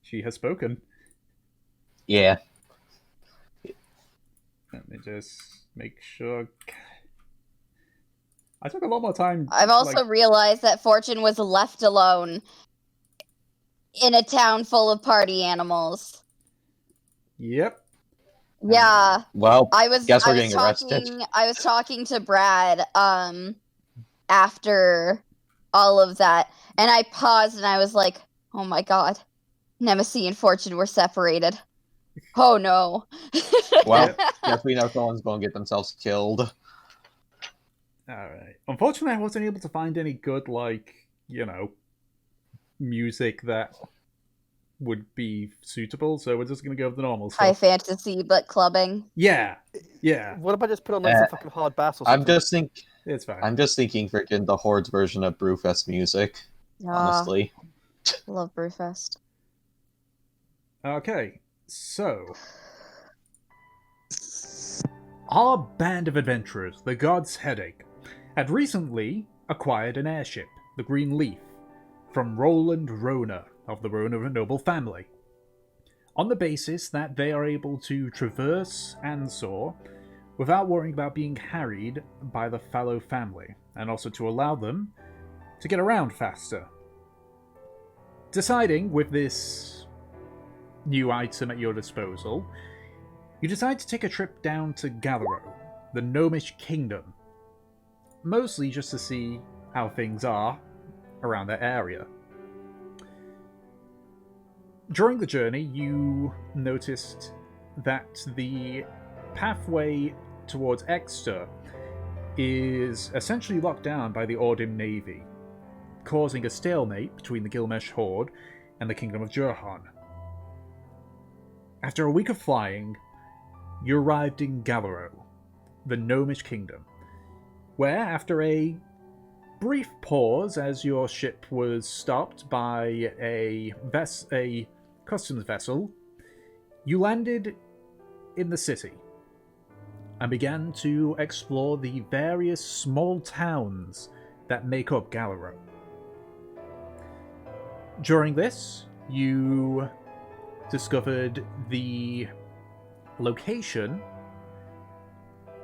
She has spoken. Yeah. Let me just make sure. I took a lot more time. I've also realized that Fortune was left alone in a town full of party animals. Yep. Yeah. Well, I was getting talking. I was talking to Brad after all of that, and I paused and I was like, "Oh my god, Nemesis and Fortune were separated. Oh no." Well, guess we know someone's going to get themselves killed. Alright. Unfortunately, I wasn't able to find any good, music that would be suitable, so we're just gonna go with the normal stuff. High fantasy, but clubbing. Yeah. What if I just put on some fucking hard bass or something? It's fine. I'm just thinking freaking the Horde's version of Brewfest music. Honestly. Love Brewfest. Okay, so our band of adventurers, the God's Headache, had recently acquired an airship, the Green Leaf, from Roland Rona of the Rona noble family, on the basis that they are able to traverse and soar without worrying about being harried by the fallow family, and also to allow them to get around faster. Deciding with this new item at your disposal, you decide to take a trip down to Gallaros, the Gnomish Kingdom, mostly just to see how things are around that area. During the journey, you noticed that the pathway towards Exeter is essentially locked down by the Ordim Navy, causing a stalemate between the Gilgamesh Horde and the Kingdom of Jurhan. After a week of flying, you arrived in Gallaros, the Gnomish Kingdom, where, after a brief pause as your ship was stopped by a customs vessel, you landed in the city and began to explore the various small towns that make up Gallaros. During this, you discovered the location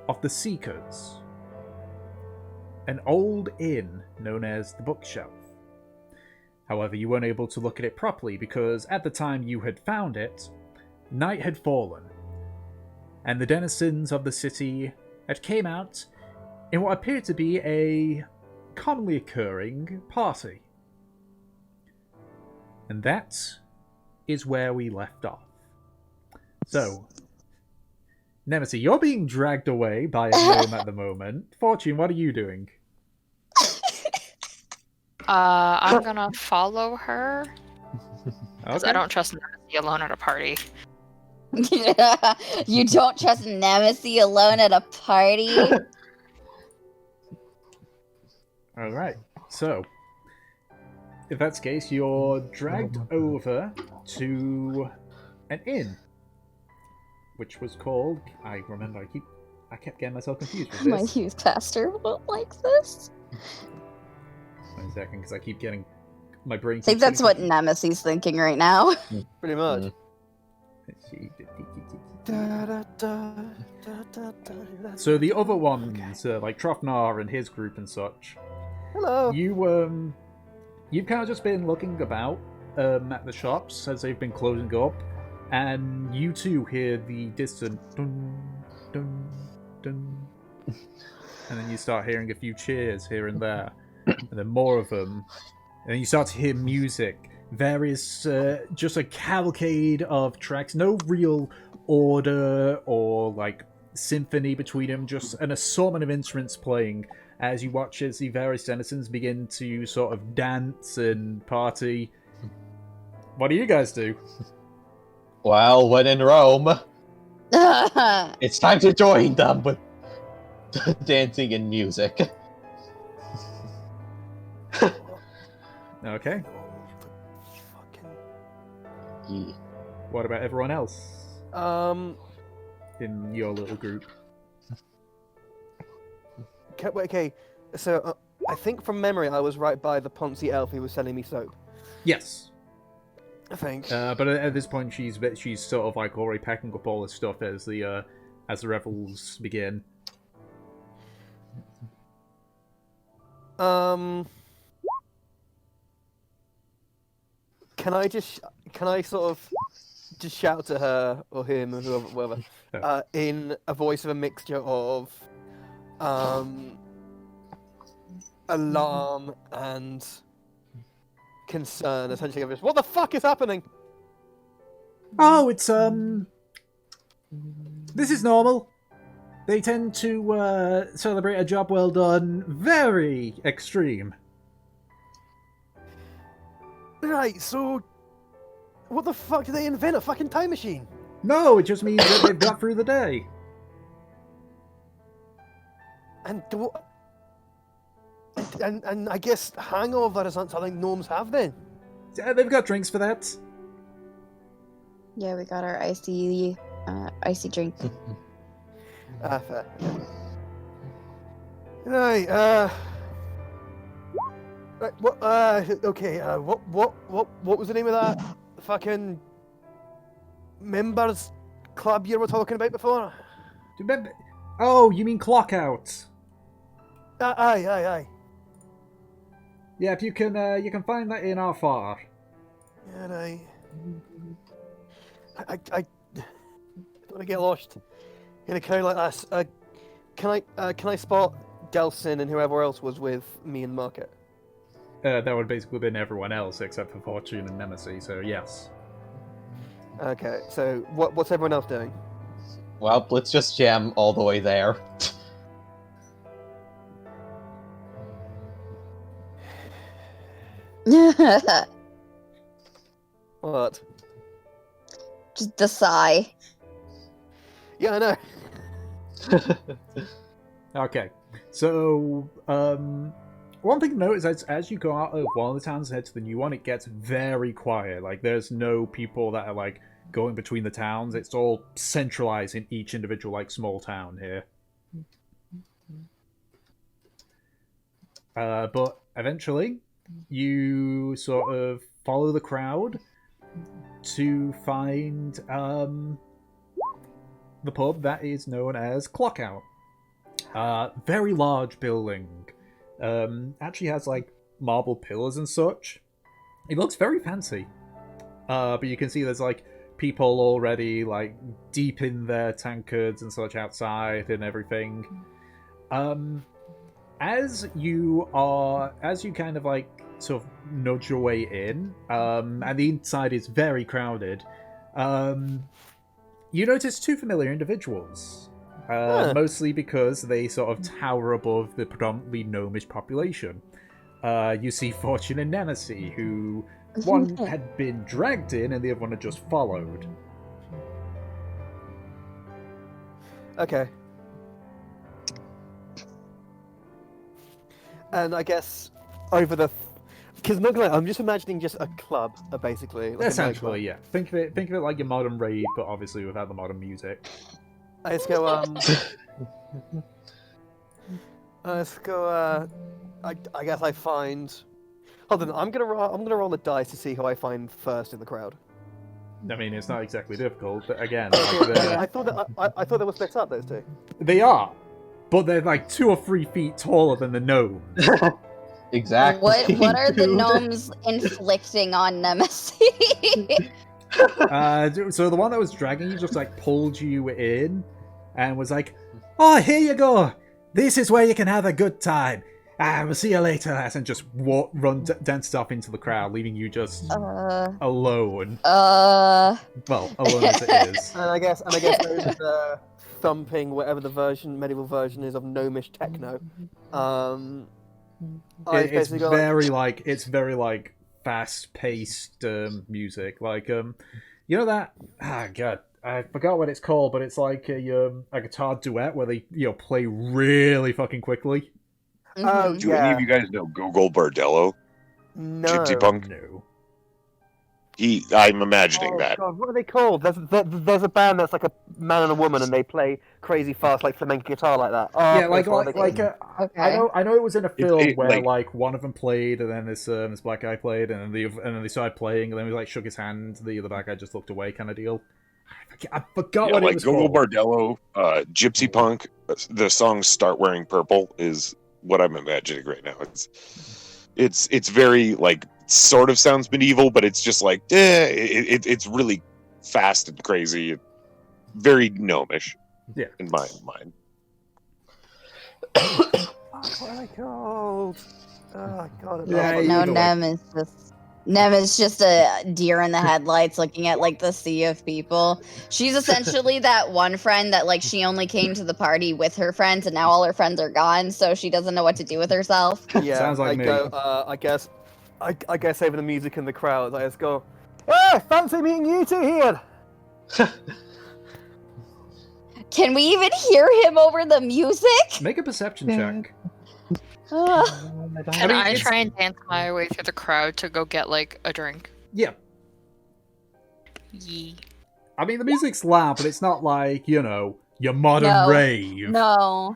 of the Seekers, an old inn known as the Bookshelf. However, you weren't able to look at it properly because at the time you had found it, night had fallen, and the denizens of the city had came out in what appeared to be a commonly occurring party. And that is where we left off. So, Nemesis, you're being dragged away by a gnome at the moment. Fortune, what are you doing? I'm gonna follow her. Because Okay. I don't trust Nemesis alone at a party. You don't trust Nemesis alone at a party? Alright, so, if that's the case, you're dragged over to an inn, which was called, I kept getting myself confused with My this. youth pastor won't like this. 1 second, because I keep getting my brain. I think that's what Nemesis is thinking right now. Pretty much. So the other ones, like Trofnar and his group and such, Hello. you've kind of just been looking about at the shops as they've been closing up, and you too hear the distant dun dun dun, and then you start hearing a few cheers here and there, and then more of them, and then you start to hear music, various just a cavalcade of tracks, no real order or like symphony between them, just an assortment of instruments playing as you watch as the various denizens begin to sort of dance and party. What do you guys do? Well, when in Rome, it's time to join them with dancing and music. Okay. Yeah. What about everyone else in your little group? Okay, so I think from memory I was right by the Ponzi elf who was selling me soap. Yes. I think. But at this point, she's sort of like already packing up all the stuff as the revels begin. Can I sort of just shout to her or him or whoever, in a voice of a mixture of alarm and concern, essentially, of just, what the fuck is happening? Oh, it's this is normal. They tend to celebrate a job well done. Very extreme. Right, so what the fuck did they invent? A fucking time machine? No, it just means that they've got through the day. And and I guess hangover isn't something gnomes have then. They've got drinks for that. Yeah, we got our icy drink. Fair. Right, right, what, okay, what was the name of that fucking members club you were talking about before? Do you remember? Oh, you mean Clock Out? Aye. Yeah, if you can find that in our far. Yeah, right. I don't want to get lost in a crowd like this. Can I spot Gelson and whoever else was with me and Market? That would basically been everyone else except for Fortune and Nemesis, so yes. Okay, so what's everyone else doing? Well, let's just jam all the way there. What? Just the sigh. Yeah, I know. Okay, so one thing to note is as you go out of one of the towns and head to the new one, it gets very quiet. Like, there's no people that are like going between the towns. It's all centralized in each individual like small town here. But eventually, you sort of follow the crowd to find the pub that is known as Clock Out. Very large building. Actually has like marble pillars and such. It looks very fancy. But you can see there's like people already like deep in their tankards and such outside and everything. As you kind of like sort of nudge your way in, and the inside is very crowded, you notice two familiar individuals. Mostly because they sort of tower above the predominantly gnomish population. You see Fortune and Nemesis, who one had been dragged in and the other one had just followed. Okay. And I guess over the... Because I'm just imagining just a club, basically. Like essentially, yeah. Think of it like your modern rave, but obviously without the modern music. Let's go, I guess I find... Hold on, I'm gonna roll the dice to see who I find first in the crowd. I mean, it's not exactly difficult, but again... I thought they were split up, those two. They are, but they're like 2 or 3 feet taller than the gnomes. Exactly. What are the gnomes inflicting on Nemesis? So the one that was dragging you just like pulled you in and was like, "Oh, here you go. This is where you can have a good time. We'll see you later," and just danced off into the crowd, leaving you just alone. Well, alone as it is. And I guess those are the thumping, whatever the medieval version is of gnomish techno. It's very fast-paced music. Like you know that? God, I forgot what it's called, but it's like a guitar duet where they play really fucking quickly. Do any of you guys know Google Bordello? No. Gypsy Punk? No. I'm imagining Oh that. God, what are they called? There's a band that's like a man and a woman, and they play crazy fast, like flamenco guitar, like that. Oh, Yeah, like what are they like called? Okay. I know it was in a film it, where like- like one of them played and then this black guy played and then they started playing and then he like shook his hand, the other black guy just looked away kind of deal. I forgot Yeah, what it like was Gogo called. Bardello, Gypsy Punk. The song "Start Wearing Purple" is what I'm imagining right now. It's very like sort of sounds medieval, but it's just like it's really fast and crazy, very gnomish. Yeah. In my mind. What are they called? Oh God. Yeah, No, either way. Nem is just a deer in the headlights looking at like the sea of people. She's essentially that one friend that like she only came to the party with her friends and now all her friends are gone, so she doesn't know what to do with herself. Yeah, Sounds like I me. go. I guess over the music and the crowd, I just go. Hey, fancy meeting you two here. Can we even hear him over the music? Make a perception check. Ugh. Can mean, I it's- try and dance my way through the crowd to go get like a drink? Yeah. Yee. I mean the music's loud, but it's not like, you know, your modern No. rave. No,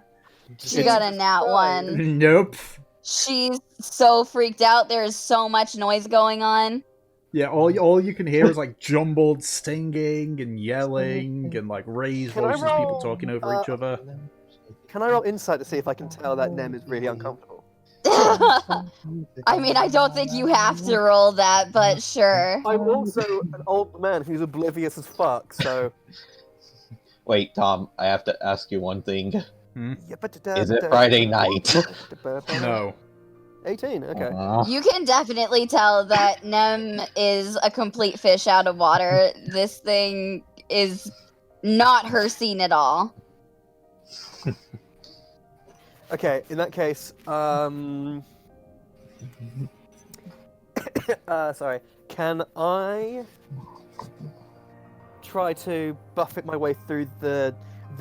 she got a nat one. Nope. She's so freaked out. There's so much noise going on. Yeah, all you can hear is like jumbled singing and yelling and like raised Can I voices, people roll, talking over each other. Can I roll insight to see if I can tell that Nem is really uncomfortable? I mean, I don't think you have to roll that, but sure. I'm also an old man who's oblivious as fuck, so. Wait, Tom, I have to ask you one thing. Is Is it Friday night? No. 18, okay. You can definitely tell that Nem is a complete fish out of water. This thing is not her scene at all. Okay, in that case, sorry. Can I try to buffet my way through the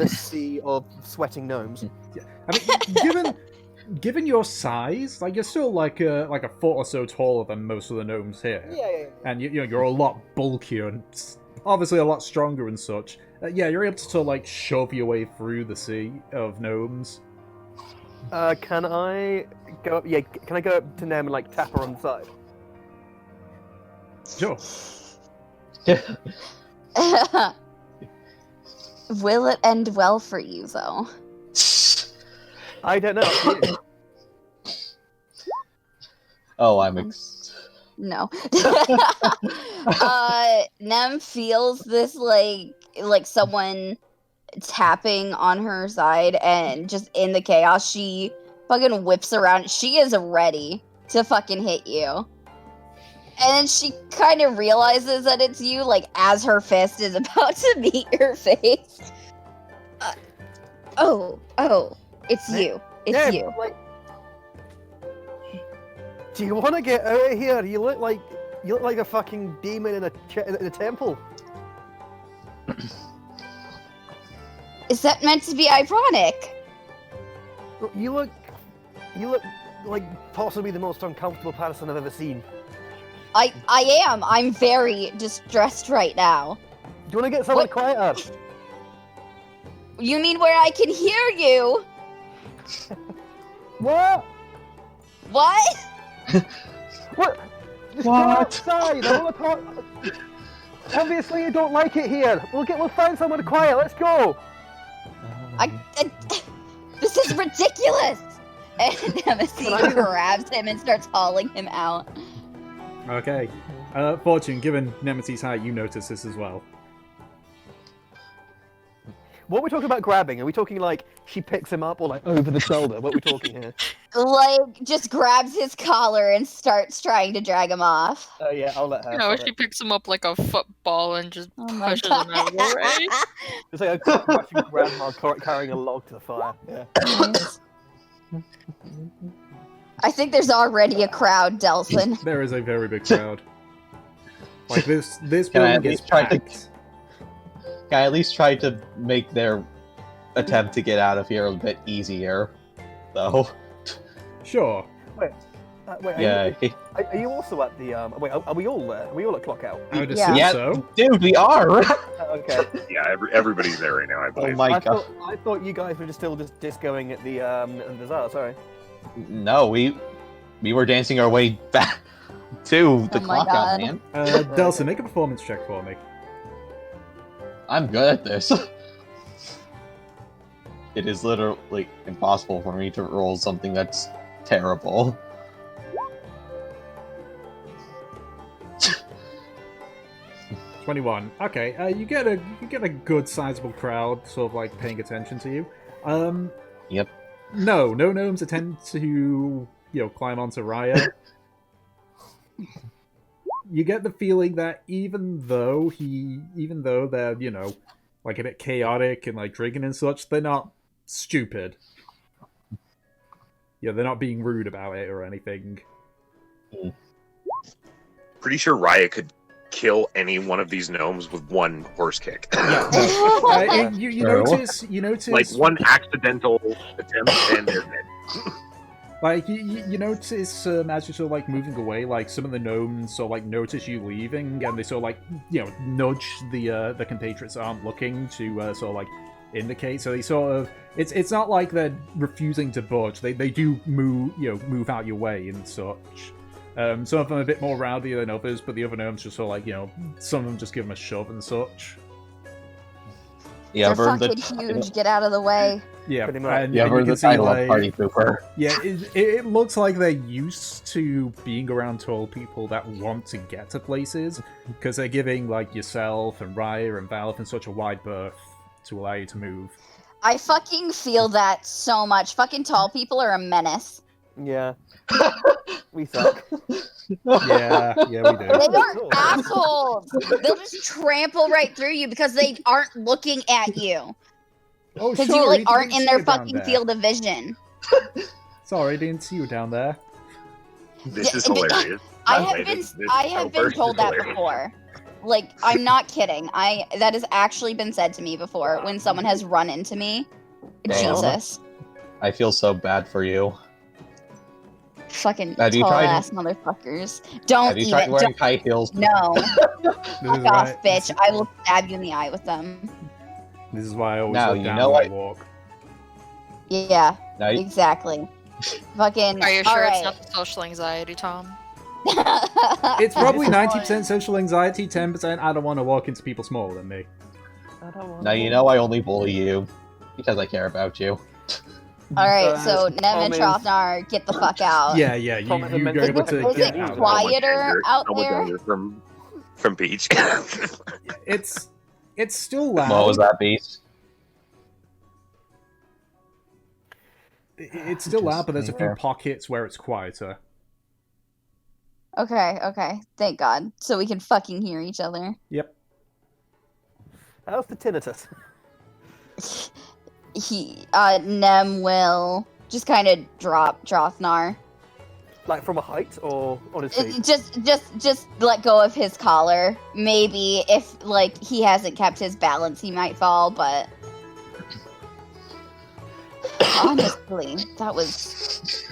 sea of sweating gnomes? I mean, given your size, like you're still like a foot or so taller than most of the gnomes here, Yeah. and you know you're a lot bulkier and obviously a lot stronger and such. Yeah, you're able to sort of like shove your way through the sea of gnomes. Can I go up? Yeah, can I go up to Nem and like tap her on the side? Sure. Will it end well for you, though? I don't know. Up to you. Oh, No. Nem feels this like someone tapping on her side, and just in the chaos, she fucking whips around. She is ready to fucking hit you. And then she kind of realizes that it's you, like, as her fist is about to meet your face. Oh, it's you. It's Nem, you. Like, do you want to get out of here? You look like a fucking demon in a temple. Is that meant to be ironic? You look like possibly the most uncomfortable person I've ever seen. I am. I'm very distressed right now. Do you want to get someone What? quieter? You mean where I can hear you? What? What? What? Just go What? outside. I wanna talk. Obviously, you don't like it here. We'll find someone quiet. Let's go. This is ridiculous! And Nemesis grabs him and starts hauling him out. Okay. Fortune, given Nemesis' height, you notice this as well. What are we talking about grabbing? Are we talking like she picks him up or like over the shoulder? What are we talking here? Like, just grabs his collar and starts trying to drag him off. Oh yeah, I'll let her. You know, she picks him up like a football and just Oh my pushes him out of the way. It's like a crushing grandma carrying a log to the fire. Yeah. I think there's already a crowd, Delson. There is a very big crowd. Like this Can I at building is least try to- packed. Can I at least try to make their attempt to get out of here a bit easier, though? Sure. Wait, Yeah. are you also at the? Wait, are we all there? Are we all at clock out? I would Yeah. assume Yeah, so. dude, we are. Okay. Yeah, everybody's there right now, I Oh believe. my I god. thought you guys were just still just going at the bazaar. Sorry. No, we were dancing our way back to the Oh my clock out, God. man. Delson, make a performance check for me. I'm good at this. It is literally impossible for me to roll something that's terrible. $21. Okay, you get a good sizable crowd sort of like paying attention to you. Yep. No gnomes attempt to climb onto Raya. You get the feeling that even though they're like a bit chaotic and like drinking and such, they're not stupid. Yeah, they're not being rude about it or anything. Pretty sure Raya could kill any one of these gnomes with one horse kick. Yeah, you True. notice Like one accidental attempt and they're dead. Like you notice as you're sort of like moving away, like some of the gnomes sort of like notice you leaving, and they sort of like nudge the compatriots that aren't looking to sort of like indicate. So they sort of it's not like they're refusing to budge. They do move out your way and such. Some of them are a bit more rowdy than others, but the other gnomes just sort of like some of them just give them a shove and such. Yeah, They're fucking huge. Get out of the way. Yeah, Pretty much. and Yeah, you we're can the see, title like, of Party Pooper. yeah, it looks like they're used to being around tall people that want to get to places, because they're giving like yourself and Raya and Valve and such a wide berth to allow you to move. I fucking feel that so much. Fucking tall people are a menace. Yeah. We suck. Yeah, we do. They are assholes. They'll just trample right through you because they aren't looking at you. Oh, Because sorry, you like didn't aren't see in their you down fucking there. field of vision. Sorry, didn't see you down there. This is Yeah, hilarious. I By the way, have been this I have been outburst told is that hilarious. before. Like, I'm not kidding. That has actually been said to me before when someone has run into me. Damn. Jesus. I feel so bad for you. Fucking Have you tall tried- ass motherfuckers. Don't Have you tried even wearing high heels? no. This Fuck is off, why, bitch. I will stab you in the eye with them. This is why I always Now, look you down know when I what? walk. Yeah, Now, exactly. Fucking Are you sure alright. it's not the social anxiety, Tom? It's probably This is 90% social anxiety, 10% I don't want to walk into people smaller than me. now you know I only bully you because I care about you. Alright, so Nem and Thomas. Trofnar, get the fuck out. Yeah, you Promise you're to able mention- to Is get it out of it. quieter out there? From Peach. It's still loud. What was that, Beast? It's still loud, but there's a few Yeah. pockets where it's quieter. Okay. Thank God. So we can fucking hear each other. Yep. How's the tinnitus? Nem will just kind of drop Trofnar. Like from a height or on his feet? Just let go of his collar. Maybe if like he hasn't kept his balance, he might fall. But honestly, that was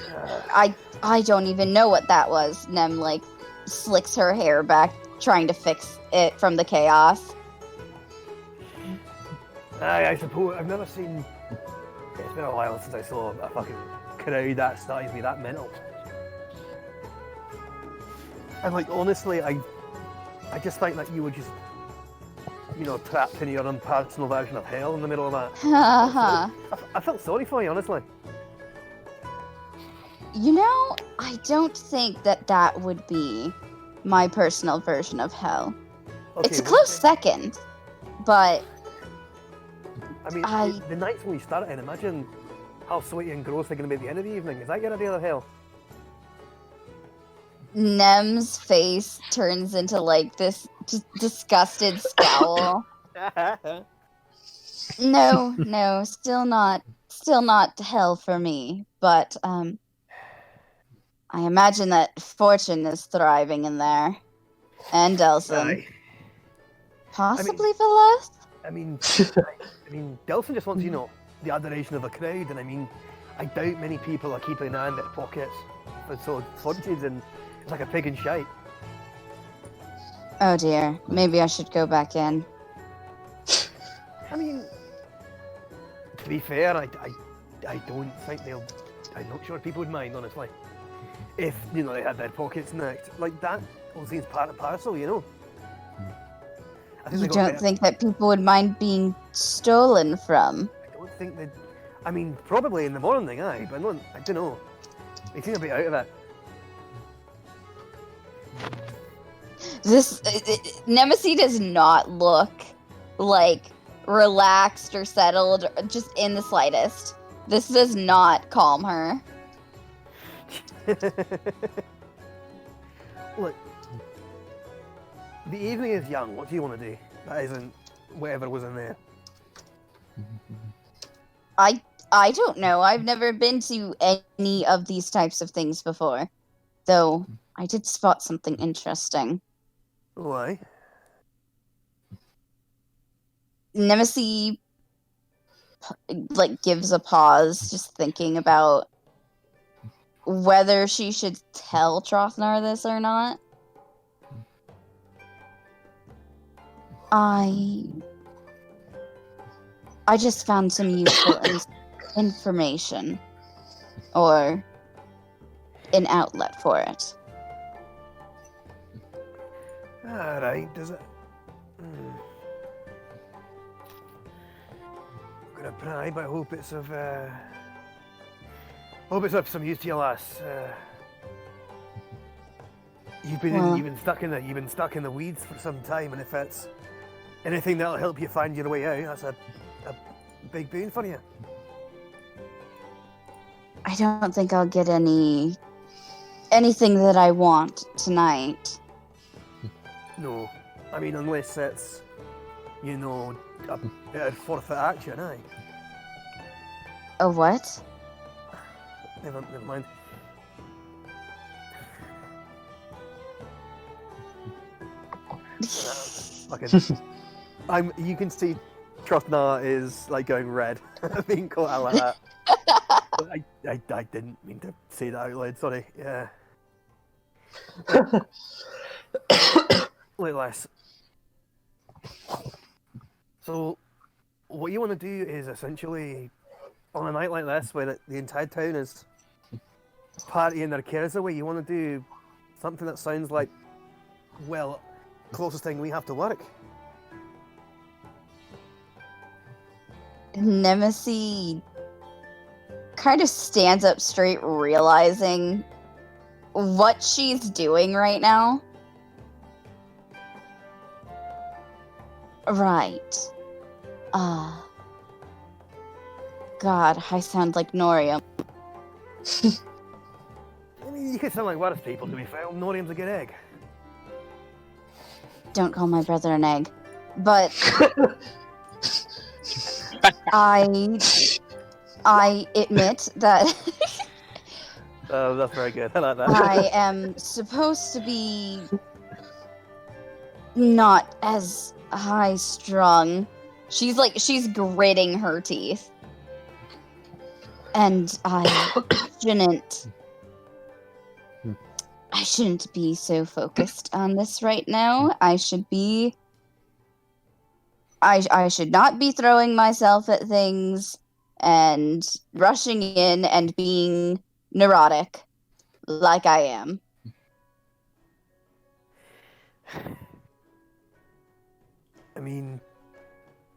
I don't even know what that was. Nem like slicks her hair back, trying to fix it from the chaos. I suppose I've never seen. It's been a while since I saw a fucking crowd that size be that mental. And like honestly, I just think that you were just, trapped in your own personal version of hell in the middle of that. Haha. I felt sorry for you, honestly. I don't think that would be my personal version of hell. Okay, It's a well, close second, but I mean, the nights when we started, imagine how sweaty and gross they're going to be at the end of the evening. Is that your idea of hell? Nem's face turns into like this disgusted scowl. No, still not hell for me. But I imagine that Fortune is thriving in there, and Delson, Aye. possibly Veleth. I mean, Delson just wants, the adoration of a crowd, and I mean, I doubt many people are keeping an eye in their pockets for sort of fortunes, and it's like a pig in shite. Oh dear, maybe I should go back in. I mean, to be fair, I don't think they'll. I'm not sure people would mind, honestly. If, you know, they had their pockets nicked. Like, that all seems part and parcel, you know? I think You they got don't better- think that people would mind being stolen from? I don't think they'd... I mean, probably in the morning, aye, but I don't know. They seem a bit out of it. This Nemesis does not look like relaxed or settled, or just in the slightest. This does not calm her. Look, the evening is young. What do you want to do? That isn't whatever was in there. I don't know. I've never been to any of these types of things before, though I did spot something interesting. Why? Nemesis like gives a pause, just thinking about whether she should tell Trothnar this or not. I just found some useful information, or an outlet for it. Alright, does it? I'm gonna pry, but I hope it's of some use to you, lass. You've been stuck in the weeds for some time, and if it's anything that'll help you find your way out, that's a big boon for you. I don't think I'll get anything that I want tonight. No, I mean unless it's, you know, a bit of forfeit action, aye. A what? Never mind. Fucking, you can see Trothnar is like going red, being caught out like that. But I didn't mean to say that out loud. Sorry. Yeah. Wait, less. So, what you want to do is essentially, on a night like this, where the entire town is partying their cares away, you want to do something that sounds like, well, closest thing we have to work. Nemesis kind of stands up straight, realizing what she's doing right now. Right. God, I sound like Norium. I mean, you could sound like worse people, to be fair. Norium's a good egg. Don't call my brother an egg. But I admit that Oh, that's very good. I like that. I am supposed to be not as high strung. She's gritting her teeth. And I shouldn't be so focused on this right now. I should not be throwing myself at things and rushing in and being neurotic like I am. I mean,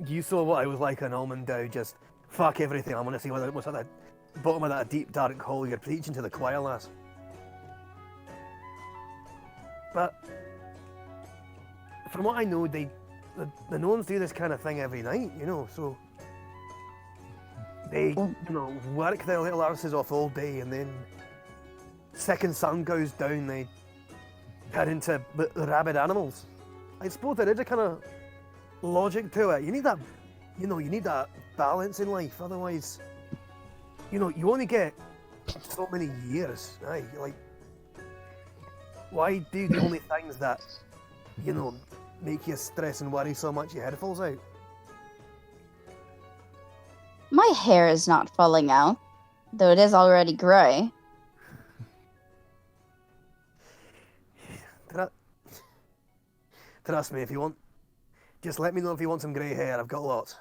you saw what I was like on Almond Dow, just fuck everything. I want to see what's at the bottom of that deep, dark hole you're preaching to the choir, lass. But from what I know, the Knowns do this kind of thing every night, you know, so they, you know, work their little arses off all day, and then second sun goes down, they turn into rabid animals. I suppose there is a kind of logic to it. You need that, you know, you need that balance in life. Otherwise, you know, you only get so many years. Aye, like, why do the only things that, you know, make you stress and worry so much your head falls out? My hair is not falling out, though it is already grey. Trust me, if you want, just let me know if you want some grey hair. I've got lots.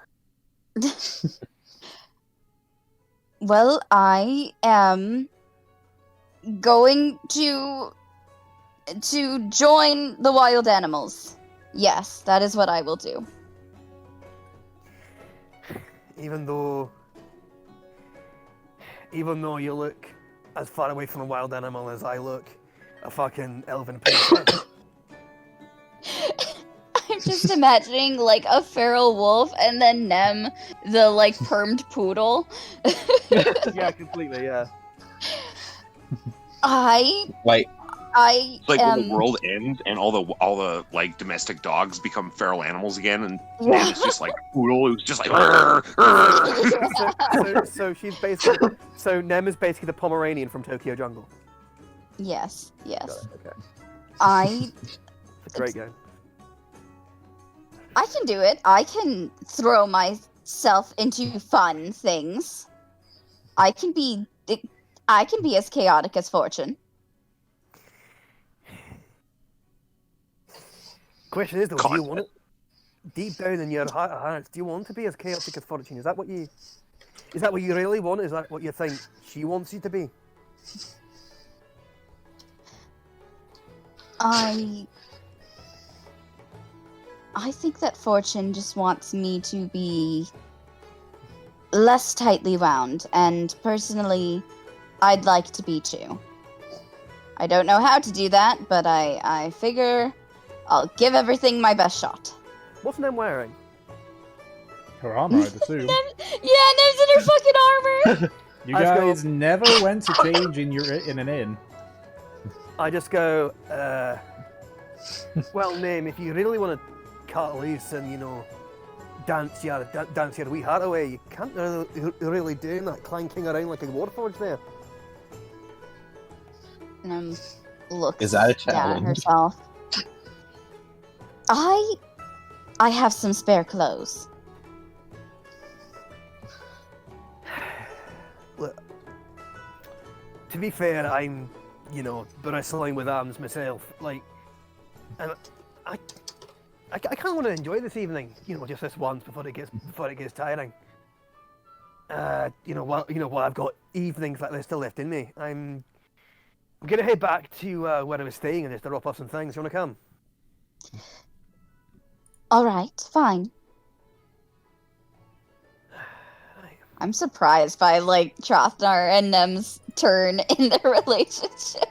Well, I am going to join the wild animals. Yes, that is what I will do. Even though you look as far away from a wild animal as I look, a fucking elven princess. I'm just imagining like a feral wolf and then Nem, the like permed poodle. Yeah, completely. Yeah. I Wait, Like when the am. world ends and all the like domestic dogs become feral animals again, and Yeah. then it's just like a poodle who's just like. "Rrr, rrr." So she's basically Nem is basically the Pomeranian from Tokyo Jungle. Yes, Got yes. it, okay. I It's a great game. can do it. I can throw myself into fun things. I can be as chaotic as Fortune. Question is though, do you Content. want it deep down in your heart? Do you want to be as chaotic as Fortune? Is that what you really want? Is that what you think she wants you to be? I think that Fortune just wants me to be less tightly wound, and personally, I'd like to be too. I don't know how to do that, but I figure I'll give everything my best shot. What's Nem wearing? Her armor, I'd assume. Yeah, Nem's in her fucking armor! You I just go- guys never went to change in an inn. I just go, well, Nem, if you really want to cut loose and, dance your wee heart away, you can't really do that clanking around like a warforged there. Nem looks Is that a down at challenge? herself. I have some spare clothes. Look, to be fair, I'm, bristling with arms myself. Like, and I kind of want to enjoy this evening. Just this once before it gets tiring. While I've got evenings like this still left in me, I'm gonna head back to where I was staying and just drop off some things. You wanna come? All right, fine. I'm surprised by Trothnar and Nem's turn in their relationship.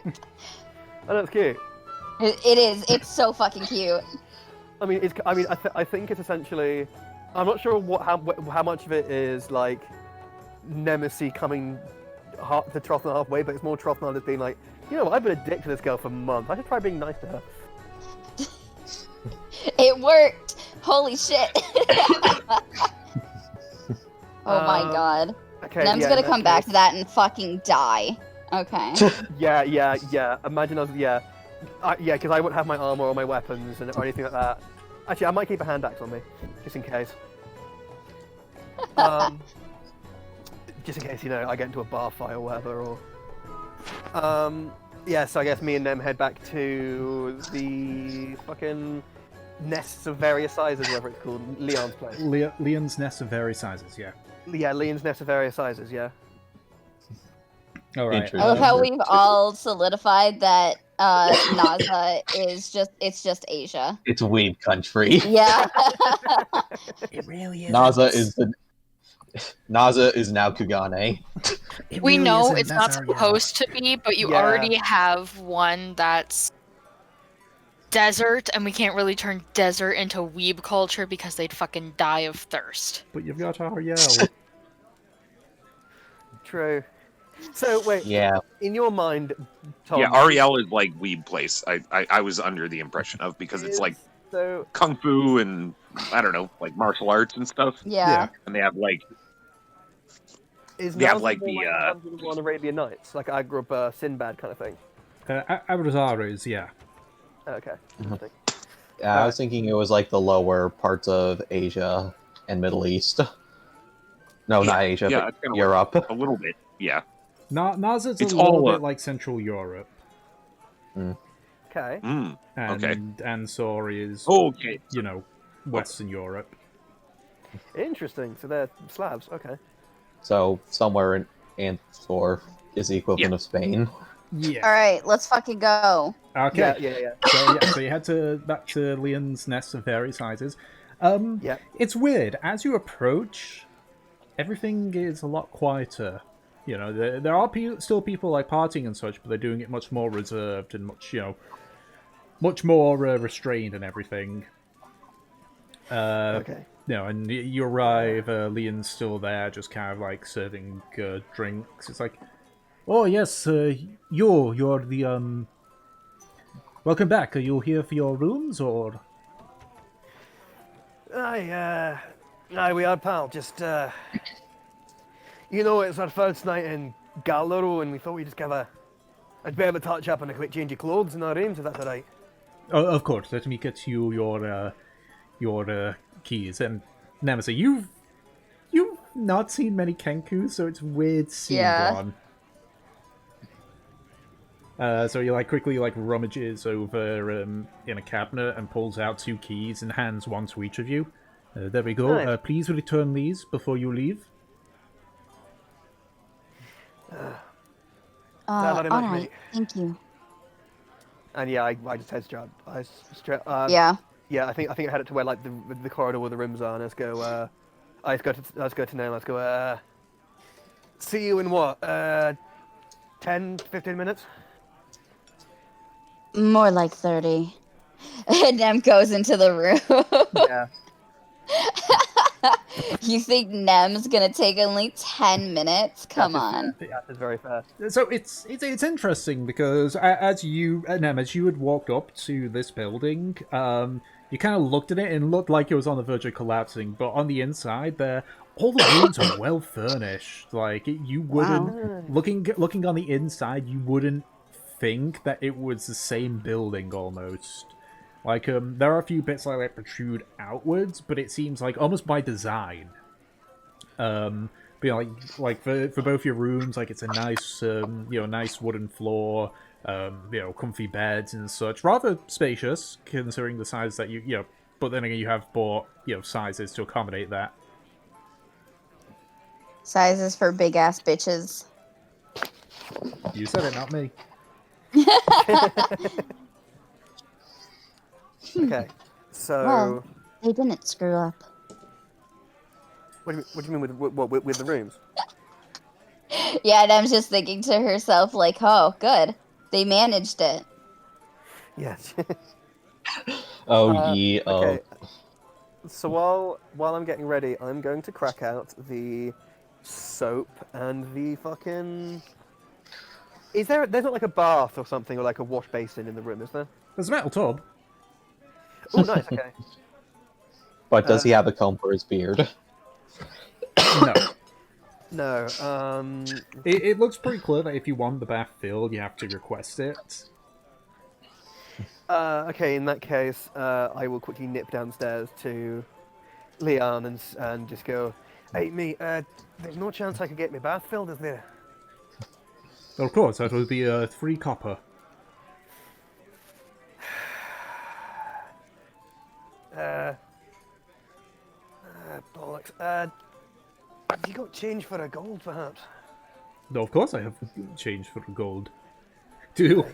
Oh, that's cute. It is. It's so fucking cute. I think it's essentially. I'm not sure how much of it is like Nemesis coming to Trothnar halfway, but it's more Trothnar just being like, I've been a dick to this girl for months. I should try being nice to her. It worked. Holy shit. Oh my god. Okay. Nem's yeah, gonna in that come back case- to that and fucking die. Okay. Yeah. Imagine us. Yeah, because I wouldn't have my armor or my weapons or anything like that. Actually, I might keep a hand axe on me, just in case. Just in case, I get into a bar fight or whatever, or... Yeah, so I guess me and them head back to the fucking nests of various sizes, whatever it's called, Leon's place. Leon's nest of various sizes, yeah. Yeah, Leon's nest of various sizes, yeah. Alright. Interesting. I love how we've all solidified that Naza is just Asia. It's weeb country. Yeah. It really is. Naza is now Kugane. We know it's not supposed to be, but you Yeah. already have one that's desert, and we can't really turn desert into weeb culture because they'd fucking die of thirst. But you've got Ariel. True. So, wait, Yeah. in your mind, Tom... Yeah, Ariel is like weeb place. I was under the impression of because it's like So, kung fu and I don't know, like martial arts and stuff. Yeah. And they have like is They have, Naza like, more the, Hundred and One Arabian Nights, like Agrabah, Sinbad kind of thing? Abrazar is, yeah. Okay, interesting. I was thinking it was like the lower parts of Asia and Middle East. No, not Asia, yeah, but it's kinda like- Europe. a little bit. Yeah. Naza's It's a little all, bit like Central Europe. Okay, Okay. Mm. and Okay. Ansori is, Okay. you know, Western Europe. Interesting. So they're Slavs. Okay. So somewhere in Anthor is the equivalent of Spain. Yeah. All right, let's fucking go. Okay. Yeah. So you head back to Leon's nest of various sizes. Yeah. It's weird. As you approach, everything is a lot quieter. You know, there are still people like partying and such, but they're doing it much more reserved and much more restrained and everything. Okay. You know, and you arrive, Leon's still there, just kind of like serving drinks. It's like, oh yes, you're the welcome back. Are you here for your rooms or? Aye, we are, pal. Just, you know, it's our first night in Gallaro, and we thought we'd just give a bit of a touch up and a quick change of clothes in our rooms, if that's alright. Oh, of course. Let me get you your keys. And Nemesis, you've not seen many Kenkus, so it's weird seeing Yeah. one. So he quickly rummages over in a cabinet and pulls out 2 keys and hands one to each of you. There we go. Nice. Please return these before you leave. All very much, right, mate. thank you. And yeah, I just head straight. Yeah. Yeah, I think I head it to where like the corridor where the rooms are, and let's go. Let's go to now. Let's go. See you in what? 10, 15 minutes. More like 30. And Nem goes into the room. Yeah. You think Nem's gonna take only 10 minutes? Come on. That's very fair. So it's interesting because as you had walked up to this building, you kind of looked at it and looked like it was on the verge of collapsing. But on the inside, all the rooms are well furnished. Like you wouldn't looking on the inside, you wouldn't think that it was the same building almost. Like there are a few bits that protrude outwards, but it seems like almost by design. But you know, like for both your rooms, like it's a nice nice wooden floor, comfy beds and such. Rather spacious considering the size that you but then again you have bought sizes to accommodate that. Sizes for big ass bitches. You said it, not me. Okay. So. Well, they didn't screw up. What do you mean with the rooms? Yeah, and I'm just thinking to herself, like, oh, good. They managed it. Yes. Okay. So while I'm getting ready, I'm going to crack out the soap and the fucking. There's not like a bath or something or like a wash basin in the room, is there? There's a metal tub. Oh, nice. Okay. But does he have a comb for his beard? No. No. It looks pretty clear that if you want the bath filled, you have to request it. Okay. In that case, I will quickly nip downstairs to Leon and just go. Hey, mate. There's no chance I could get my bath filled, is there? Of course, that would be 3 copper. Bollocks. Have you got change for a gold, perhaps? No, of course I have change for gold.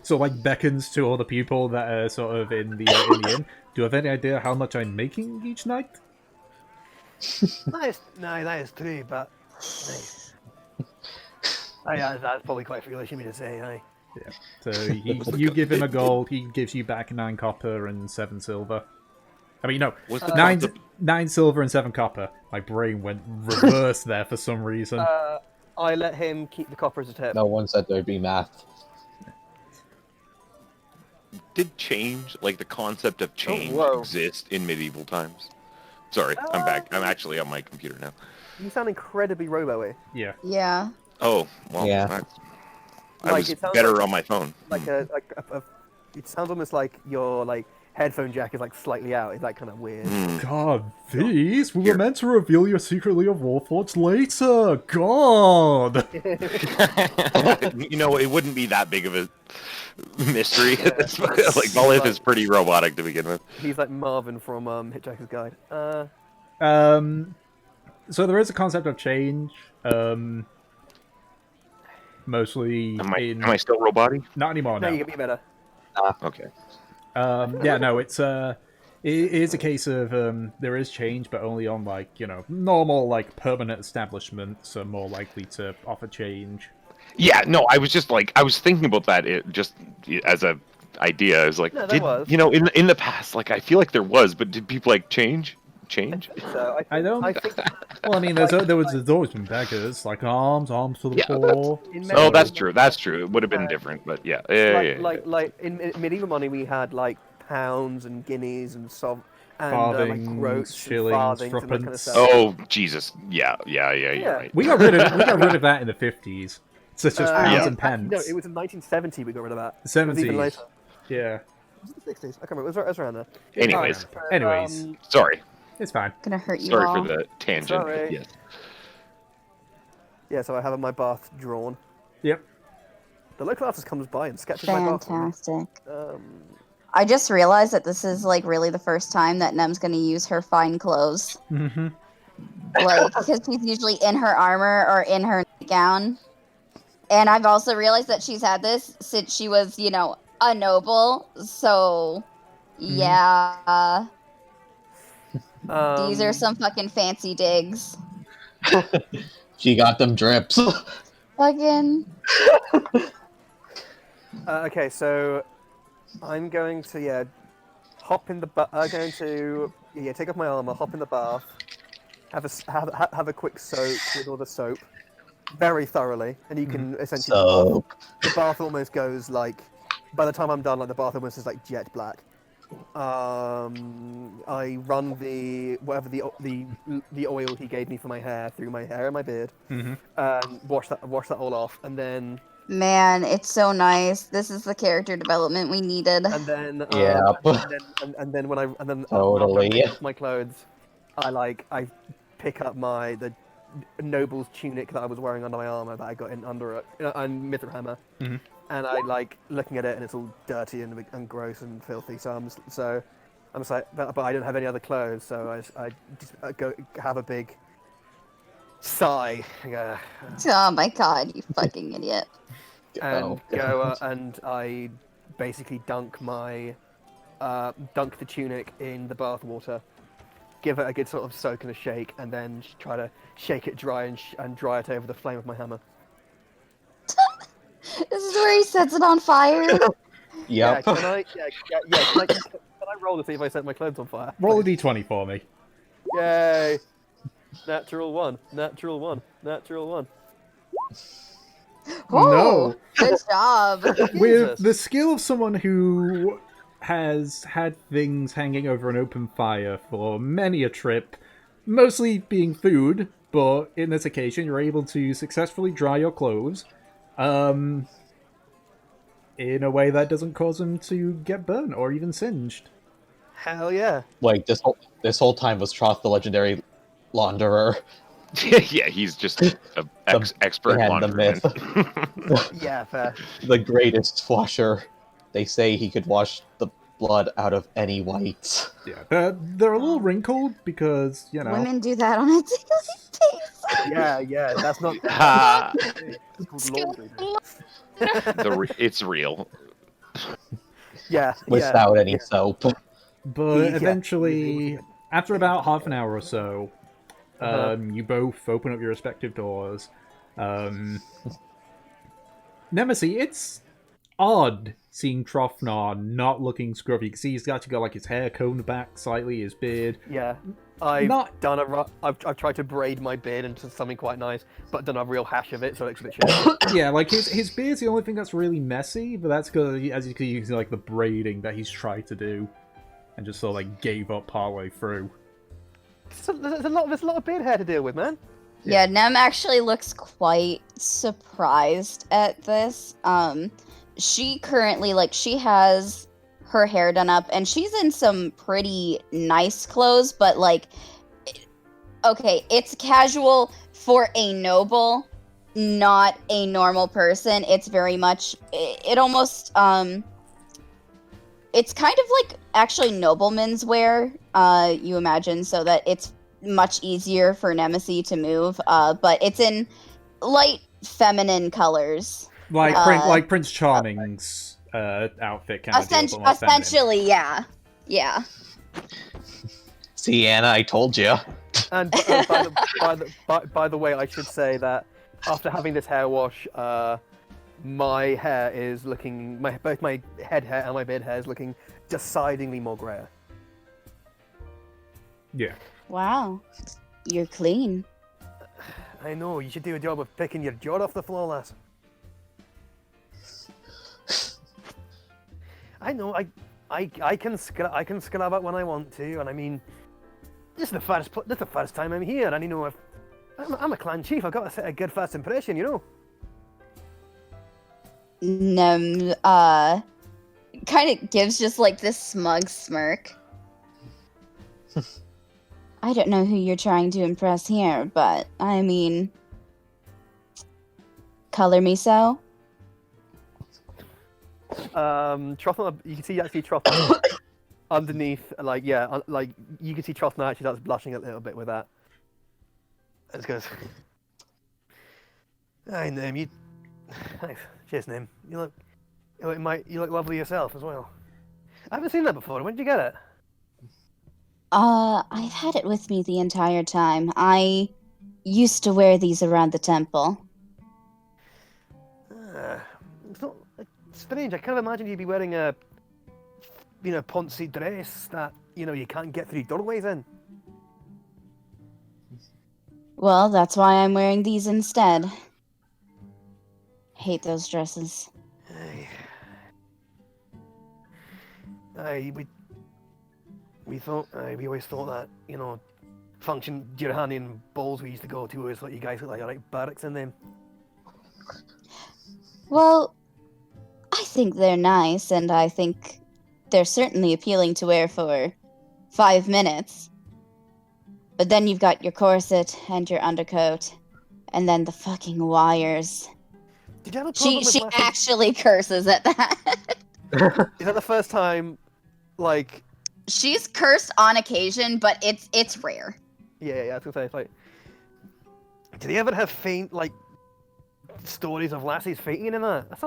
So beckons to all the people that are sort of in the inn. Do you have any idea how much I'm making each night? That is true, but that's probably quite foolish of me to say. Aye. Yeah. So you give him a gold, he gives you back 9 copper and 7 silver. I mean, no, What's the 9 silver and 7 copper. My brain went reverse there for some reason. I let him keep the copper as a tip. No one said there'd be math. Did change, like the concept of change, whoa. exist in medieval times? Sorry, I'm back. I'm actually on my computer now. You sound incredibly robo-y. Yeah. Yeah. Oh, well, Yeah. I Like, was it sounds better like- on my phone. Like it sounds almost like your headphone jack is slightly out. Is that kind of weird? God, these? We were Here. meant to reveal your secretly of Warforged later. God. You know, it wouldn't be that big of a mystery. Like Volith is pretty robotic to begin with. He's like Marvin from Hitchhiker's Guide. So there is a concept of change. Mostly Am in I still roboty? not anymore. No, No. you get me better. Okay. Yeah, no, it is a case of there is change, but only on like normal like permanent establishments are more likely to offer change. Yeah, no, I was just like I was thinking about that. It just as a idea. I was like, No, there was. in the past, like I feel like there was, but did people like change? So I don't. I think Well, I mean, there's always been beggars like arms for the Yeah, poor. in Oh, medieval that's true. That's true. It would have been different, but yeah. like in medieval money, we had like pounds and guineas and like Farthings, groats, shillings, and farthings, and that kind of threepence. stuff. Oh Jesus! Yeah. You're Yeah. right. We got rid of that in the 50s. So it's just pounds Yeah. and pence. No, it was in 1970 we got rid of that. It was even 70s. later. Yeah. Was it the 60s? I can't remember. It was around there. Anyways, Anyways, sorry. it's fine. Gonna hurt you Sorry all. for the tangent. Sorry. Yes. Yeah, so I have my bath drawn. Yep. The local artist comes by and sketches my bath. Fantastic. Um, I just realized that this is like really the first time that Nem's gonna use her fine clothes. Mm-hmm. Like, because she's usually in her armor or in her gown. And I've also realized that she's had this since she was, a noble. So, yeah. These are some fucking fancy digs. She got them drips. Fucking. okay, so I'm going to hop in the take off my armor, hop in the bath, have a quick soak with all the soap, very thoroughly, and you can essentially Soap. the bath almost goes like by the time I'm done, like the bath almost is like jet black. I run the oil he gave me for my hair through my hair and my beard, and wash that all off, and then. Man, it's so nice. This is the character development we needed. And then, Yep. and then Totally. after I take off my clothes, I pick up the noble's tunic that I was wearing under my armor that I got in under it, and mithril hammer, and I like looking at it, and it's all dirty and gross and filthy. So I'm just like, but I don't have any other clothes, so I just go have a big sigh. Oh my god, you fucking idiot. And go and I basically dunk the tunic in the bath water, give it a good sort of soak and a shake, and then try to shake it dry and dry it over the flame of my hammer. This is where he sets it on fire. Yep. Yeah, can I roll to see if I set my clothes on fire? Roll a d20 for me. Yay! Natural one. Natural one. Natural one. Oh, good job. With the skill of someone who has had things hanging over an open fire for many a trip, mostly being food, but in this occasion you're able to successfully dry your clothes in a way that doesn't cause them to get burnt or even singed. Hell yeah! Like this whole time was Troth the legendary launderer. Yeah, he's just an expert and the launderman. myth. Yeah, fair. The greatest washer. They say he could wash the blood out of any whites. Yeah, they're a little wrinkled because, Women do that on a daily basis. Yeah, that's not. Ha. It's called laundry. It's real. Yeah, Without any soap. But Yeah. eventually, after about half an hour or so, you both open up your respective doors. Nemesis, it's odd seeing Trofnar not looking scruffy. You can see he's actually got like his hair combed back slightly, his beard. Yeah, I've Not- done I've tried to braid my beard into something quite nice, but done a real hash of it, so it looks a bit shit. Yeah, like his beard's the only thing that's really messy, but that's because, as you can see, like the braiding that he's tried to do, and just sort of like gave up partway through. There's a lot of beard hair to deal with, man. Yeah, Nem actually looks quite surprised at this. She currently, she has her hair done up, and she's in some pretty nice clothes, but, okay, it's casual for a noble, not a normal person. It's very much it almost it's kind of like actually nobleman's wear, you imagine, so that it's much easier for Nemesis to move, but it's in light feminine colors. Like like Prince Charming's outfit kind of deal, but more feminine. Essentially, yeah. Yeah. See, Anna, I told you. And by the way, I should say that after having this hair wash, my hair is looking, both my head hair and my beard hair is looking decidedly more grey. Yeah. Wow. You're clean. I know, you should do a job of picking your jaw off the floor, lass. I know, I can scrub it when I want to, and I mean, this is the first time I'm here, and you know, I'm a clan chief. I've got to set a good first impression, you know. Kind of gives just like this smug smirk. I don't know who you're trying to impress here, but I mean, color me so. Trothna, you can see actually Trothna underneath, like yeah, like you can see Trothna actually starts blushing a little bit with that. It goes, "Hi, Nim. You, thanks. Cheers, Nim. You look lovely yourself as well. I haven't seen that before. When did you get it?" I've had it with me the entire time. I used to wear these around the temple. It's not strange. I kind of imagine you'd be wearing a, poncy dress that you can't get through doorways in. Well, that's why I'm wearing these instead. Hate those dresses. We always thought that, function Durhanian balls we used to go to was what you guys look like, alright, barracks in them. Well, I think they're nice, and I think they're certainly appealing to wear for 5 minutes. But then you've got your corset and your undercoat, and then the fucking wires. Did you have a problem She with actually curses at that. Is that the first time, like... She's cursed on occasion, but it's rare. Yeah, I was gonna say, it's like... Did he ever have faint, like, stories of lassies fainting in that? That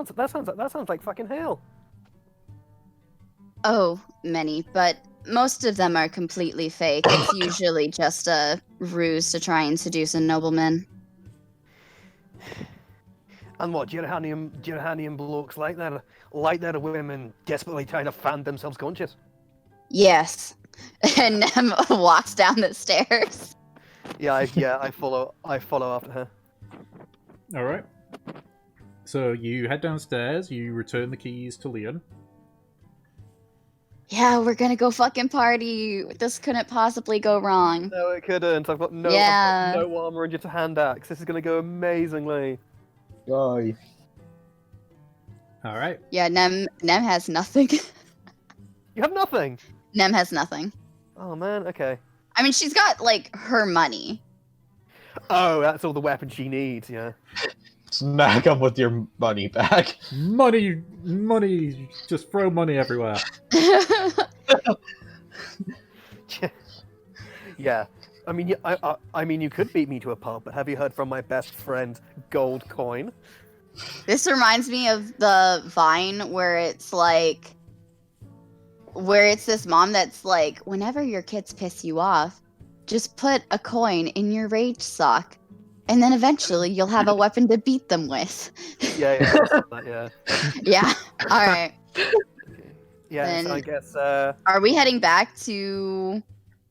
sounds like fucking hell. Oh, many, but most of them are completely fake. It's usually just a ruse to try and seduce a nobleman. And what, Durhanian blokes like that women desperately trying to fan themselves conscious? Yes. And Nem walks down the stairs. Yeah, I follow after her. Alright. So you head downstairs, you return the keys to Leon. Yeah, we're gonna go fucking party. This couldn't possibly go wrong. No, it couldn't. I've got no armor and just a hand axe. This is gonna go amazingly. Aye. Alright. Yeah, Nem has nothing. You have nothing? Nem has nothing. Oh man, okay. I mean, she's got, like, her money. Oh, that's all the weapon she needs, yeah. Smack him with your money back. Money, just throw money everywhere. Yeah. I mean, you could beat me to a pulp, but have you heard from my best friend, Gold Coin? This reminds me of the Vine where it's this mom that's like, whenever your kids piss you off, just put a coin in your rage sock, and then eventually you'll have a weapon to beat them with. Yeah. Yeah. All right. Yeah, Then so I guess... Are we heading back to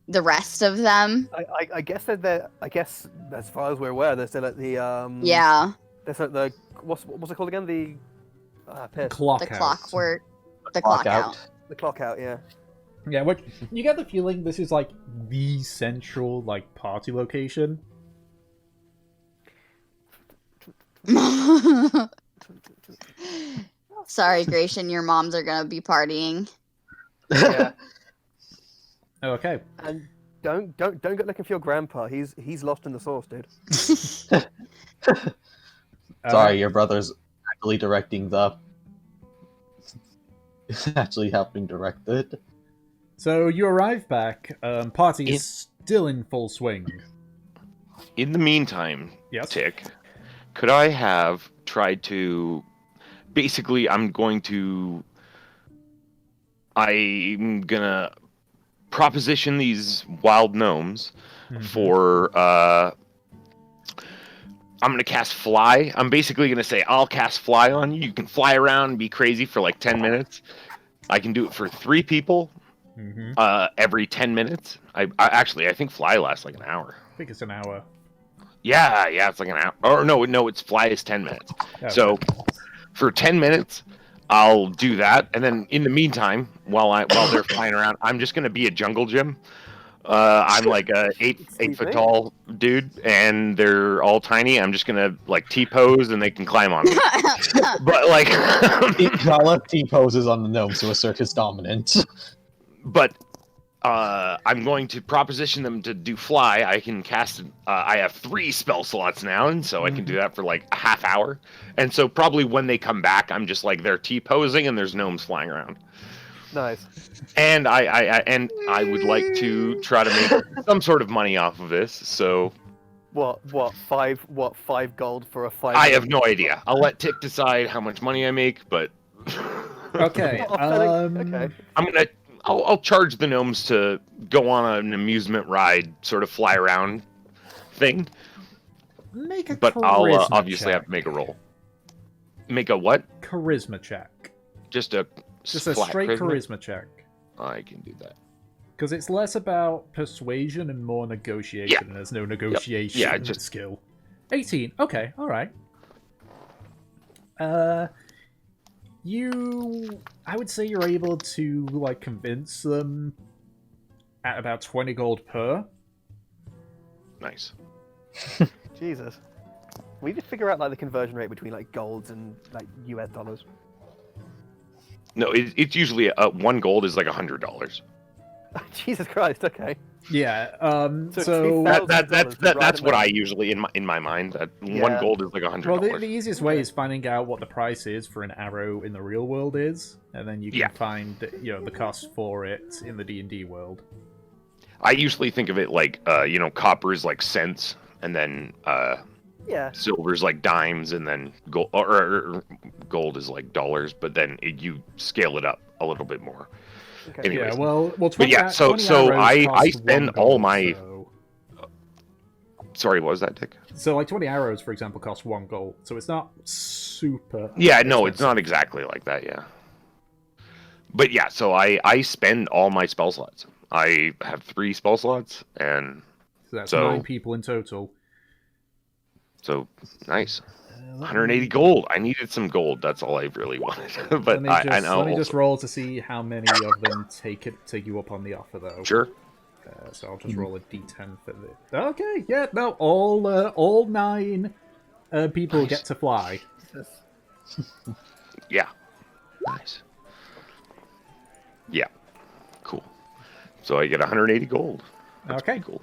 the rest of them? I guess I guess as far as we're aware, they're still at the Yeah. They're still at the what's it called again? The piss. Clock The out. clockwork. The clock out. The clock out, yeah. Yeah, which you get the feeling this is like the central like party location. Sorry, Gratian, your moms are gonna be partying. Yeah. Okay. And don't get looking for your grandpa. He's lost in the sauce, dude. Sorry, your brother's actually directing the. Actually helping direct it. So you arrive back. Party is still in full swing. In the meantime, Yes. Tick, could I have tried to... Basically, I'm gonna proposition these wild gnomes for... I'm gonna cast Fly. I'm basically gonna say, I'll cast Fly on you. You can fly around and be crazy for like 10 minutes. I can do it for 3 people every 10 minutes. I think Fly lasts like an hour. I think it's an hour. Yeah, it's like an hour. Or no, it's Fly is 10 minutes. Okay. So for 10 minutes, I'll do that, and then in the meantime, while they're flying around, I'm just gonna be a jungle gym. I'm like a 8 foot tall dude, and they're all tiny. I'm just gonna like T-pose, and they can climb on me. But like, I'll let T poses on the gnomes to assert his dominance. but I'm going to proposition them to do Fly. I can cast. I have 3 spell slots now, and so I can do that for like a half hour. And so probably when they come back, I'm just like they're T-posing, and there's gnomes flying around. Nice. And I would like to try to make some sort of money off of this. So What 5 gold for a 5? I have no idea. I'll let Tick decide how much money I make, but Okay. Okay. I'll charge the gnomes to go on an amusement ride, sort of fly around thing. Make a But I'll charisma obviously check. have to make a roll. Make a what? Charisma check. Just a Just flat a straight charisma check. I can do that. Because it's less about persuasion and more negotiation. There's no negotiation Yeah, just- skill. 18. Okay, alright. I would say you're able to, like, convince them at about 20 gold per. Nice. Jesus. We need to figure out like the conversion rate between like golds and like US dollars. No, it's usually 1 gold is like $100. Jesus Christ. Okay. Yeah, So so... That's what I usually in my mind. That 1 gold is like $100. Well, the easiest way is finding out what the price is for an arrow in the real world is, and then you can find, the cost for it in the D&D world. I usually think of it like, copper is like cents, and then silver's like dimes, and then gold or gold is like dollars. But then you scale it up a little bit more. Okay. Anyways. Yeah, well, 20, But yeah, so 20 arrows I cost spend 1 all gold, my. so... Sorry, what was that, Dick? So, like, 20 arrows, for example, cost 1 gold. So it's not super... Yeah, no, it's expensive. not exactly like that, yeah. But yeah, so I spend all my spell slots. I have 3 spell slots, and So that's so- 9 people in total. so nice. 180 gold. I needed some gold. That's all I really wanted. But I know. Let me just roll to see how many of them take you up on the offer, though. Sure. So I'll just roll a d10 for this. Okay, yeah, no, all 9 people get to fly. Yeah. Nice. Yeah. Cool. So I get 180 gold. That's Okay. pretty cool.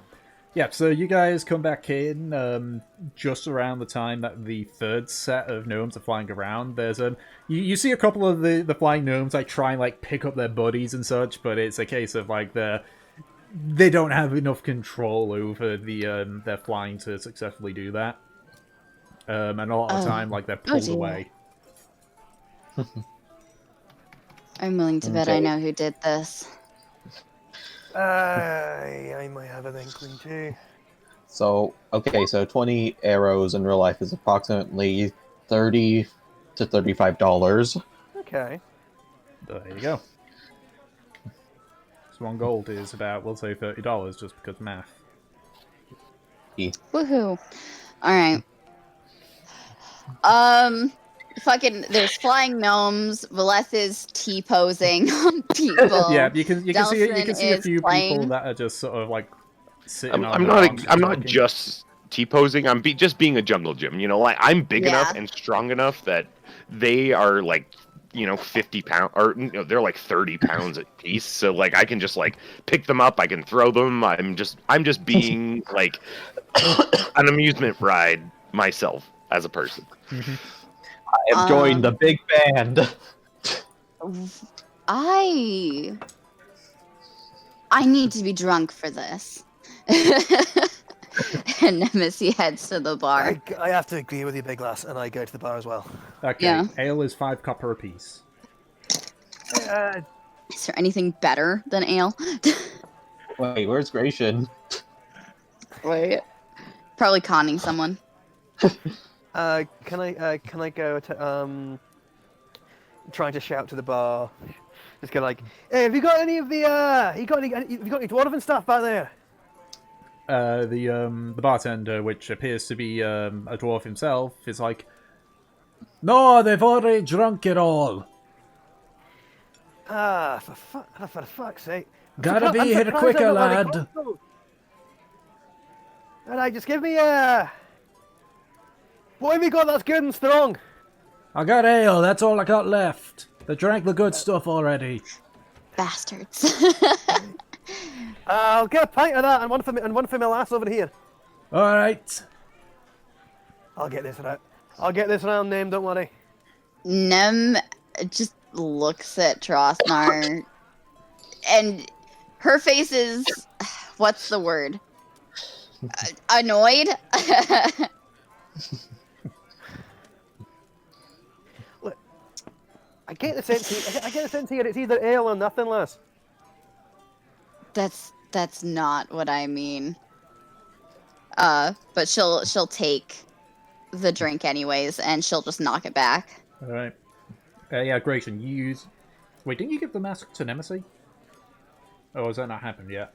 Yeah, so you guys come back in just around the time that the 3rd set of gnomes are flying around. There's you see a couple of the flying gnomes like try and like pick up their buddies and such, but it's a case of like they don't have enough control over their flying to successfully do that. And a lot of the time, like they're pulled dear. away. I'm willing to bet I know who did this. I might have an inkling too. So, okay, so 20 arrows in real life is approximately $30 to $35. Okay. There you go. So 1 gold is about, we'll say, $30 just because math. Woohoo! All right. There's flying gnomes. Valeth is T-posing on people. Yeah, you can see a is few playing. people that are just sort of like sitting on I'm their arms not talking. just T-posing. I'm just being a jungle gym. Like I'm big enough Yeah. and strong enough that they are like 50 pounds, or they're like 30 pounds a piece. So like I can just like pick them up. I can throw them. I'm just being like an amusement ride myself. as a person. I have joined the big band. I need to be drunk for this. And Nemesis heads to the bar. I have to agree with you, Big Lass, and I go to the bar as well. Okay, Yeah. ale is 5 copper apiece. Is there anything better than ale? Wait, where's Gratian? Wait. Probably conning someone. Can I go to trying to shout to the bar? Just go like, hey, have you got any of the have you got any dwarven stuff back there? The bartender, which appears to be a dwarf himself, is like, no, they've already drunk it all. For fuck's sake. Gotta be here quicker, lad. Alright, just give me what have you got that's good and strong? I got ale, that's all I got left. They drank the good stuff already. Bastards. I'll get a pint of that and one for my lass over here. Alright. I'll get this right. I'll get this round name, don't worry. Nem just looks at Trosnar, and her face is, what's the word? Annoyed? Look, I get the sense here it's either ale or nothing, lass. That's not what I mean. But she'll take the drink anyways, and she'll just knock it back. Alright. Yeah, Gratian, you use... Wait, didn't you give the mask to Nemesis? Oh, has that not happened yet?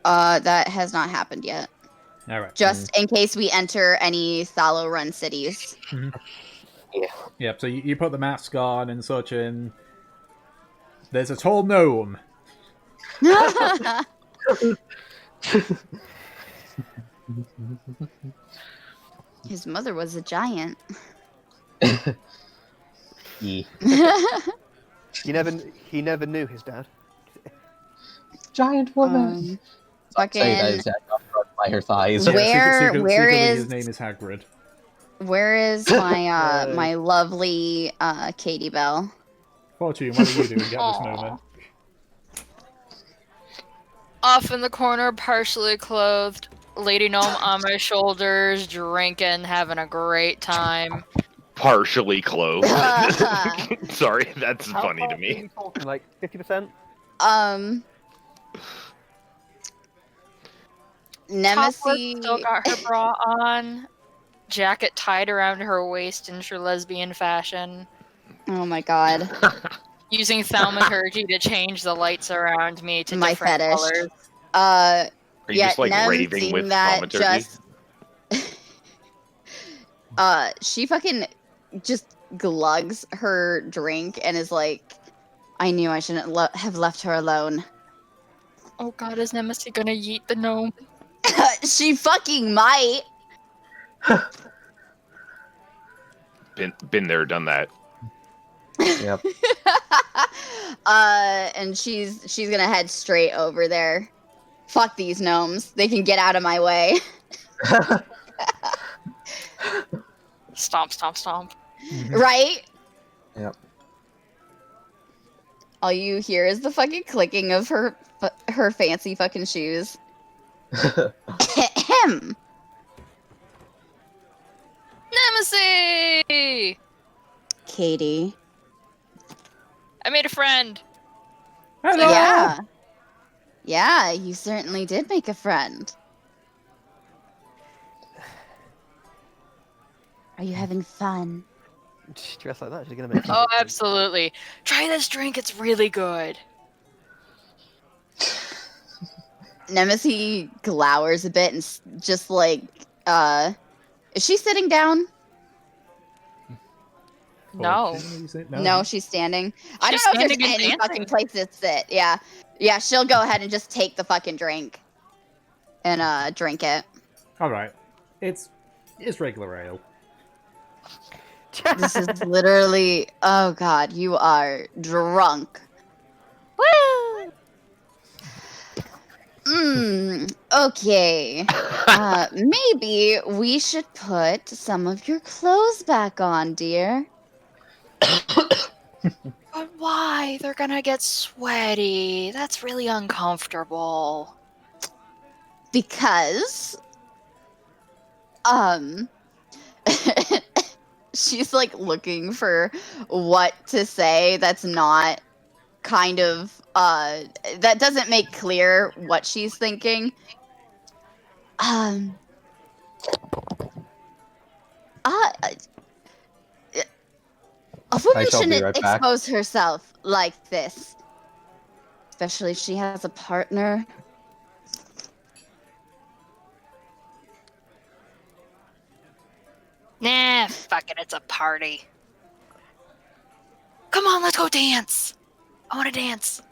That has not happened yet. Alright. Just in case we enter any Thalo Run cities. Yep, so you put the mask on and such, and there's a tall gnome. His mother was a giant. Yeah. He never knew his dad. Giant woman. Fucking. Say that is by her thighs. Where Secretly, is his name is Hagrid. where is my my lovely Katie Bell? Fortune, what are you doing at this moment? Off in the corner, partially clothed, Lady Gnome on my shoulders, drinking, having a great time. Partially clothed. Sorry, that's How funny far to are me. you talking, like 50%? Nemesis. Topper still got her bra on, jacket tied around her waist in true lesbian fashion, Oh my god. using thaumaturgy to change the lights around me to My different fetish. colors. Are you Yeah, just like Nem raving seeing with that thaumaturgy? she fucking just glugs her drink and is like, I knew I shouldn't have left her alone. Oh god, is Nemesis gonna yeet the gnome? She fucking might. Been there, done that. Yep. And she's gonna head straight over there. Fuck these gnomes. They can get out of my way. Stomp, stomp, stomp. Right? Yep. All you hear is the fucking clicking of her fancy fucking shoes. Him. Nemesis! Katie. I made a friend. Hello! Yeah. Yeah, you certainly did make a friend. Are you having fun? Dressed like that, she's gonna make. Oh, absolutely. Try this drink, it's really good. Nemesis glowers a bit and just like, is she sitting down? No. No, she's standing. I She's don't know if standing there's and any dancing. fucking place to sit. Yeah. Yeah, she'll go ahead and just take the fucking drink. And, drink it. Alright. It's regular ale. This is literally, oh god, you are drunk. Woo! Okay. Maybe we should put some of your clothes back on, dear. But why? They're gonna get sweaty. That's really uncomfortable. Because, she's like looking for what to say that's not kind of, that doesn't make clear what she's thinking. A woman I shall be shouldn't right back. expose herself like this. Especially if she has a partner. Nah, fuck it, it's a party. Come on, let's go dance. I want to dance.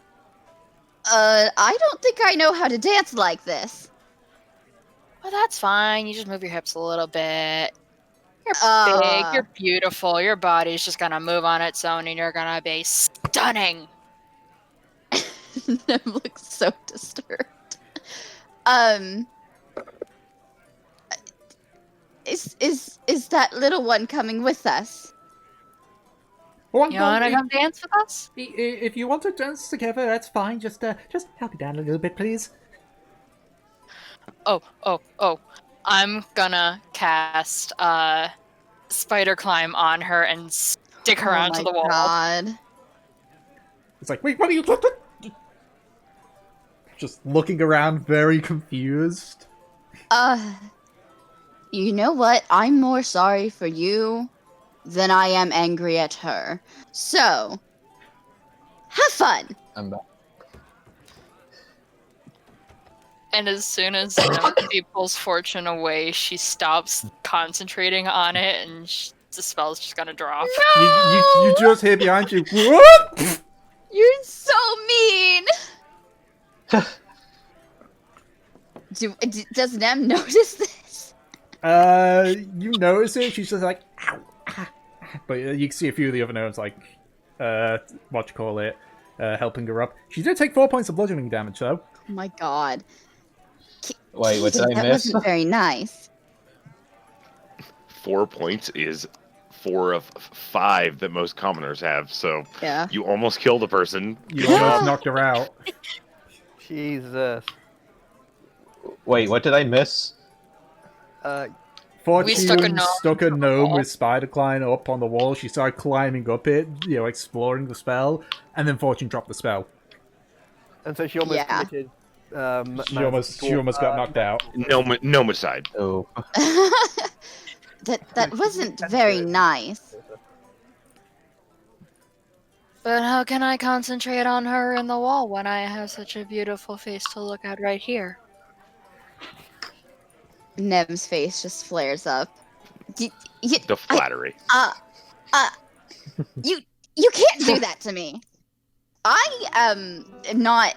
I don't think I know how to dance like this. Well, that's fine. You just move your hips a little bit. You're big, you're beautiful. Your body's just gonna move on its own and you're gonna be stunning. Nim looks so disturbed. Is that little one coming with us? Well, You wanna come dance with us? If you want to dance together, that's fine. Just help me down a little bit, please. Oh. I'm gonna cast spider climb on her and stick her onto the wall. God. It's like, wait, what are you? Just looking around, very confused. You know what? I'm more sorry for you than I am angry at her. So, have fun. I'm back. And as soon as she pulls Fortune away, she stops concentrating on it, and the spell's just gonna drop. You just hear behind you. What? You're so mean. Does Nem notice this? You notice it. She's just like, ow, ah, ah. But you can see a few of the other gnomes like, what you call it, helping her up. She did take 4 points of bludgeoning damage, though. Oh my god. Wait, what did I That miss? wasn't very nice. 4 points is 4 of 5 that most commoners have, so Yeah. you almost killed a person. You Good almost job. knocked her out. Jesus. Wait, what did I miss? Fortune stuck a gnome gnome with spider climb up on the wall. She started climbing up it, exploring the spell, and then Fortune dropped the spell. And so she almost Yeah. committed. She almost got knocked out. Nomicide. Oh, That wasn't very nice. But how can I concentrate on her in the wall when I have such a beautiful face to look at right here? Nem's face just flares up. The flattery. You can't do that to me. I am not.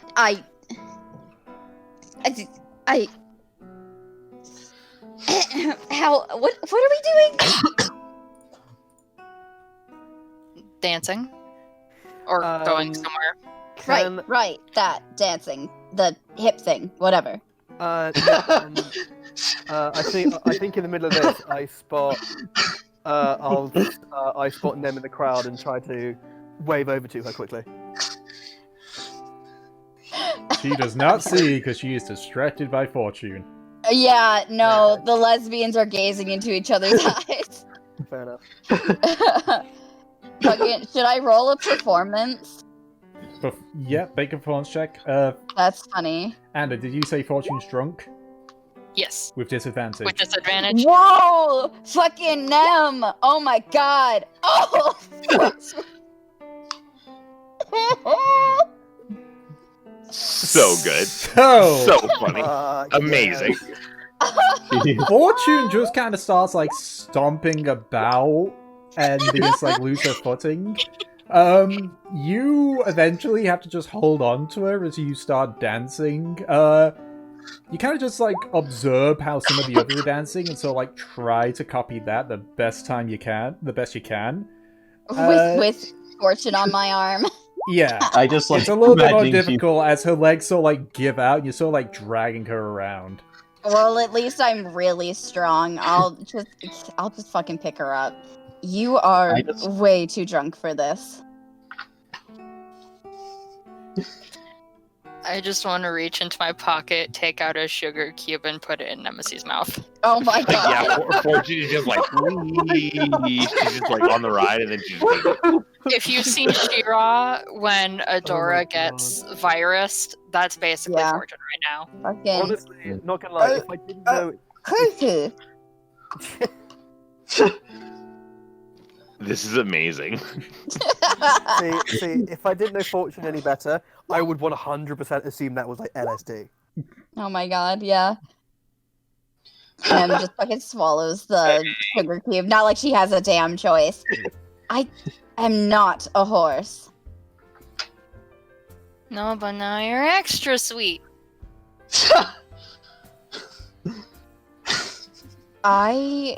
How? What are we doing? Dancing? Or going somewhere? Right. That dancing, the hip thing, whatever. I think in the middle of this, I spot Nem in the crowd and try to wave over to her quickly. She does not see because she is distracted by Fortune. Yeah, no, the lesbians are gazing into each other's eyes. Fair enough. Fucking, should I roll a performance? Yeah, make a performance check. That's funny. Anna, did you say Fortune's drunk? Yes. With disadvantage. With disadvantage? Whoa! Fucking Nem! Oh my god! Oh! So good. So So funny. Amazing. Fortune just kind of starts like stomping about and begins to like lose her footing. You eventually have to just hold on to her as you start dancing. You kind of just like observe how some of the others are dancing and so like try to copy that the best you can. With Fortune on my arm. Yeah. I just like It's a little bit more imagining she- difficult as her legs sort of like give out and you're sort of like dragging her around. Well, at least I'm really strong. I'll just fucking pick her up. You are way too drunk for this. I just want to reach into my pocket, take out a sugar cube, and put it in Nemesi's mouth. Oh my god. Yeah, Fortune is just like, "Wee." She's just like on the ride, and then she just If you've seen She-Ra when Oh Adora my gets virused, that's basically Yeah. Fortune right now. Fucking Honestly, not gonna lie, if I didn't know. cuckoo. This is amazing. see, if I didn't know Fortune any better, I would 100% assume that was like LSD. Oh my god, yeah. Em just fucking swallows the sugar cube. Not like she has a damn choice. I am not a horse. No, but now you're extra sweet. I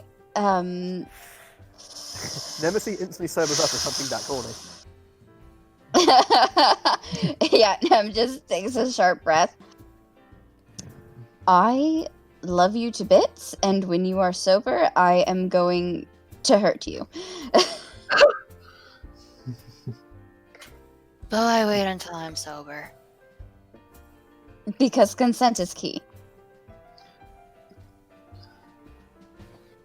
Nemesis instantly sobers up for something that corny. yeah, Nem just takes a sharp breath. I love you to bits, and when you are sober, I am going to hurt you. But I wait until I'm sober. Because consent is key.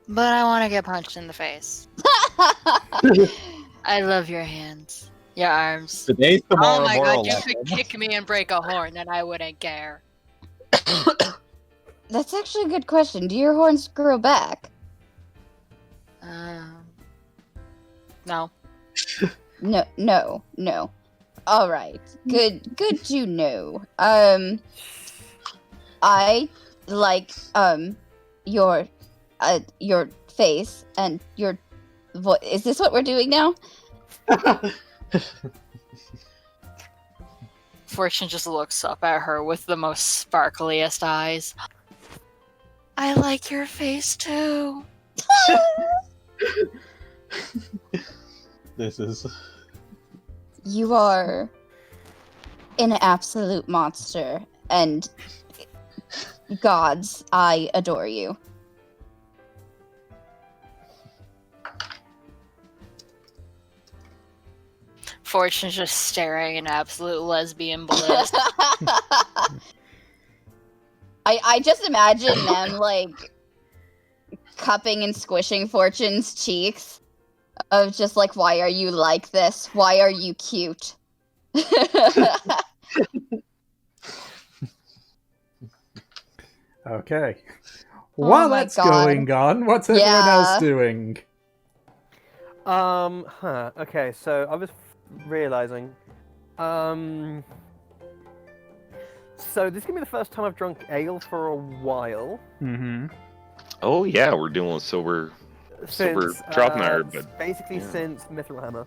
But I want to get punched in the face. I love your hands. Your arms. Today's tomorrow Oh my moral god, you lesson. could kick me and break a horn and I wouldn't care. That's actually a good question. Do your horns grow back? No. No. All right. Good to know. I like your face and your voice. Is this what we're doing now? Fortune just looks up at her with the most sparkliest eyes. I like your face too. This is. You are an absolute monster, and gods, I adore you. Fortune's just staring in absolute lesbian bliss. I just imagine them like cupping and squishing Fortune's cheeks of just like, why are you like this? Why are you cute? Okay. Oh While my that's God. going on, what's everyone Yeah. else doing? Okay, so I was realizing, so this is gonna be the first time I've drunk ale for a while. Mm-hmm. Oh yeah, we're doing sober dropping our, but basically yeah. since Mithril Hammer.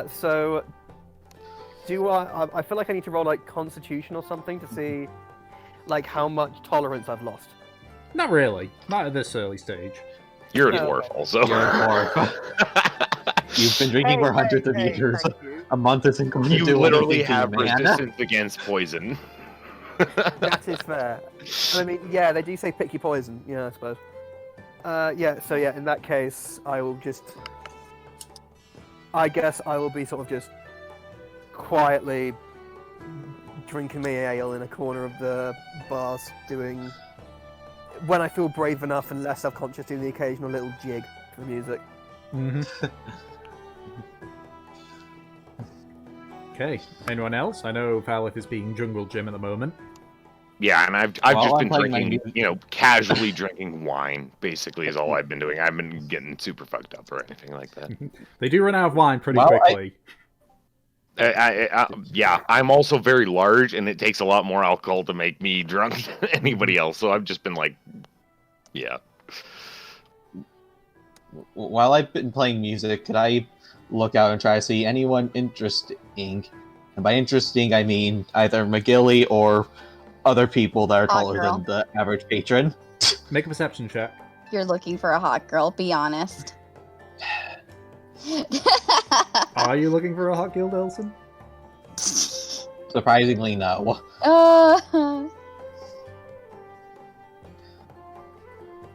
So do I feel like I need to roll like Constitution or something to see like how much tolerance I've lost. Not really. Not at this early stage. you're a No. dwarf also. You're a dwarf. You've been drinking for hundreds of years. Thank you. A month isn't going to You do literally anything to have you, man. resistance against poison. That is fair. I mean, yeah, they do say pick your poison. Yeah, I suppose. So in that case, I guess I will be sort of just quietly drinking my ale in a corner of the bars, doing when I feel brave enough and less self-conscious, doing the occasional little jig to the music. Mm-hmm. Okay. Anyone else? I know Valith is being Jungle Gym at the moment. Yeah, and I've While just I'm been playing my drinking, casually drinking wine. Basically, is all I've been doing. I haven't been getting super fucked up or anything like that. They do run out of wine pretty Well, quickly. Yeah, I'm also very large, and it takes a lot more alcohol to make me drunk than anybody else. So I've just been like, yeah. While I've been playing music, could I look out and try to see anyone interesting? And by interesting, I mean either McGilly or other people that are Hot taller girl. than the average patron. Make a perception check. You're looking for a hot girl, be honest. Are you looking for a hot guild, Elson? Surprisingly, no.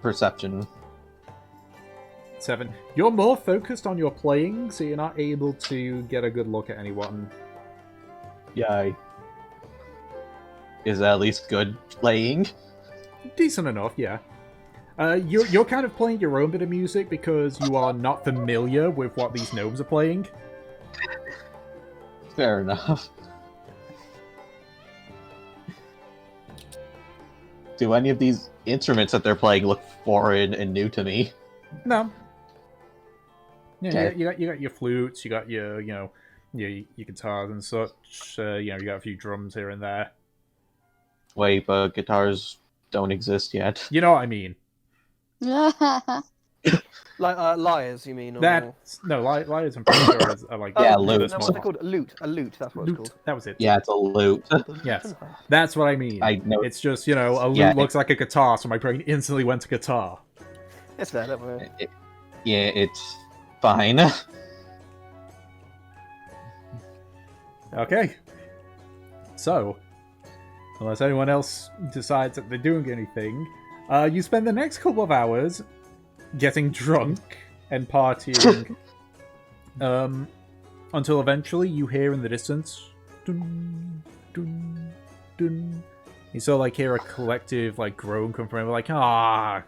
Perception. 7. You're more focused on your playing, so you're not able to get a good look at anyone. Yay. Is that at least good playing? Decent enough, yeah. You're kind of playing your own bit of music because you are not familiar with what these gnomes are playing. Fair enough. Do any of these instruments that they're playing look foreign and new to me? No. Yeah, Okay. you got your flutes, you got your your guitars and such. You got a few drums here and there. Wait, but guitars don't exist yet. You know what I mean? Like lyres, you mean? Or... Lyres and pretty sure are like Yeah, really lute. No, small. what's it called? A lute. A lute. That's what it's Lute. called. That was it. Yeah, it's a lute. Yes, that's what I mean. I know. It's just a lute Yeah, looks like a guitar, so my brain instantly went to guitar. It's there, don't worry. Yeah, it's fine. Okay. So, unless anyone else decides that they're doing anything, you spend the next couple of hours getting drunk and partying until eventually you hear in the distance dun, dun, dun. You sort of like hear a collective like groan come from it, like ah.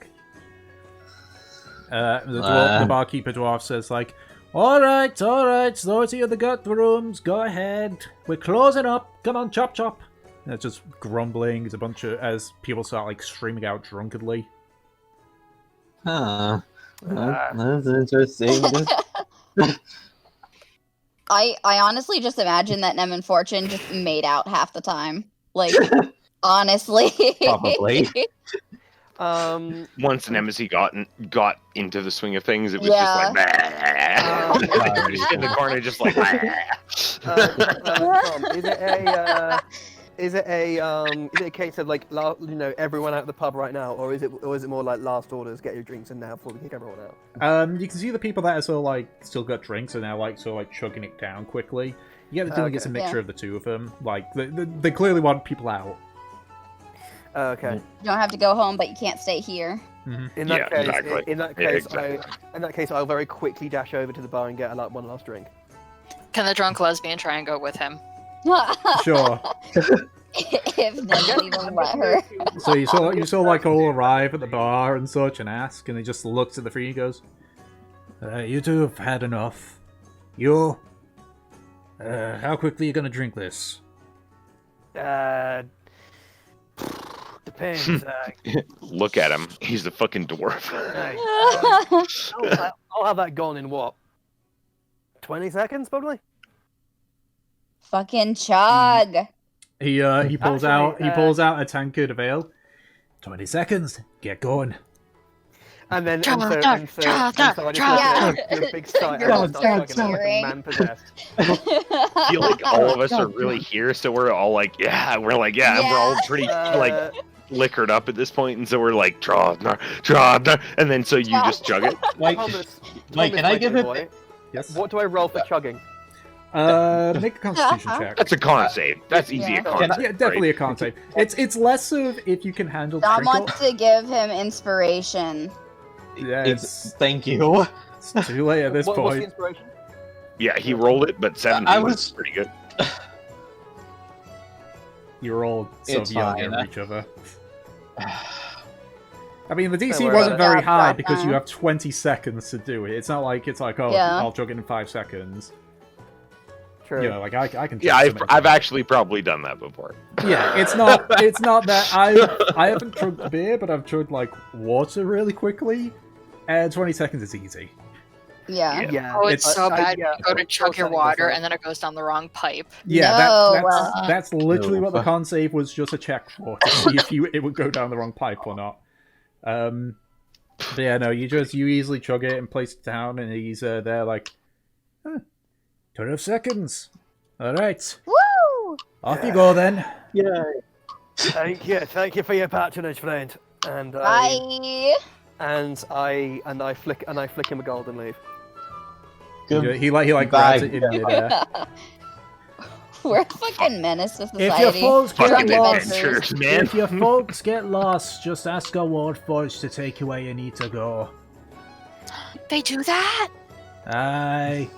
The barkeeper dwarf says like, all right, those of you that got the rooms, go ahead. We're closing up. Come on, chop chop. And it's just grumbling. There's a bunch of as people start like streaming out drunkenly. Huh. That's interesting. I honestly just imagine that Nem and Fortune just made out half the time. Like, honestly. Probably. Once Nemesis got into the swing of things, it was Yeah. just like, just in the corner, just like. Tom, is it a case of like everyone out of the pub right now, or is it more like last orders, get your drinks in now before we kick everyone out? You can see the people that are sort of like still got drinks are now like sort of like chugging it down quickly. You get the feeling it's a Okay. mixture of the two of them. Like they clearly want people out. Okay. You don't have to go home, but you can't stay here. In that Yeah, case, exactly. in that Yeah, case, exactly. I'll very quickly dash over to the bar and get one last drink. Can the drunk lesbian try and go with him? Sure. If Nem even let her. So you saw like all arrive at the bar and such and ask, and he just looks at the three and goes, "You two have had enough. How quickly are you gonna drink this?" Depends. Look at him. He's the fucking dwarf. I'll have that gone in what? 20 seconds, probably. Fucking chug. He pulls Actually, out a tankard of ale. 20 seconds. Get going. And then Try, so I just try. do a big sigh You're and start chugging like cheering. a man possessed. I feel like all of us are really here, so we're all like, and we're all pretty like liquored up at this point, and so we're like, draw, and then so you just chug it. Mike, can I give it? Boy, Yes. what do I roll for chugging? Make a Constitution check. That's a con save. That's easy. Yeah. A con Yeah, save, definitely right? a con save. It's less of if you can handle Dom trinkle. wants to give him inspiration. Yeah, it's Thank you. too late at this What's the point. inspiration? Yeah, he rolled it, but 17 I was was- pretty good. You're all so It's young fine. at each other. I mean, the DC worry wasn't about it. very Yeah, high yeah. because you have 20 seconds to do it. It's not like oh, Yeah. I'll chug it in 5 seconds. True. You know, like I can. Yeah, chug so many I've times. actually probably done that before. Yeah, it's not that I haven't chugged beer, but I've chugged like water really quickly, and 20 seconds is easy. Yeah. Yeah. Oh, it's so bad. yeah, You go to chug your 4% water, myself. and then it goes down the wrong pipe. Yeah, No, that's literally No. what the con save was just a check for to see if it would go down the wrong pipe or not. But yeah, no, you easily chug it and place it down, and he's there like, 12 seconds. All right, Woo! off you go then. Yeah. Thank you for your patronage, friend. And Bye. I flick him a golden leaf. He grabs it in midair. We're a fucking menace to If society. your folks get Fucking lost, adventurers, man. if your folks get lost, just ask a Warforged to take you where you need to go. They do that? Aye.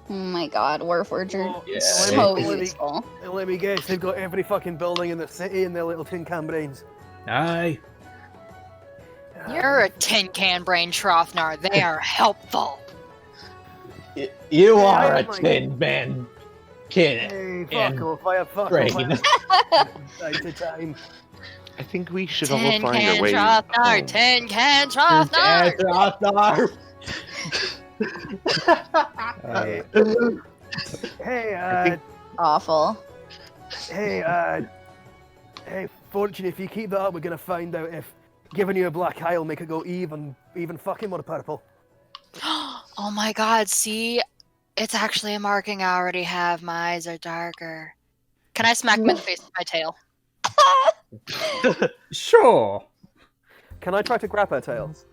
Oh my god, Warforger. Oh, Yeah. So let me- useful. And let me guess, they've got every fucking building in the city in their little tin can brains. Aye. You're a tin can brain, Trothnor. They are helpful. You are a Oh my- tin man. Kid. Hey, And fuck off, I have fuck brain. off. Time to time. I think we should all Tin find can our way. Trothnor. home. Tin can Trothnor. Hey, Awful. hey, Fortune, if you keep that up, we're gonna find out if giving you a black eye will make it go even fucking more purple. Oh my god, see? It's actually a marking I already have. My eyes are darker. Can I smack him in the face with my tail? Sure. Can I try to grab her tails?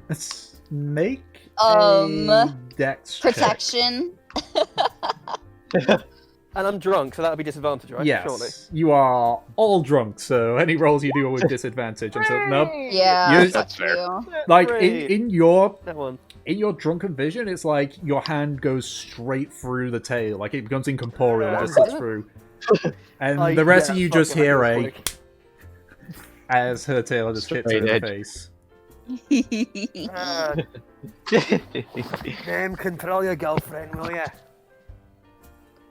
Let's make Um, a dex check. Protection. And I'm drunk, so that would be disadvantage, right? Yes, Surely. you are all drunk, so any rolls you do are with disadvantage. And so, nope. Yeah, You- fuck That's fair. you. Like Hooray. in your That one. drunken vision, it's like your hand goes straight through the tail, like it becomes incorporeal, just slips through. And the rest of you just fucking hear hell, a as her tail just hits her in Straight the edge. face. Control your girlfriend, will ya?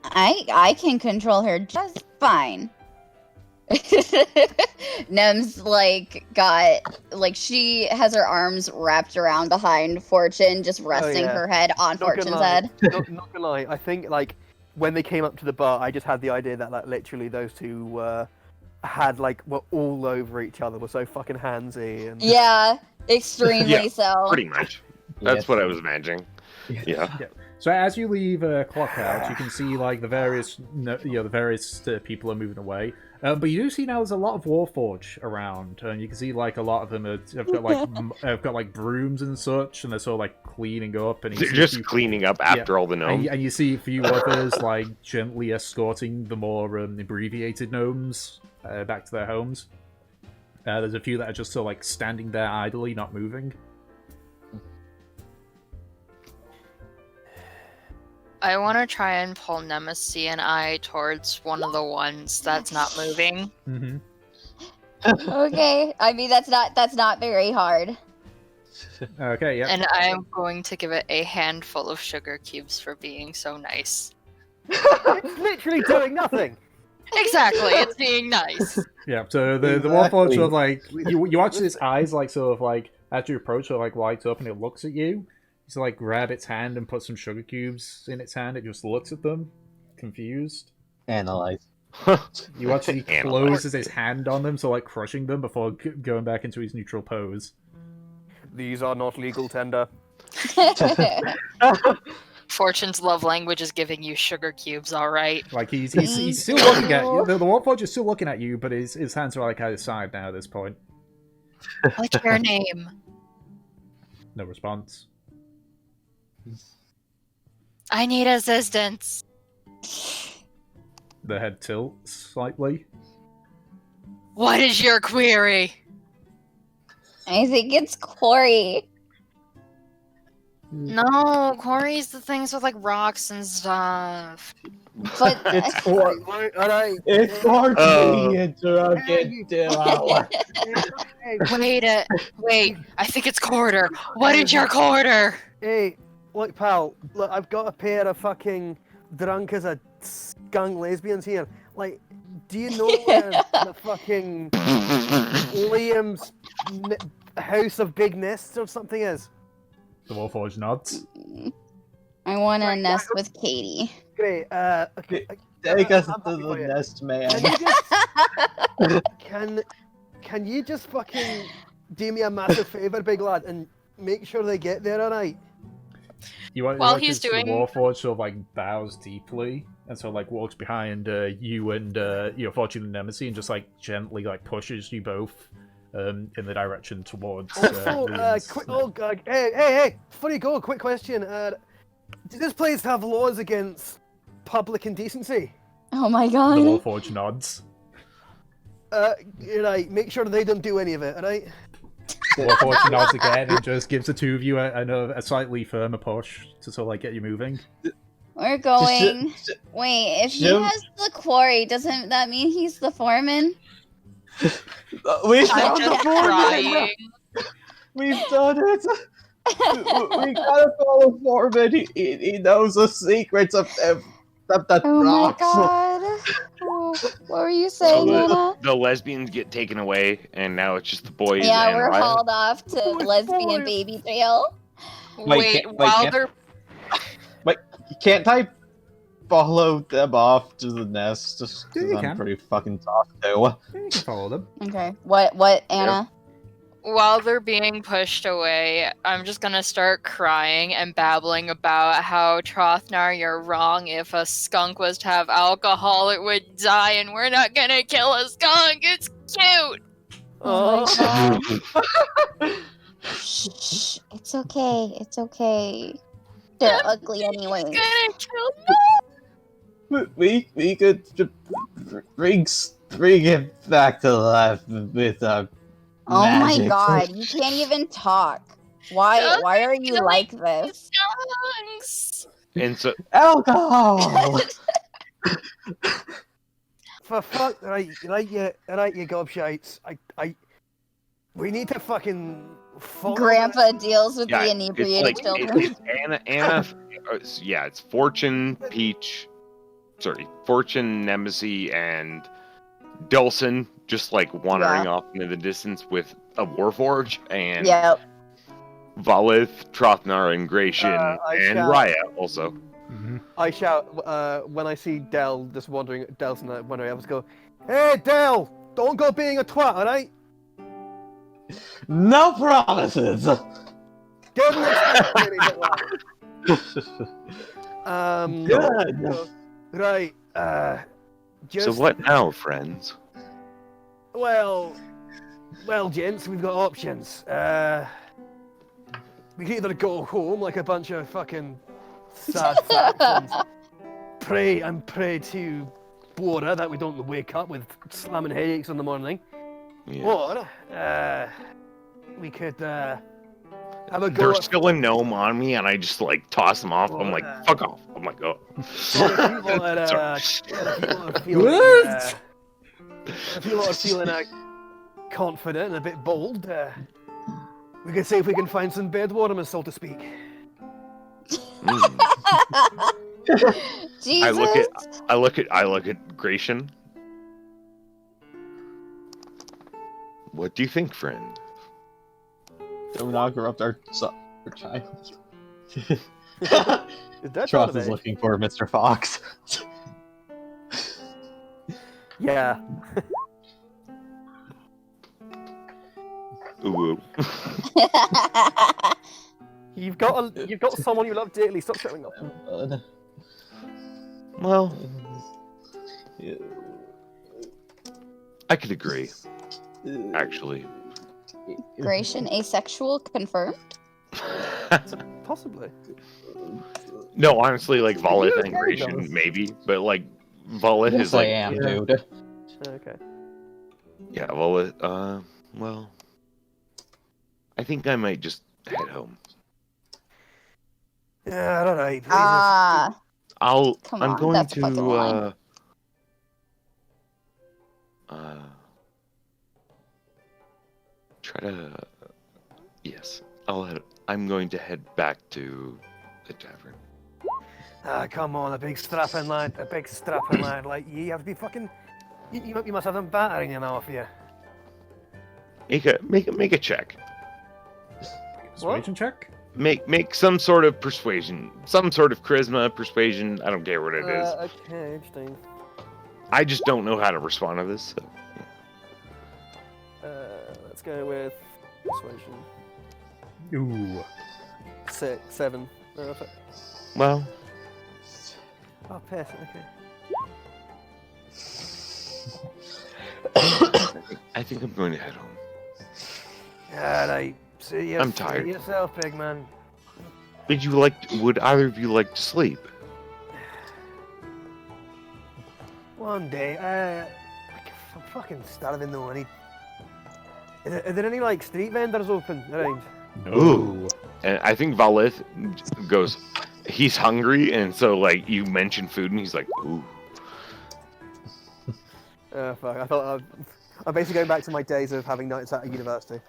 I can control her just fine. Nem's she has her arms wrapped around behind Fortune, just resting yeah. her head on Not gonna Fortune's lie. head. Not gonna lie, I think when they came up to the bar, I just had the idea that literally those two were all over each other, were so fucking handsy and Yeah, extremely Yeah, so. Pretty much. That's what I was imagining. Yeah. So as you leave Clock House, you can see like the various people are moving away. But you do see now there's a lot of Warforged around, and you can see like a lot of them have got like brooms and such, and they're sort of like cleaning up. And you They're see just a few- cleaning up after all the gnomes. and you see a few others like gently escorting the more abbreviated gnomes back to their homes. There's a few that are just sort of like standing there idly, not moving. I want to try and pull Nemesis and I towards one of the ones that's not moving. Mm-hmm. Okay, I mean that's not very hard. Okay, yeah. And I'm going to give it a handful of sugar cubes for being so nice. it's literally doing nothing. Exactly, it's being nice. Yeah, so the Exactly. Warforged sort of like you watch its eyes like sort of like as you approach sort of like lights up and it looks at you. You sort of like grab its hand and put some sugar cubes in its hand. It just looks at them, confused. Analyze. You watch it Analyze. closes his hand on them, so like crushing them before going back into his neutral pose. These are not legal tender. Fortune's love language is giving you sugar cubes, alright. Like he's still looking at you. The Warforged is still looking at you, but his hands are like at his side now at this point. What's your name? No response. I need assistance. The head tilts slightly. What is your query? I think it's Corey. No, Corey's the things with like rocks and stuff. But It's for Alright. it's for Oh. being interrupted to our Wait, I think it's quarter. What is your quarter? Hey, look, pal. Look, I've got a pair of fucking drunk as a skunk lesbians here. Like, do you know where the fucking Liam's house of big nests or something is? The Warforged nods. I want to nest with Katie. Great. Okay. take us I'm to happy the for you. nest, man. Can you just fucking do me a massive favor, big lad, and make sure they get there alright? While he's doing- the Warforged sort of like bows deeply and sort of like walks behind you and your Fortune and Nemesis and just like gently like pushes you both in the direction towards. Also, Liam's- hey, before you go, quick question. Does this place have laws against public indecency? Oh my The god. Warforged nods. Right, make sure they don't do any of it, alright? Warforged nods again and just gives the two of you a slightly firmer push to sort of like get you moving. We're going. Just- Wait, if he Jim- has the quarry, doesn't that mean he's the foreman? We I'm found the just foreman! crying. We've done it! We gotta follow Foreman. He knows the secrets of that Oh my rocks. god. Oh, what were you saying, So Anna? the lesbians get taken away, and now it's just the boys. Yeah, and we're Riot. hauled off to Boys, lesbian boys. baby jail. Wait, can't- while can't- they're Can't I follow them off to the nest? Just Yeah, 'cause you I'm can. pretty fucking tough too. Yeah, you can follow them. Okay. What, Anna? while they're being pushed away, I'm just gonna start crying and babbling about how Trothnar, you're wrong. If a skunk was to have alcohol, it would die, and we're not gonna kill a skunk. It's cute. Oh my god. Shh. It's okay. It's okay. They're ugly anyway. It's gonna kill me. We could bring it back to life with Oh my magic. god, you can't even talk. Why are you like this? Skunks. And so Alcohol. For fuck, right, you gobshites. We need to fucking follow Grandpa deals with yeah, the it's inebriated like children. it's Anna. Yeah, it's Fortune, Fortune, Nemesis, and Delson just like wandering off into the distance with a Warforge, and Yep. Valith, Trothnar, and Gratian, I and shall- Raya also. Mm-hmm. I shout when I see Del just wandering. Del's wandering. I just go, "Hey, Del! Don't go being a twat, alright? No promises. Give him the Good. Right. Just So what now, friends? well, gents, we've got options. We can either go home like a bunch of fucking sad sacks and pray to Bora that we don't wake up with slamming headaches in the morning. Yeah. Or we could have a go There's at still a gnome on me, and I just like toss them off. I'm like, fuck off. I'm like, oh. if you lot are feeling confident and a bit bold, we could see if we can find some bed warmers, so to speak. Mm. Jesus. I look at Gratian. What do you think, friend? Do not corrupt our child. Is that Troth is looking for Mr. Fox. Yeah. Ooh. You've got someone you love dearly. Stop showing up. Well, I could agree. Actually. Gratian asexual confirmed. Possibly. No, honestly, like Valith You're and very Gratian, jealous. maybe, but like Valith Yes, is I like, am, yeah. dude. Okay. yeah, Valith. Well, I think I might just head home. Yeah, all right. Ah, I'm on, going that's a fucking line. to try to. Yes, I'm going to head back to the tavern. Come on, a big strapping lad. Like, you have to be fucking... You must have them battering him off you. Make a check. Persuasion check? Make some sort of persuasion, some sort of charisma, persuasion. I don't care what it is. Okay, interesting. I just don't know how to respond to this. So. Let's go with persuasion. Ooh. 7. Well, Oh, piss. Okay. I think I'm going to head home. All right. See you. I'm tired. See yourself, big man. Would either of you like to sleep? One day, I'm fucking starving though. I need. Are there any like street vendors open around? Ooh. And I think Valith goes, he's hungry, and so like you mentioned food, and he's like, ooh. Fuck! I thought I'm basically going back to my days of having nights out at university.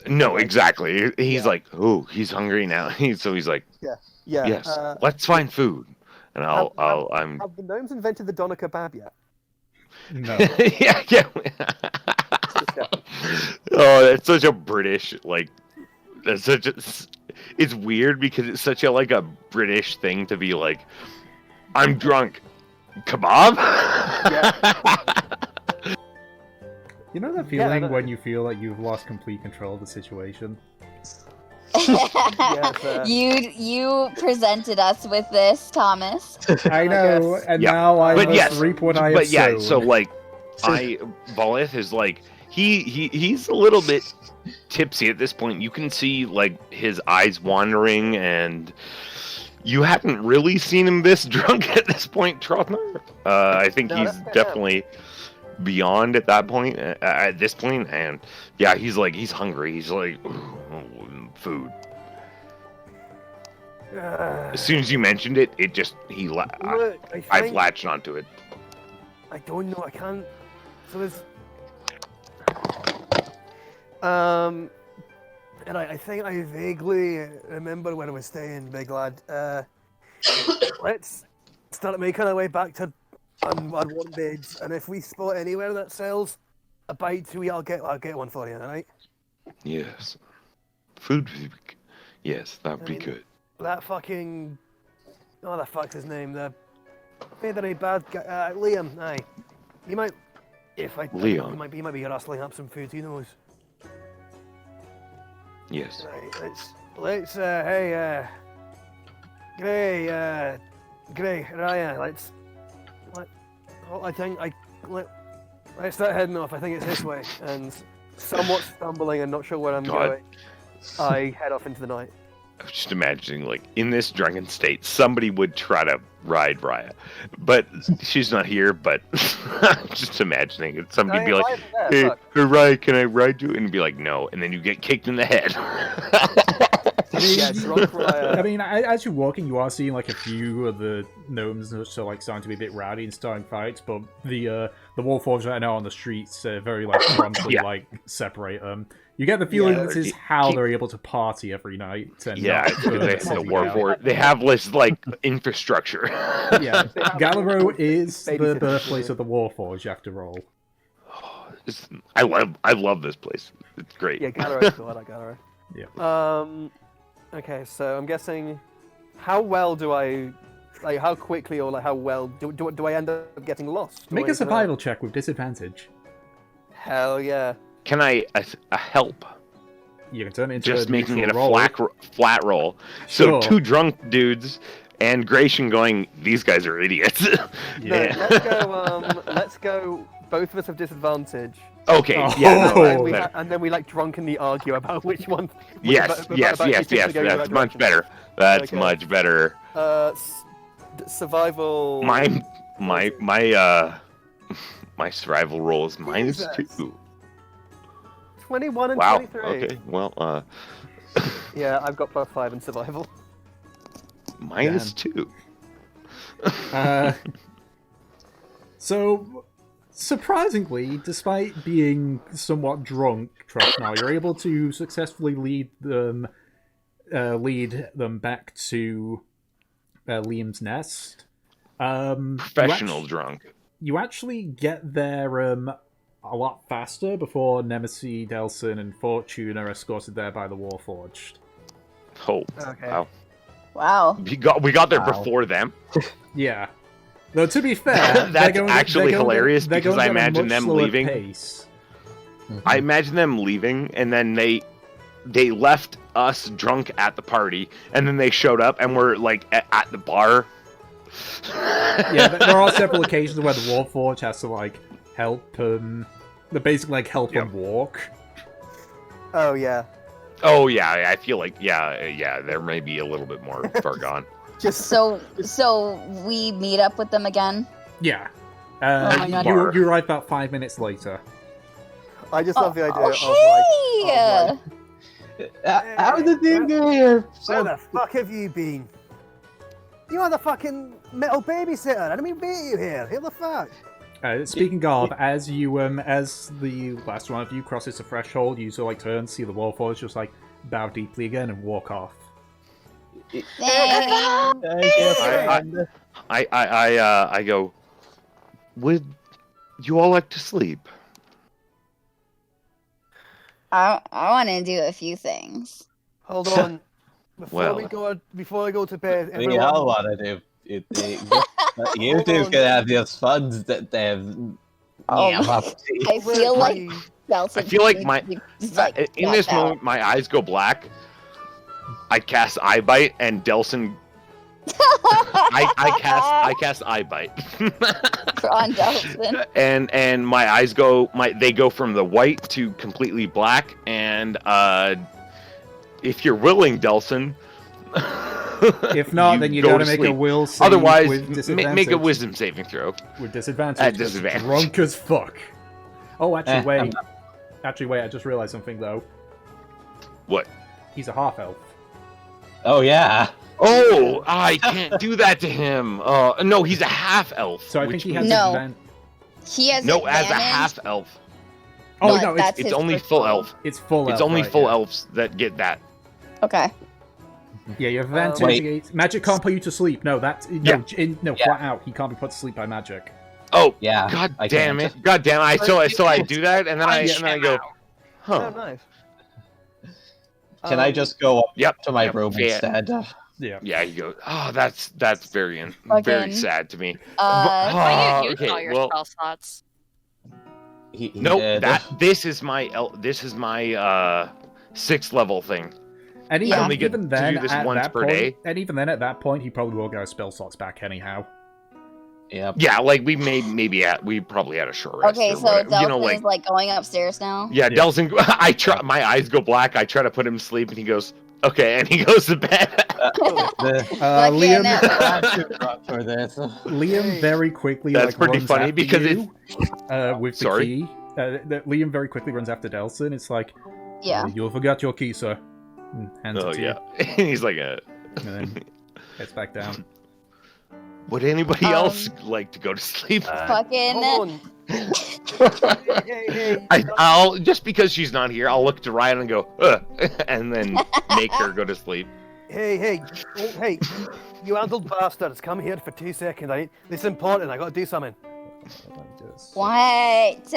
No, exactly. He's like, oh, he's hungry now. So he's like, Yeah. yes, let's find food. And I'm. Have the gnomes invented the doner kebab yet? No. yeah. Oh, that's such a British like. That's such a. It's weird because it's such a like a British thing to be like, I'm drunk. Kebab? Yeah. You know that feeling when you feel like you've lost complete control of the situation? Yes, You presented us with this, Thomas. I know, guess. and Yeah. now I But must yes, reap what I have But yeah, sown. so like, Valith is like, he's a little bit tipsy at this point. You can see like his eyes wandering, and you haven't really seen him this drunk at this point, Trotner. I think No, he's that's fair definitely beyond at that point. At this point, and yeah, he's hungry. He's like, food. As soon as you mentioned it, I've latched onto it. I don't know. I can't. So there's. And I think I vaguely remember where I was staying, big lad. Let's start making our way back to our one beds, and if we spot anywhere that sells a bite to eat, I'll get one for you, alright? Yes, food. Yes, that would be mean, good. That fucking. Oh, the fuck's his name? The very bad guy, Liam. Aye, he might. Leon. He might be rustling up some food. Who knows? Yes. Right, let's hey, Gray, Raya, let's start heading off. I think it's this way, and somewhat stumbling and not sure where I'm going, I head off into the night. I was just imagining, like, in this drunken state, somebody would try to ride Raya. But she's not here, but I'm just imagining it. Somebody be like, hey, Raya, can I ride you? And be like, no. And then you get kicked in the head. Yeah, drunk Raya. I mean, as you're walking, you are seeing like a few of the gnomes so like starting to be a bit rowdy and starting fights, but the Warforged right now on the streets very like promptly like separate them. You get the feeling this is how they're able to party every night. And Yeah, not burn they the city war down. for it. They have this like infrastructure. Yeah, Gallaro is the birthplace of the Warforged, after all. I love this place. It's great. Yeah, Gallaros, cool. I like Gallaros. Yeah. Okay, so I'm guessing, how well do I, like, how quickly or like how well do I end up getting lost? Make a survival check with disadvantage. Hell yeah. Can I help? You can turn it into Just a making it a roll. flat roll. Sure. So two drunk dudes and Gratian going, these guys are idiots. No, let's go. Both of us have disadvantage. Okay. Oh. Yeah. No, And, that's better. and then we like drunkenly argue about which one. Yes. Yes. That's much better. That's much better. Survival. My survival roll is -2. 21 and Wow. 23. Okay. Well. Yeah, I've got +5 in survival. -2. So, surprisingly, despite being somewhat drunk, Trotnar, you're able to successfully lead them back to Liam's nest. Professional drunk. You actually get there a lot faster before Nemesis, Delson, and Fortune are escorted there by the Warforged. Oh. Okay. Wow. Wow. We got there before them. Yeah. Though to be fair, That's actually hilarious because I imagine them leaving. Pace. I imagine them leaving, and then they left us drunk at the party, and then they showed up and were like at the bar. Yeah, there are several occasions where the Warforged has to like help they basically like help them walk. Oh yeah. Oh yeah, I feel like yeah, there may be a little bit more far gone. Just So we meet up with them again. Yeah. Oh my God. You arrive about 5 minutes later. I just love the idea Oh, of hey! How did they get here? where the fuck have you been? You are the fucking metal babysitter. I didn't mean beat you here. Who the fuck? Speaking of, as the last one of you crosses the threshold, you sort of like turn, see the Warforged, just like bow deeply again and walk off. I go. Would you all like to sleep? I want to do a few things. Hold on. Well. Before I go to bed, We all want to do. You two can have your funds that they have. I feel like I feel like in this moment my eyes go black. I cast Eye Bite and Delson. I cast Eye Bite. on Delson. and my eyes go they go from the white to completely black. And if you're willing, Delson. If not, then you go gotta to make sleep. a will save Otherwise, with disadvantage. make a wisdom saving throw. With disadvantage. At 'cause disadvantage. Drunk as fuck. Oh, actually, wait. I'm I just realized something, though. What? He's a half-elf. Oh yeah. Oh, I can't do that to him. No, he's a half elf. So I think he has No. advantage. He has No, as a advantage. half elf. Oh, But no, that's It's his only first full roll. elf. it's full It's elf, only right, full yeah. elves that get that. Okay. Yeah, you have advantage Wait. against... Magic can't put you to sleep. No, that's... No, Yeah. flat out. He can't be put to sleep by magic. Oh, Yeah. God I damn can't. it! God damn it! So I do that, and then I go, Oh, huh? nice. Can I just go up Yep. to my Yep. room Yeah. instead? Yeah. Yeah, you go. Oh, that's very Fucking- sad to me. Uh, Why you use okay, all your well- spell slots? He Nope. did. This is my 6th level thing. And Yeah. even, I only get even to then, do this at once that per point, day. And even then, at that point, he probably will get his spell slots back anyhow. Yep. Yeah, like we probably had a short rest. okay, or so whatever. Delson you know, is like going upstairs now. yeah, Yeah. Delson. I try. My eyes go black. I try to put him to sleep, and he goes, "Okay," and he goes to bed. Liam, For this. Liam very quickly That's like pretty runs funny after because you, with the Sorry? key. Liam very quickly runs after Delson. It's like, Yeah. You forgot your key, sir. And hands Oh it to yeah, and he's like, you, and then heads back down. "Would anybody Um, else like to go to sleep?" Fucking. Hold on. Hey. I'll just because she's not here, I'll look to Ryan and go, "Ugh," and then make her go to sleep. Hey, you handled bastards, come here for 2 seconds. This is important, I gotta do something. What?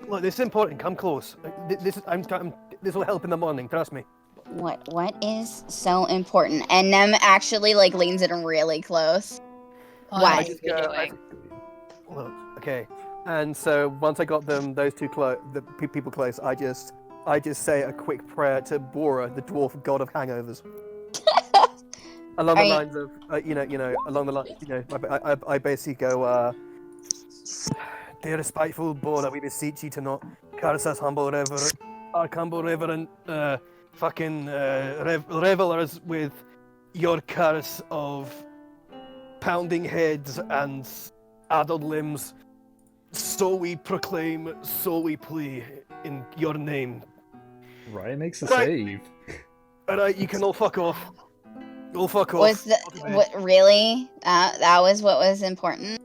Look, this is important, come close. This will help in the morning, trust me. What is so important? And Nem actually like leans in really close. What Why? are you doing? Look, okay. And so once I got them, those two people close, I just say a quick prayer to Bora, the dwarf god of hangovers. Along the lines of, along the line, I basically go, dear spiteful Bora, we beseech you to not curse us humble reverend, our humble reverend, revelers with your curse of pounding heads and addled limbs. So we proclaim, so we plea in your name. Ryan makes a Right. save. Alright, you can all fuck off. All fuck off. Was what really? That was what was important.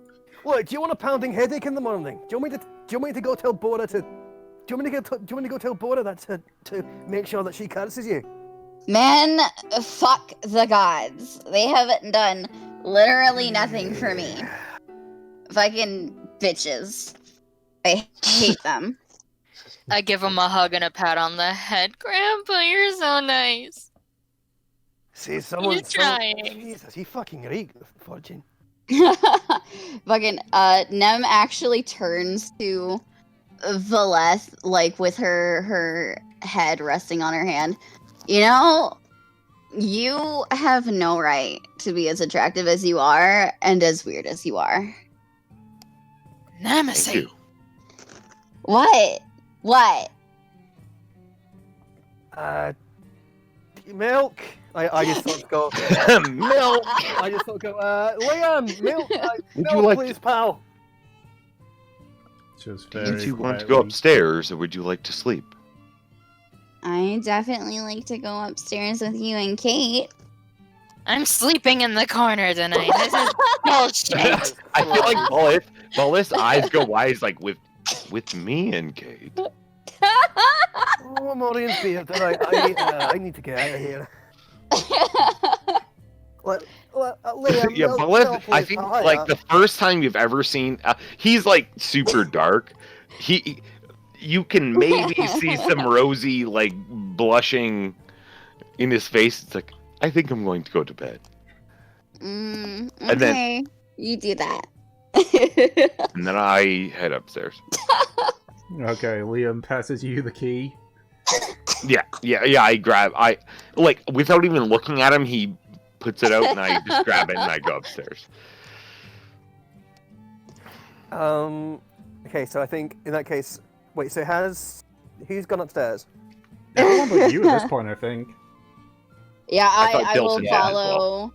Look, do you want a pounding headache in the morning? Do you want me to go tell Bora to? Do you want me to go tell Bora that to make sure that she curses you? Man, fuck the gods. They haven't done literally nothing for me. Fucking bitches. I hate them. I give him a hug and a pat on the head. Grandpa, you're so nice. See, someone. trying. Jesus, he fucking right, Fortune. Fucking Nem actually turns to Valeth, like with her head resting on her hand. You know, you have no right to be as attractive as you are and as weird as you are. Thank Nemesis. you. What? milk. I just sort of go. Milk. I just sort of go. Liam, milk. Would milk, you like please, pal? Just Do very you want to go quietly. upstairs, or would you like to sleep? I definitely like to go upstairs with you and Kate. I'm sleeping in the corner tonight. This is bullshit. I feel like Mullis' eyes go wide. He's like, with me and Kate. Oh, I'm already in theatre. I need to get out of here. Liam, Yeah, milk, Mullis, milk, I please, think pal. like the first time you've ever seen, he's like super dark. You can maybe see some rosy like blushing in his face. It's like, I think I'm going to go to bed. Okay, And then- you do that. And then I head upstairs. Okay, Liam passes you the key. Yeah. I like without even looking at him, he puts it out and I just grab it and I go upstairs. Okay, so I think in that case, wait. So who's gone upstairs? Everyone but you at this point, I think. Yeah, thought I Bill will said that as follow.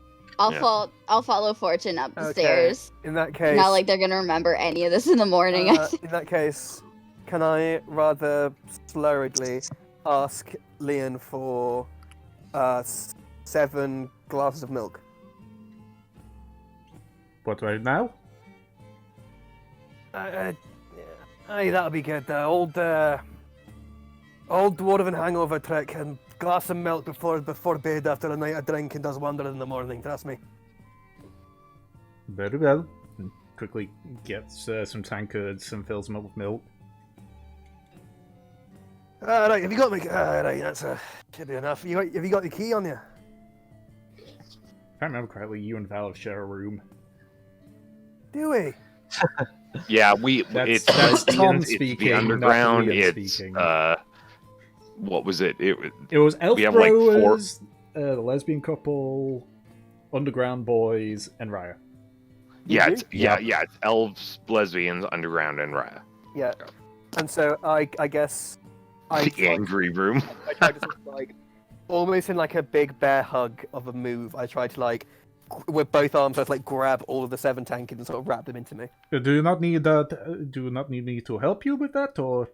I'll follow Fortune up the stairs. In that case, Not like they're gonna remember any of this in the morning. in that case, can I rather slurredly ask Leon for 7 glasses of milk? What, right now? Aye, that'll be good. The old dwarven hangover trick, and glass of milk before bed after a night of drinking does wonders in the morning. Trust me. Very well. And quickly gets some tankards and fills them up with milk. Right, have you got me? Right, that's should be enough. Have you got the key on you? If I remember correctly, you and Val share a room. Do we? Yeah, That's it's Tom lesbians, it's speaking, the not underground, Liam it's speaking. what was it? It was Elf We have, like, Brewers, the lesbian couple, Underground Boys, and Raya. it's elves, lesbians, underground, and Raya. Yeah. And so I guess The angry room. I tried to sort of, like, almost in like a big bear hug of a move. I tried to like with both arms, I like grab all of the 7 tankards and sort of wrap them into me. Do you not need that? Do you not need me to help you with that, or?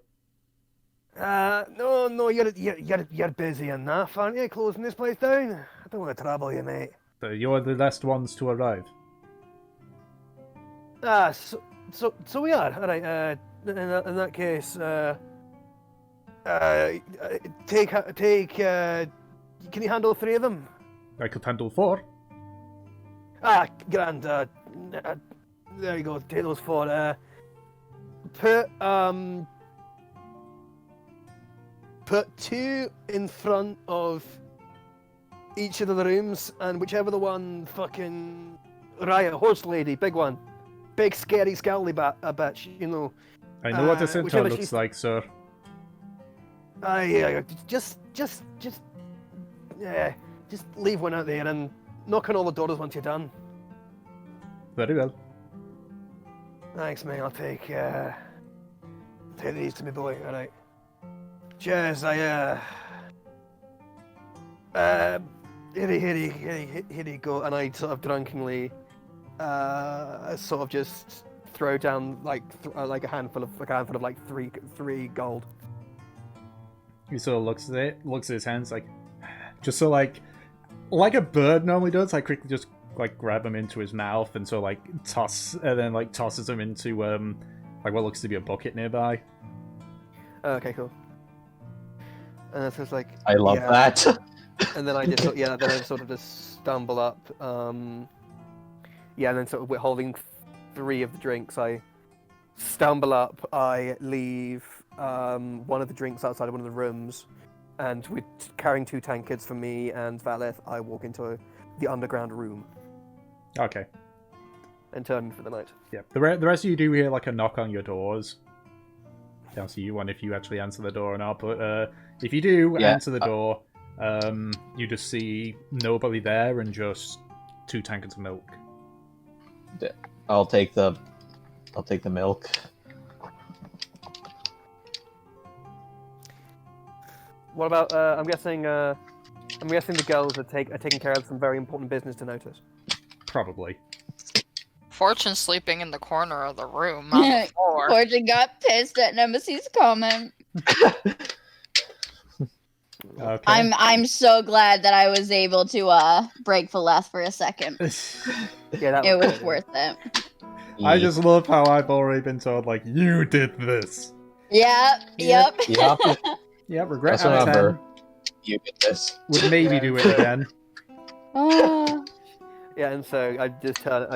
No, you're busy enough, aren't you? Closing this place down. I don't want to trouble you, mate. You're the last ones to arrive. So we are. All right. In that case, take. Can you handle 3 of them? I could handle 4. Grand. There you go. Take those 4. Put 2 in front of each of the rooms, and whichever the one fucking Riot horse lady, big one, big scary scowly bitch, you know. I know what the centaur whichever looks she's- like, sir. Just leave one out there and knock on all the doors once you're done. Very well. Thanks, mate. I'll take these to me, boy. All right. Cheers. Here you go. And I sort of drunkenly, sort of just throw down like a handful of like three gold. He sort of looks at it, looks at his hands, like, just so like a bird normally does. Like quickly just like grab him into his mouth and so like tosses him into like what looks to be a bucket nearby. Okay, cool. And so it's like I love that. And then I just then I sort of just stumble up. And then sort of we're holding 3 of the drinks. I stumble up. I leave one of the drinks outside of one of the rooms, and with carrying 2 tankards for me and Valeth, I walk into the underground room Okay. and turn for the night. Yeah. The rest of you do hear like a knock on your doors. Down to you one if you actually answer the door or not. But if you do answer the door, you just see nobody there and just 2 tankards of milk. I'll take the milk. What about? I'm guessing I'm guessing the girls are taking care of some very important business to notice. Probably. Fortune's sleeping in the corner of the room, on the floor. Fortune got pissed at Nemesis's comment. Okay. I'm so glad that I was able to break Valeth for a second. Yeah, that It was good. worth it. I just love how I've already been told, like, you did this. Yep. Yep. Yeah, regret Just out of 10. remember, you did this. Would maybe do it again. Oh. Yeah, and so I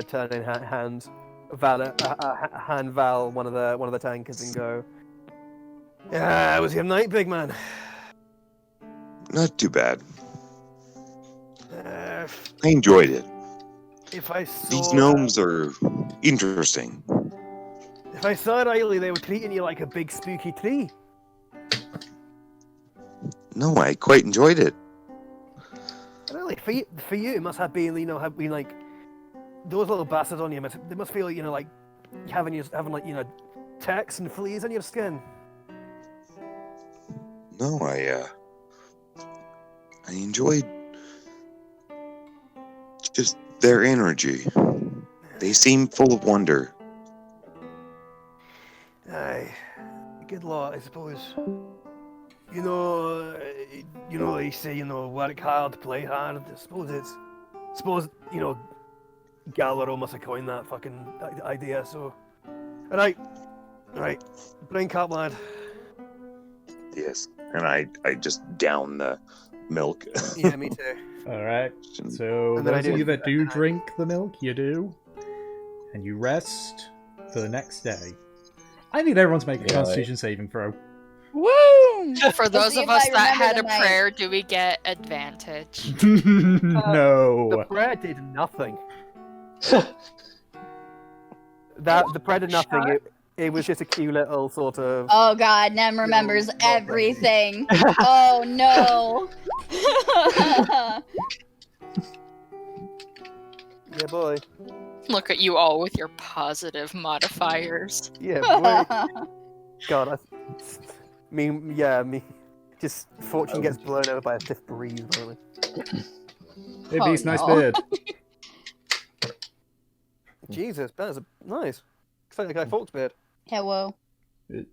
turn in hand Val one of the tankers and go. Yeah, it was your night, big man. Not too bad. Uh, I enjoyed it. if I saw These gnomes are interesting. If I saw Riley, they were treating you like a big spooky tree. No, I quite enjoyed it. Really, for you, it must have been, like those little bastards on you. They must feel, like having like, ticks and fleas on your skin. No, I enjoyed just their energy. They seem full of wonder. Aye, good lot, I suppose. They say, work hard, play hard. I suppose, Gallaro must have coined that fucking idea, so... Alright, drink up, lad. Yes, and I just down the milk. Yeah, me too. Alright, so And then I those of do- you that do drink the milk, you do. And you rest for the next day. I need everyone to make a Yeah, Constitution saving throw. Woo! For those see of if I us that remember had the a night. prayer, do we get advantage? No. The prayer did nothing. The prayer did nothing. It was just a cute little sort of... Oh god, Nem remembers not ready. everything. Oh no. Yeah, boy. Look at you all with your positive modifiers. Yeah, boy. God, me. Just fortune gets blown over by a stiff breeze, really. Hey, Oh, Beast, nice no. beard. Jesus, that is nice. Looks like a guy Folk's beard. Hello.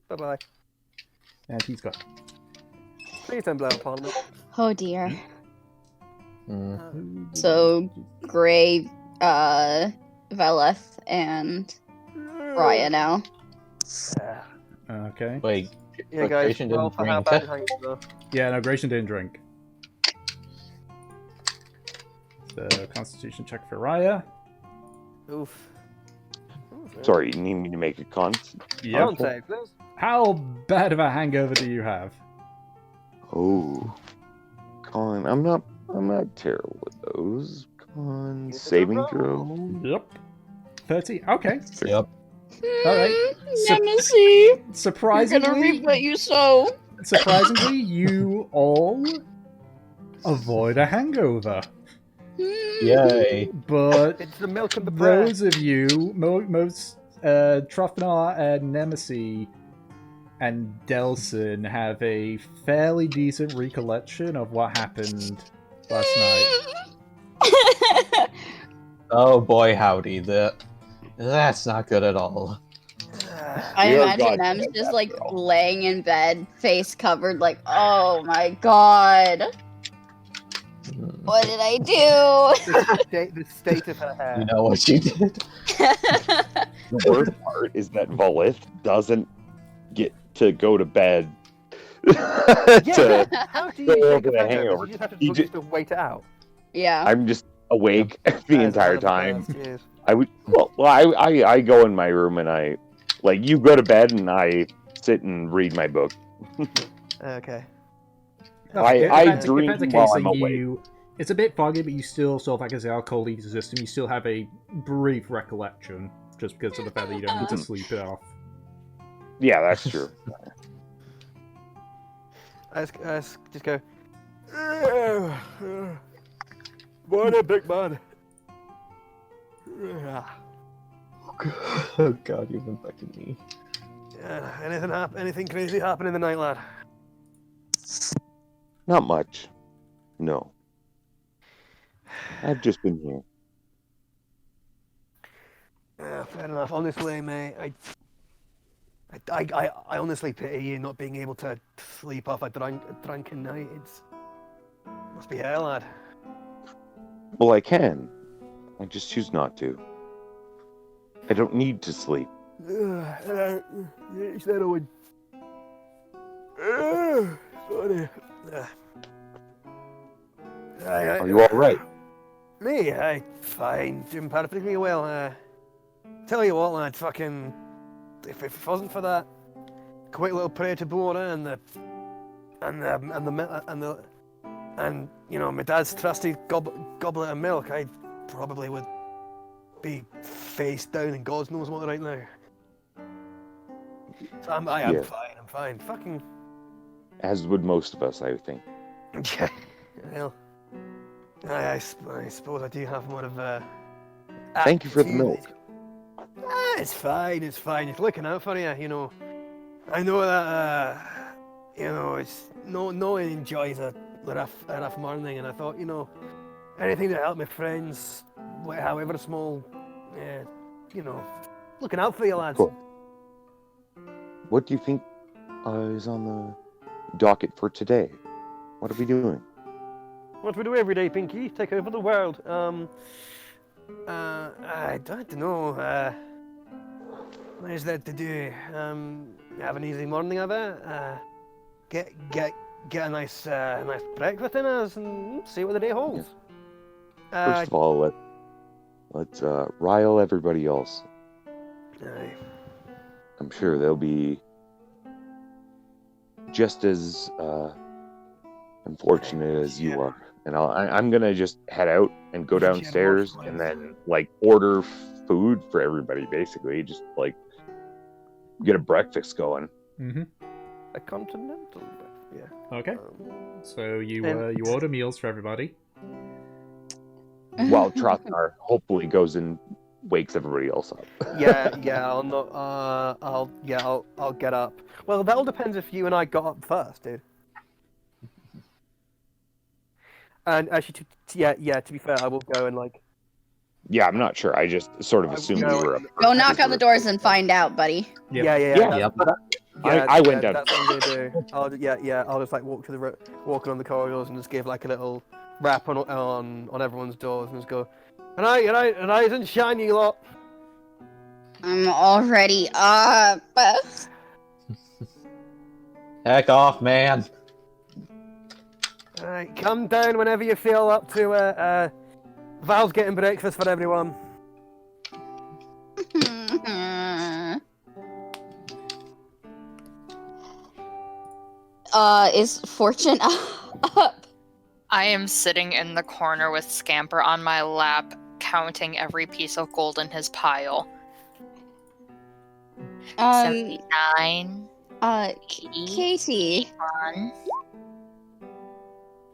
Bye bye. And he's got. Please don't blow up Parliament. Oh dear. Mm. So Gray, Veleth, and Raya now. Yeah, Okay. Wait, yeah guys. Frustration Roll didn't for how drink. bad hanging though. Yeah, no, Gratian didn't drink. So, Constitution check for Raya. Oof. Sorry, you need me to make a con? Yep. Con save, please. How bad of a hangover do you have? Oh, con. I'm not terrible with those. Con Give it a saving roll. throw. Yep. 30. Okay. Yep. Alright. Let me see. You're gonna Surprisingly, reap what you sow. you all avoid a hangover. Yay. But It's the milk and the prayer. those of you, most Trofnar and Nemesis and Delson have a fairly decent recollection of what happened last night. Oh boy, howdy. That's not good at all. I Dear imagine God, Nem's damn just that like girl. laying in bed, face covered, like, oh my god. What did I do? The state of her hair. You know what you did? The worst part is that Volith doesn't get to go to bed. Yeah, how do you go take over a the hangover? hangover. You just have to, You just to wait it out. Yeah. I'm just awake the That is entire one of the time. best, yes. I would I go in my room and I like you go to bed and I sit and read my book. Okay. I dream if that's the while case, I'm then awake. it's a bit foggy, but you still sort of like as the alcohol leaves the system, you still have a brief recollection, just because of the fact that you don't need to sleep it off. Yeah, that's true. I just go. Morning, big man. Oh god, you've infected me. Yeah, anything crazy happen in the night, lad? Not much. No. I've just been here. Yeah, fair enough. Honestly, mate, I honestly pity you not being able to sleep off a drunken night. It's must be hell, lad. Well, I can. I just choose not to. I don't need to sleep. You said I would. Sorry. Are you all right? Me, fine, doing perfectly well. Tell you what, lad, fucking, if it wasn't for that quick little prayer to Bora and you know my dad's trusty goblet of milk, I probably would be face down in God knows what right now. So I'm Yeah. fine. I'm fine. Fucking. As would most of us, I think. Yeah. Well, I suppose I do have more of a. Thank you for the attitude. milk. It's fine. It's fine. It's looking out for you. You know. I know that. You know, it's no one enjoys a rough morning, and I thought, you know, anything to help my friends, however small, you know, looking out for you, lads. Cool. What do you think is on the docket for today? What are we doing? What we do every day, Pinky? Take over the world. I don't know. What is there to do? Have an easy morning of it. Get a nice breakfast in us and see what the day holds. First of all, let's rile everybody else. Aye. I'm sure they'll be just as unfortunate as you are. And I'm gonna just head out and go downstairs and then like order food for everybody. Basically, just like get a breakfast going. Mm-hmm. A continental, yeah. Okay. So you order meals for everybody. While Trothnar hopefully goes and wakes everybody else up. Yeah, I'll not. I'll get up. Well, that all depends if you and I got up first, dude. And actually, to be fair, I will go and like. Yeah, I'm not sure. I just sort of assumed we were up. Go knock on the doors and find out, buddy. Yep. Yeah. I went down. That's what I'm gonna do. I'll just like walk on the corridors and just give like a little rap on everyone's doors and just go, and I and shine you lot. I'm already up. Heck off, man. Alright, come down whenever you feel up to Val's getting breakfast for everyone. Is Fortune up? I am sitting in the corner with Scamper on my lap, counting every piece of gold in his pile. 79. Katie. 81.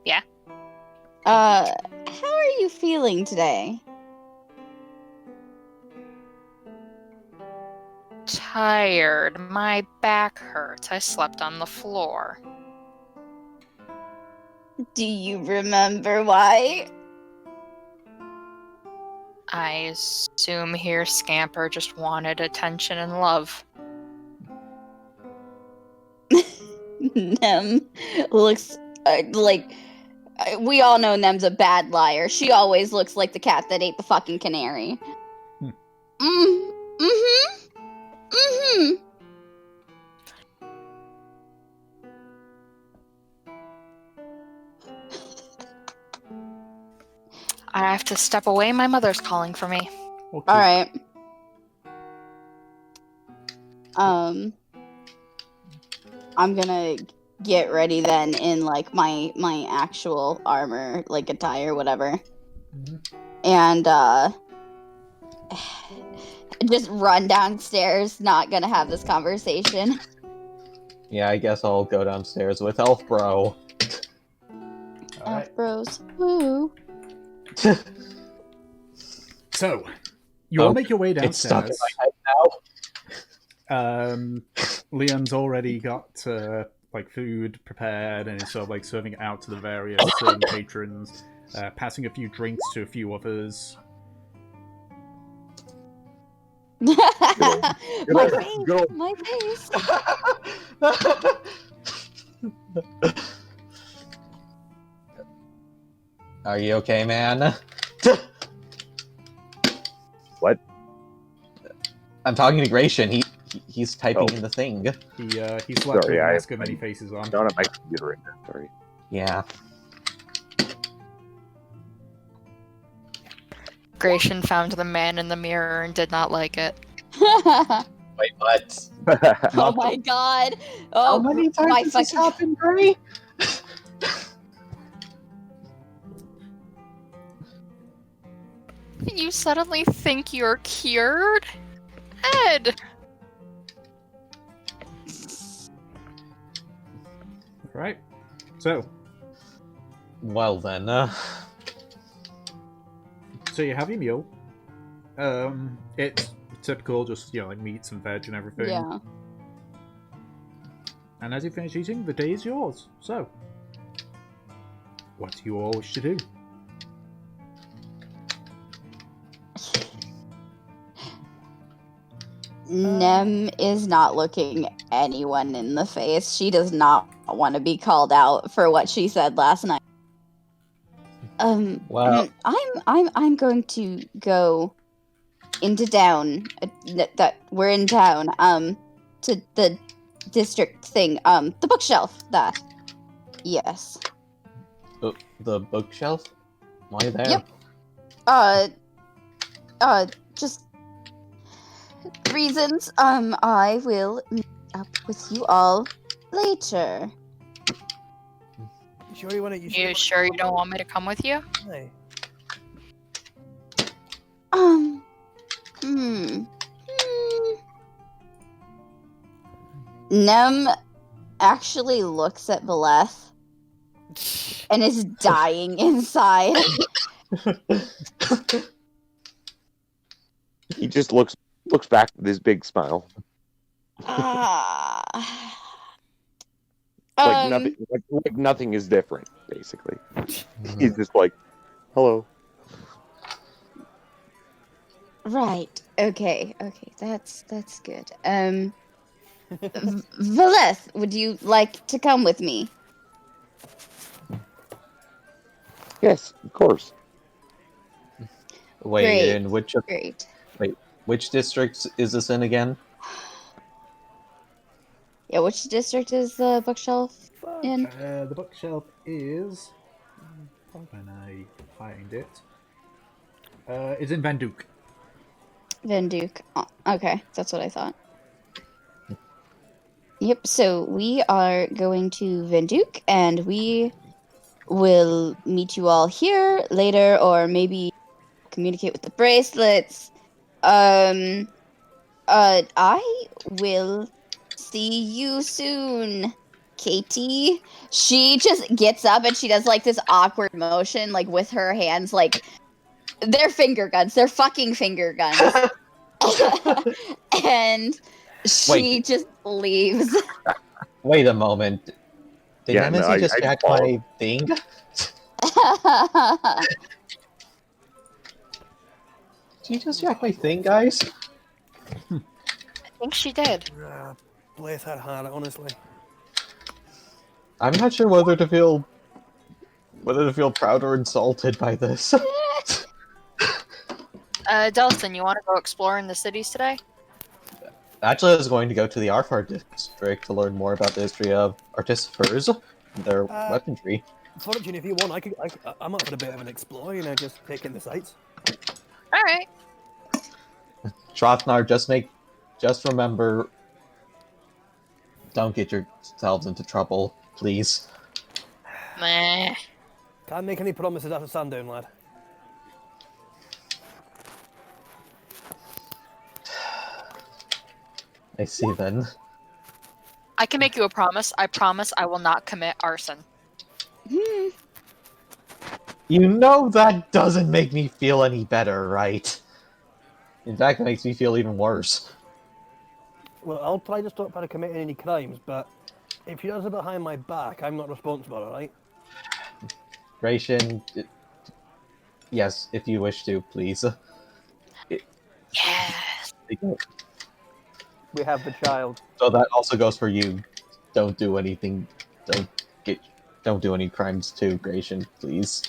Yeah? How are you feeling today? Tired. My back hurts. I slept on the floor. Do you remember why? I assume here Scamper just wanted attention and love. Nem looks like... we all know Nem's a bad liar. She always looks like the cat that ate the fucking canary. I have to step away. My mother's calling for me. Okay. All right. I'm gonna get ready then in like my actual armor, like attire, whatever, and just run downstairs. Not gonna have this conversation. Yeah, I guess I'll go downstairs with Elf Bro. Elf bros, woo. So, you all make your way It's stuck in downstairs. my head now. Leon's already got like food prepared and is sort of like serving it out to the various patrons. passing a few drinks to a few others. My face, Go. my face. Are you okay, man? What? I'm talking to Gratian. He's typing Oh. in the thing. He's slapped Sorry, with a I- mask of many faces on. Not on my computer right now. Sorry. Yeah. Gratian found the man in the mirror and did not like it. Wait, what? Oh my god. How Oh, many times my has this fucking. happened, Gray? You suddenly think you're cured? Ed! Right. So Well then, so you have your meal. It's typical, just like meats and veg and everything. Yeah. And as you finish eating, the day is yours. So, what do you all wish to do? Nem is not looking anyone in the face. She does not want to be called out for what she said last night. Well- I'm going to go into town. That we're in town. To the district thing. The bookshelf. That. Yes. the bookshelf? Why there? Yep. Just reasons. I will meet up with you all later. You sure you want to? You sure you don't want me to come with you? Hey. Um. Hmm. Nem actually looks at Beleth and is dying inside. He just looks back with his big smile. Like nothing. Like nothing is different. Basically, he's just like, "Hello." Right. Okay. That's good. Valeth, would you like to come with me? Yes, of course. Wait, Great. in Great. which district is this in again? Yeah, which district is the bookshelf in? The bookshelf is. When I find it, it's in Van Duke. Van Duke. Oh, okay, that's what I thought. Yep, so we are going to Van Duke, and we will meet you all here later, or maybe communicate with the bracelets. I will see you soon, Katie. She just gets up and she does like this awkward motion, like with her hands, like they're finger guns. They're fucking finger guns. And she Wait. just leaves. Wait a moment. Did Yeah, no, Nemesis just I jack followed. my thing? Did you just jack my thing, guys? I think she did. Bless her heart, honestly. I'm not sure whether to feel proud or insulted by this. Delson, you want to go explore in the cities today? Actually, I was going to go to the Arfar district to learn more about the history of artificers and their weaponry. Fortune, if you want, I'm up for a bit of an explore, just taking the sights. Alright. Shrothnar, just remember, don't get yourselves into trouble, please. Meh. Can't make any promises after sundown, lad. I see then. I can make you a promise. I promise I will not commit arson. You know that doesn't make me feel any better, right? In fact, it makes me feel even worse. Well, I'll try to stop her committing any crimes, but if she does it behind my back, I'm not responsible, alright? Gratian, Yes, if you wish to, please. Yes. We have the child. So that also goes for you. Don't do anything. Don't get. Don't do any crimes too, Gratian, please.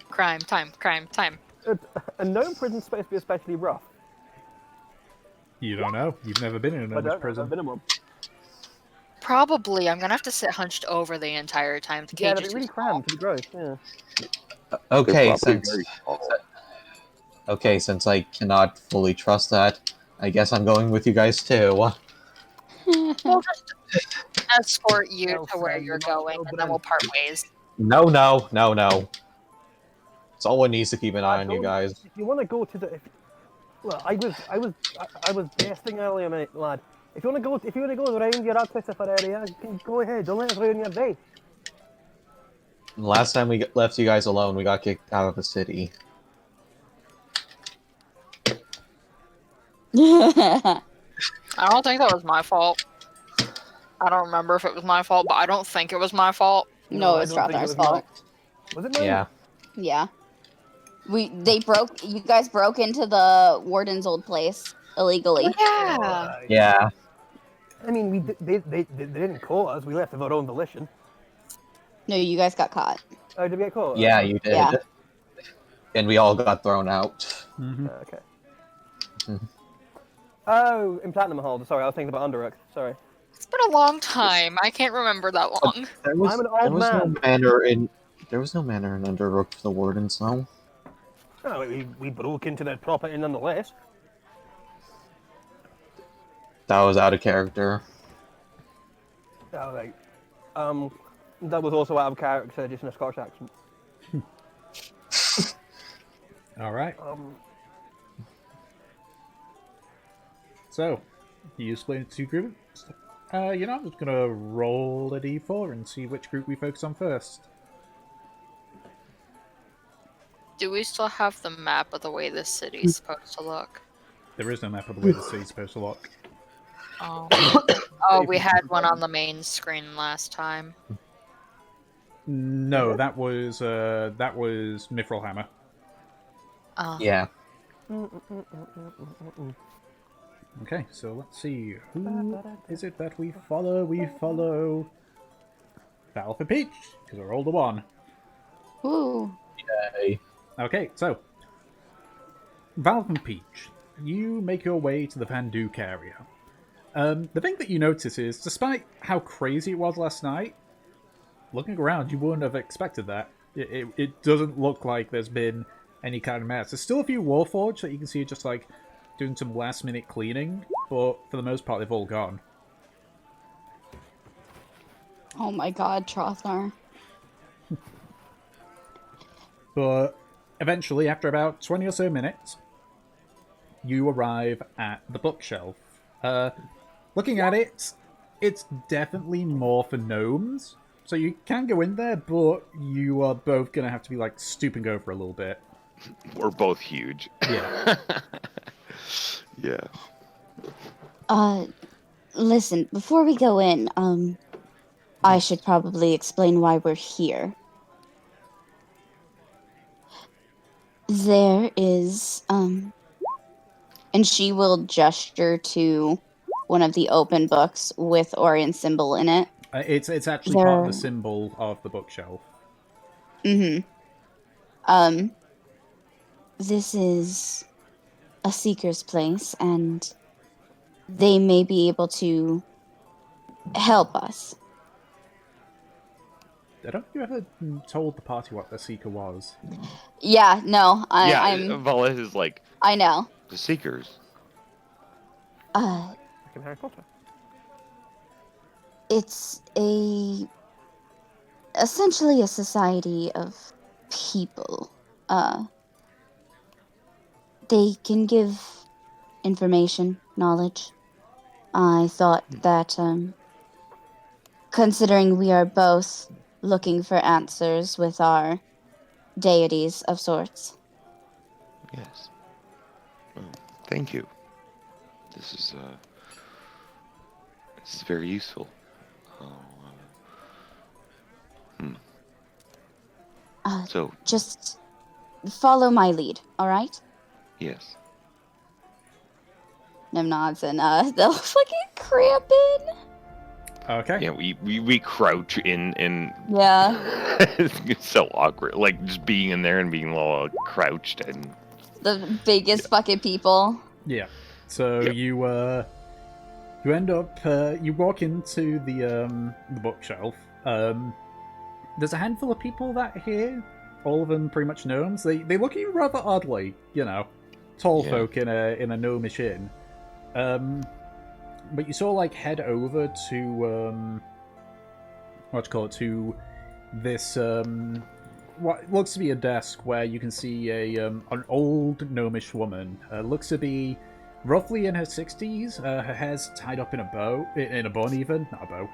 Crime time. Crime time. A gnome prison's supposed to be especially rough. You don't know. You've never been in a I gnomish don't know. prison. I've been in one. Probably, I'm gonna have to sit hunched over the entire time. The Yeah, cage that'd is be too really small. crammed. It'd be gross. Yeah. Okay, They're probably since very small. okay, since I cannot fully trust that, I guess I'm going with you guys too. We'll just escort you Well to where said, you're you might going, go and then we'll down. part ways. No. Someone needs to keep an eye on you Don't- guys. If you want to go to the, well, I was besting earlier, mate, lad. If you want to go around your Christopher area, you can go ahead. Don't let us ruin your day. Last time we left you guys alone, we got kicked out of the city. I don't think that was my fault. I don't remember if it was my fault, but I don't think it was my fault. No, I it's don't think it Strothar's was mine. fault. Was it mine? Yeah. Yeah. You guys broke into the warden's old place illegally. Yeah. Alright. Yeah. I mean, they didn't call us. We left of our own volition. No, you guys got caught. Oh, did we get caught? Yeah, you did. Yeah. And we all got thrown out. Mm-hmm. Okay. Mhm. Oh, in Platinum Hold. Sorry, I was thinking about Underrook. Sorry. It's been a long time. I can't remember that long. There was, I'm an there old was no man. manner in Underrook for the wardens, though. Oh, we broke into their property nonetheless. That was out of character. Oh, right. That was also out of character, just in a Scottish accent. All right. Um, So, you split into two groups. I'm just gonna roll a d4 and see which group we focus on first. Do we still have the map of the way this city's supposed to look? There is no map of the way the city's supposed to look. Oh. Oh, we had one on the main screen last time. No, that was Mithril Oh. Yeah. Okay, so let's see. Who is it that we follow? We follow Battle for Peach, because I rolled a 1. Ooh. Yay. Okay, so Valve and Peach, you make your way to the Van Duke area. The thing that you notice is, despite how crazy it was last night, looking around, you wouldn't have expected that. It doesn't look like there's been any kind of mess. There's still a few Warforged that you can see just like doing some last-minute cleaning, but for the most part, they've all gone. Oh my god, Trothnar. But eventually, after about 20 or so minutes, you arrive at the bookshelf. Looking at it, it's definitely more for gnomes. So you can go in there, but you are both going to have to be, like, stooping over a little bit. We're both huge. Yeah. Yeah. Listen, before we go in, I should probably explain why we're here. There is, and she will gesture to one of the open books with Orion symbol in it. It's actually part of the symbol of the bookshelf. Mm-hmm. This is a seeker's place, and they may be able to help us. I don't think you ever told the party what the Seeker was. Yeah, no, Yeah, I'm. Valis is like I know. the Seekers. like in Harry Potter. It's essentially a society of people. They can give information, knowledge. I thought that, considering we are both looking for answers with our deities of sorts. Yes. Well, thank you. This is very useful. So Just follow my lead, all right? Yes. Nim nods and they'll fucking cramp in. Okay. Yeah, we crouch in. Yeah. It's so awkward. Like just being in there and being all crouched and. The biggest fucking people. Yeah. So Yep. you end up you walk into the bookshelf. There's a handful of people that are here. All of them pretty much gnomes. They look at you rather oddly, you know, tall Yeah. folk in a gnomish inn. But you sort of like head over to to this what looks to be a desk where you can see an old gnomish woman. Looks to be roughly in her 60s. Her hair's tied up in a bun even, not a bow.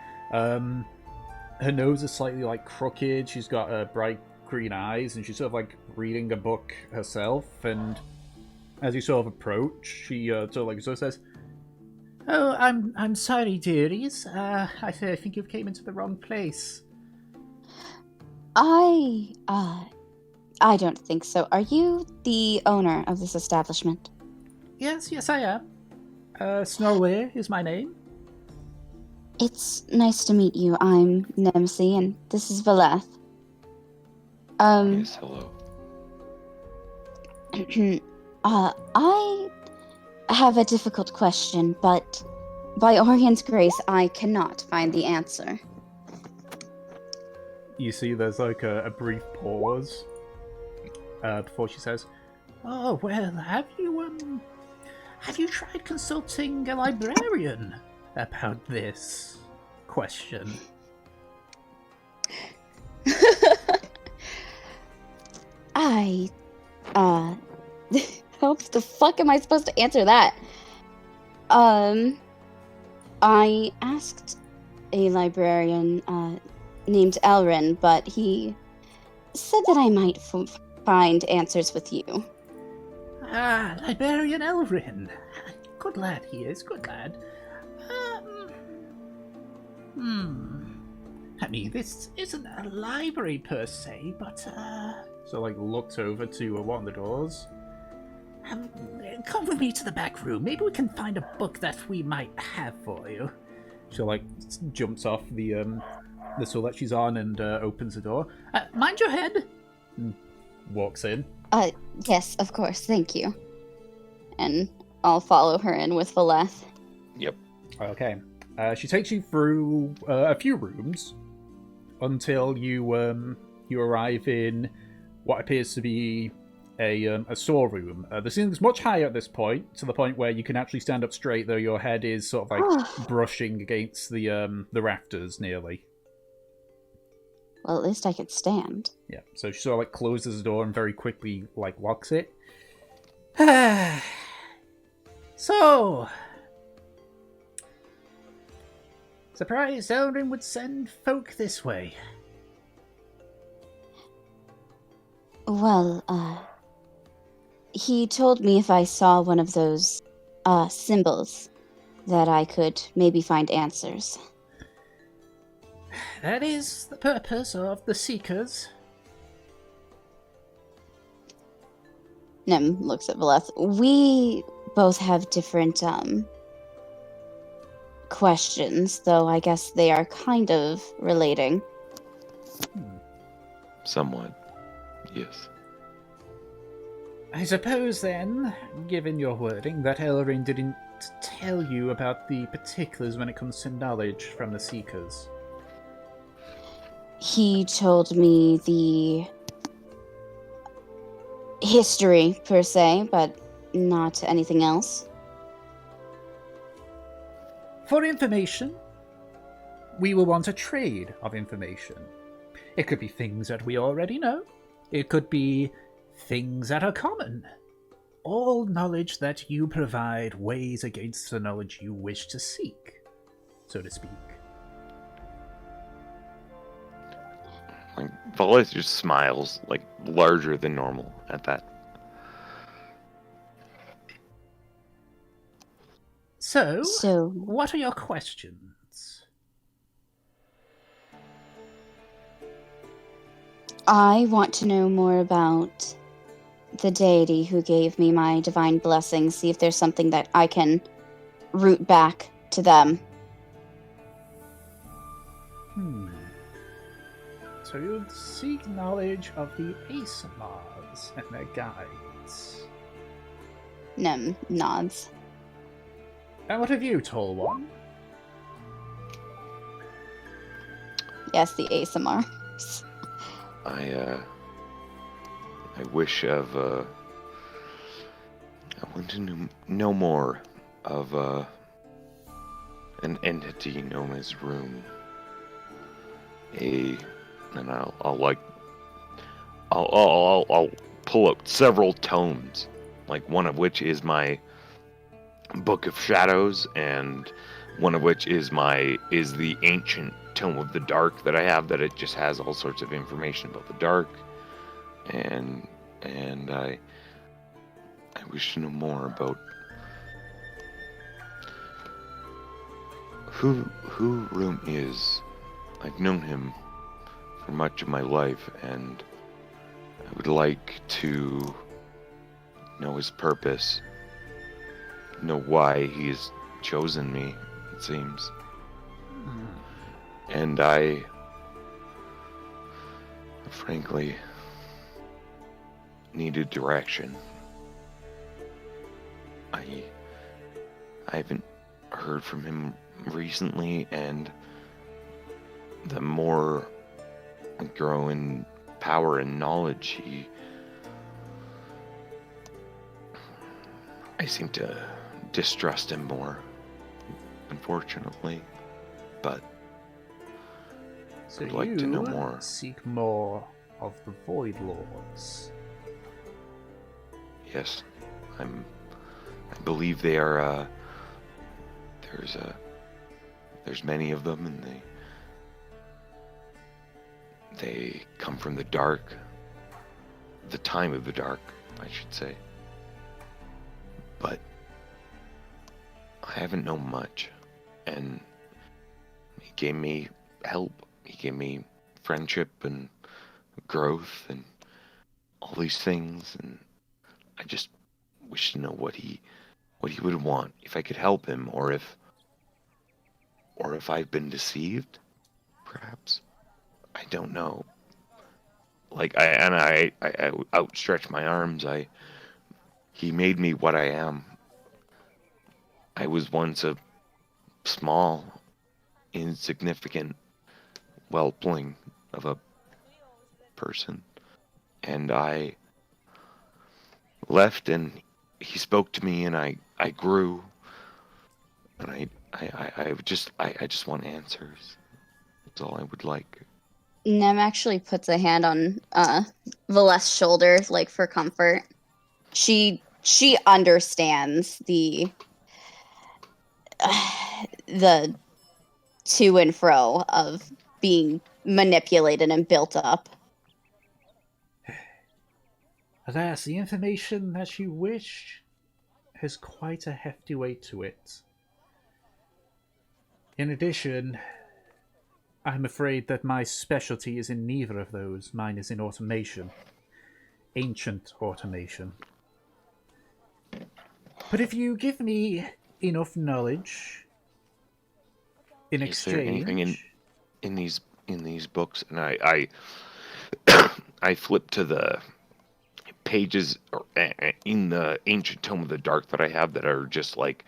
Her nose is slightly like crooked. She's got bright green eyes, and she's sort of like reading a book herself. And as you sort of approach, she sort of says, "Oh, I'm sorry, dearies. I think you've came into the wrong place." I don't think so. Are you the owner of this establishment? Yes, I am. Snorway is my name. It's nice to meet you. I'm Nemsi, and this is Valeth. Yes, hello. I have a difficult question, but by Orion's grace, I cannot find the answer. You see there's like a brief pause before she says, "Oh, well, have you tried consulting a librarian about this question?" How the fuck am I supposed to answer that? I asked a librarian, named Elrin, but he said that I might find answers with you. Ah, Librarian Elrin. Good lad he is, good lad. I mean, this isn't a library per se, but, So, like, looks over to one of the doors. Come with me to the back room. Maybe we can find a book that we might have for you. She, like, jumps off the stool that she's on and opens the door. Mind your head! And walks in. Yes, of course, thank you. And I'll follow her in with Valeth. Yep. Okay. She takes you through a few rooms until you arrive in what appears to be a storeroom. The ceiling's much higher at this point, to the point where you can actually stand up straight, though your head is sort of like brushing against the rafters nearly. Well, at least I could stand. Yeah, so she sort of like closes the door and very quickly like locks it. So, surprised Elrin would send folk this way. Well, he told me if I saw one of those, symbols, that I could maybe find answers. That is the purpose of the Seekers. Nem looks at Valeth. We both have different, questions, though I guess they are kind of relating. Somewhat. Yes. I suppose then, given your wording, that Elrin didn't tell you about the particulars when it comes to knowledge from the Seekers. He told me the history, per se, but not anything else. For information, we will want a trade of information. It could be things that we already know. It could be things that are common. All knowledge that you provide weighs against the knowledge you wish to seek, so to speak. Like Valeth just smiles, like larger than normal at that. So, So, what are your questions? I want to know more about the deity who gave me my divine blessing, see if there's something that I can root back to them. So you would seek knowledge of the ASMRs and their guides. Nem nods. And what have you, Tall One? Yes, the ASMRs. I wish of, I want to know more of, an entity known as Room. And I'll pull up several tomes, like one of which is my Book of Shadows, and one of which is the ancient Tome of the Dark that I have, that it just has all sorts of information about the dark, and I wish to know more about who Room is. I've known him for much of my life, and I would like to know his purpose, know why he has chosen me, it seems. And I, frankly, needed direction. I haven't heard from him recently, and the more I grow in power and knowledge, I seem to distrust him more, unfortunately. But So I'd like to know more. Seek more of the Void Lords. Yes, I believe they are. There's many of them, and they come from the dark. The time of the dark, I should say. But I haven't known much, and he gave me help. He gave me friendship and growth and all these things, and I just wish to know what he would want, if I could help him, or if I've been deceived, perhaps. I don't know. Like I outstretch my arms. He made me what I am. I was once a small, insignificant whelpling of a person, and I left, and he spoke to me, and I grew, and I just want answers. That's all I would like. Nem actually puts a hand on Valeth's shoulder, like for comfort. She understands the to and fro of being manipulated and built up. Alas, the information that you wish has quite a hefty weight to it. In addition, I'm afraid that my specialty is in neither of those. Mine is in automation. Ancient automation. But if you give me enough knowledge in exchange... Is there anything in these books? And I I flip to the pages in the ancient Tome of the Dark that I have that are just like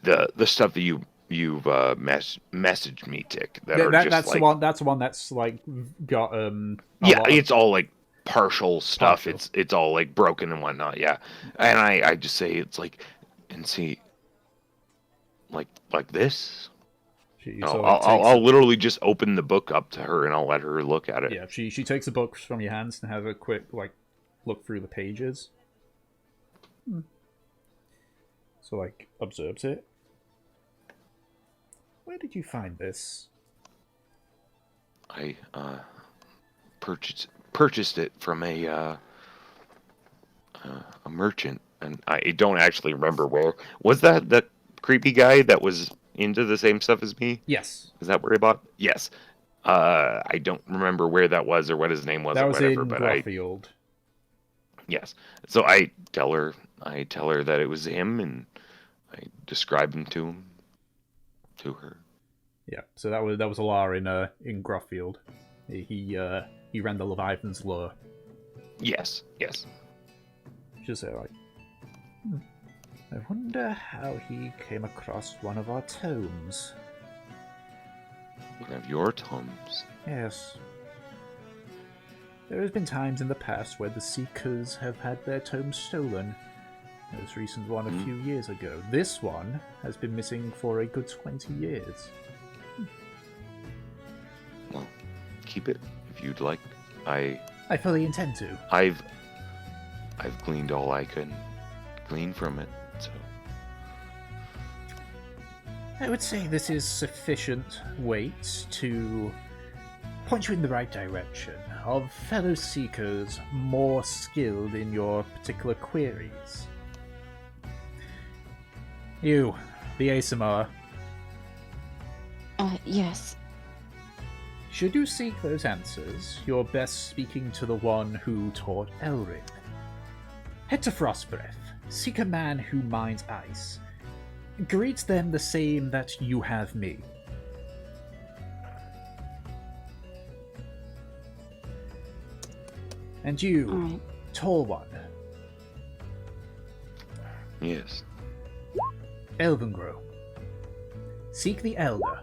the stuff that you've messaged me, Tick. That's the one that's like got it's all like partial stuff. It's all like broken and whatnot. Yeah, and I just say it's like, and see, like this. I'll literally just open the book up to her and I'll let her look at it. Yeah, she takes the book from your hands and has a quick look through the pages. So observes it. Where did you find this? I purchased it from a merchant, and I don't actually remember where. Was that creepy guy that was into the same stuff as me? Yes. Is that where I bought? Yes. I don't remember where that was or what his name was. That or was whatever, in but Garfield. Yes. So I tell her that it was him, and I describe him to her. Yeah, so that was Alar in Gruffield. He ran the Leviathan's lure. Yes. Just like, I wonder how he came across one of our tomes. One of your tomes. Yes. There has been times in the past where the Seekers have had their tomes stolen. Most recent one a few years ago. This one has been missing for a good 20 years. Well, keep it if you'd like. I fully intend to. I've gleaned all I could glean from it, so I would say this is sufficient weight to point you in the right direction of fellow Seekers more skilled in your particular queries. You, the ASMR. Yes. Should you seek those answers, you're best speaking to the one who taught Elrin. Head to Frostbreath, seek a man who minds ice. Greet them the same that you have me. And you, Alright. tall one, yes. Elvengrow. Seek the Elder.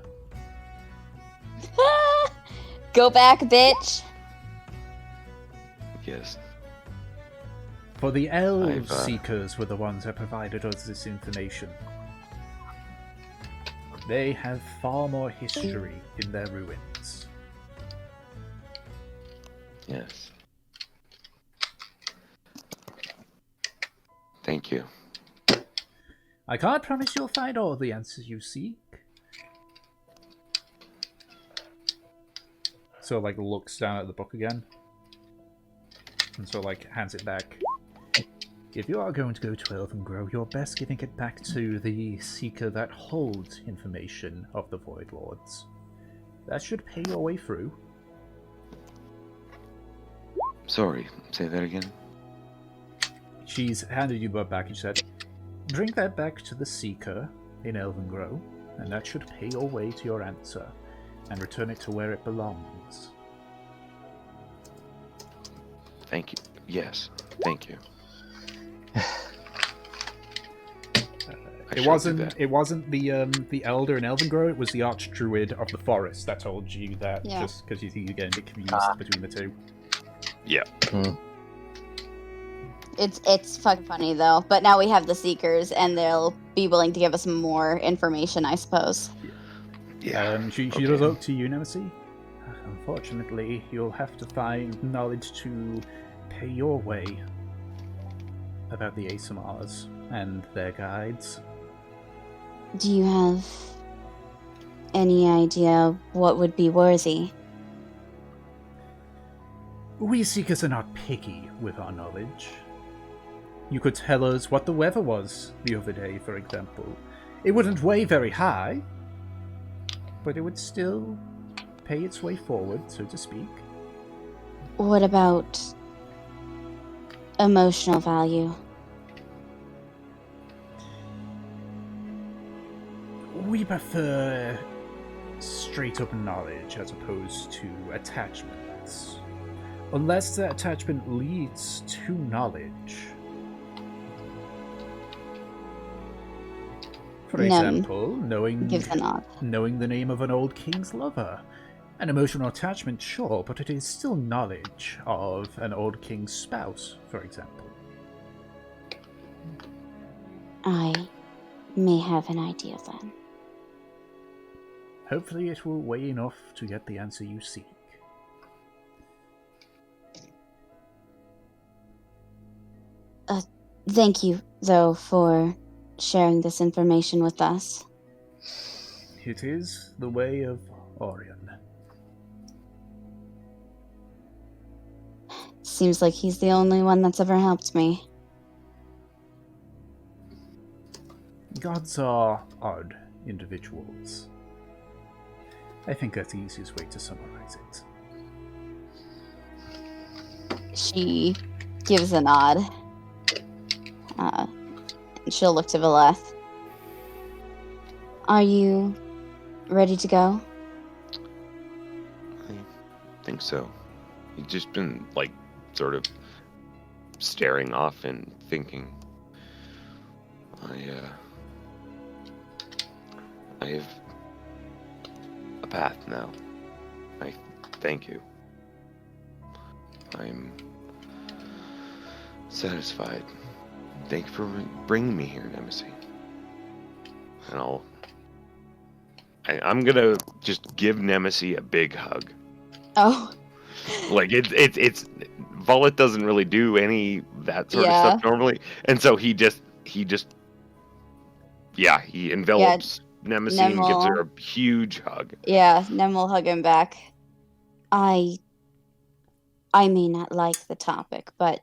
Go back, bitch. Yes. For the Elves I've, Seekers were the ones that provided us this information. They have far more history in their ruins. Yes. Thank you. I can't promise you'll find all the answers you seek. So, looks down at the book again. And so, hands it back. If you are going to go to Elvengrow, you're best giving it back to the Seeker that holds information of the Void Lords. That should pay your way through. Sorry, say that again. She's handed you both back and she said, bring that back to the Seeker in Elvengrow, and that should pay your way to your answer, and return it to where it belongs. Thank you. Yes, thank you. It wasn't the Elder in Elvengrow, it was the Archdruid of the Forest that told you that, just because you think you're getting a bit confused between the two. Yeah. It's fucking funny though. But now we have the Seekers, and they'll be willing to give us more information, I suppose. Yeah. She does look to you, Nemesis. Unfortunately, you'll have to find knowledge to pay your way about the ASMRs and their guides. Do you have any idea what would be worthy? We Seekers are not picky with our knowledge. You could tell us what the weather was the other day, for example. It wouldn't weigh very high, but it would still pay its way forward, so to speak. What about emotional value? We prefer straight-up knowledge as opposed to attachments. Unless the attachment leads to knowledge. For example, Gives a nod. knowing the name of an old king's lover. An emotional attachment, sure, but it is still knowledge of an old king's spouse, for example. I may have an idea then. Hopefully it will weigh enough to get the answer you seek. Thank you, though, for sharing this information with us. It is the way of Orion. Seems like he's the only one that's ever helped me. Gods are odd individuals. I think that's the easiest way to summarize it. She gives a nod. And she'll look to Valeth. Are you ready to go? I think so. He's just been, like, sort of staring off and thinking. I have a path now. I thank you. I'm satisfied. Thank you for bringing me here, Nemesis. And I'm gonna just give Nemesis a big hug. Oh. Like it's Volet doesn't really do any that sort of stuff normally, and so he envelops Nemesis and gives her a huge hug. Yeah, Nem will hug him back. I may not like the topic, but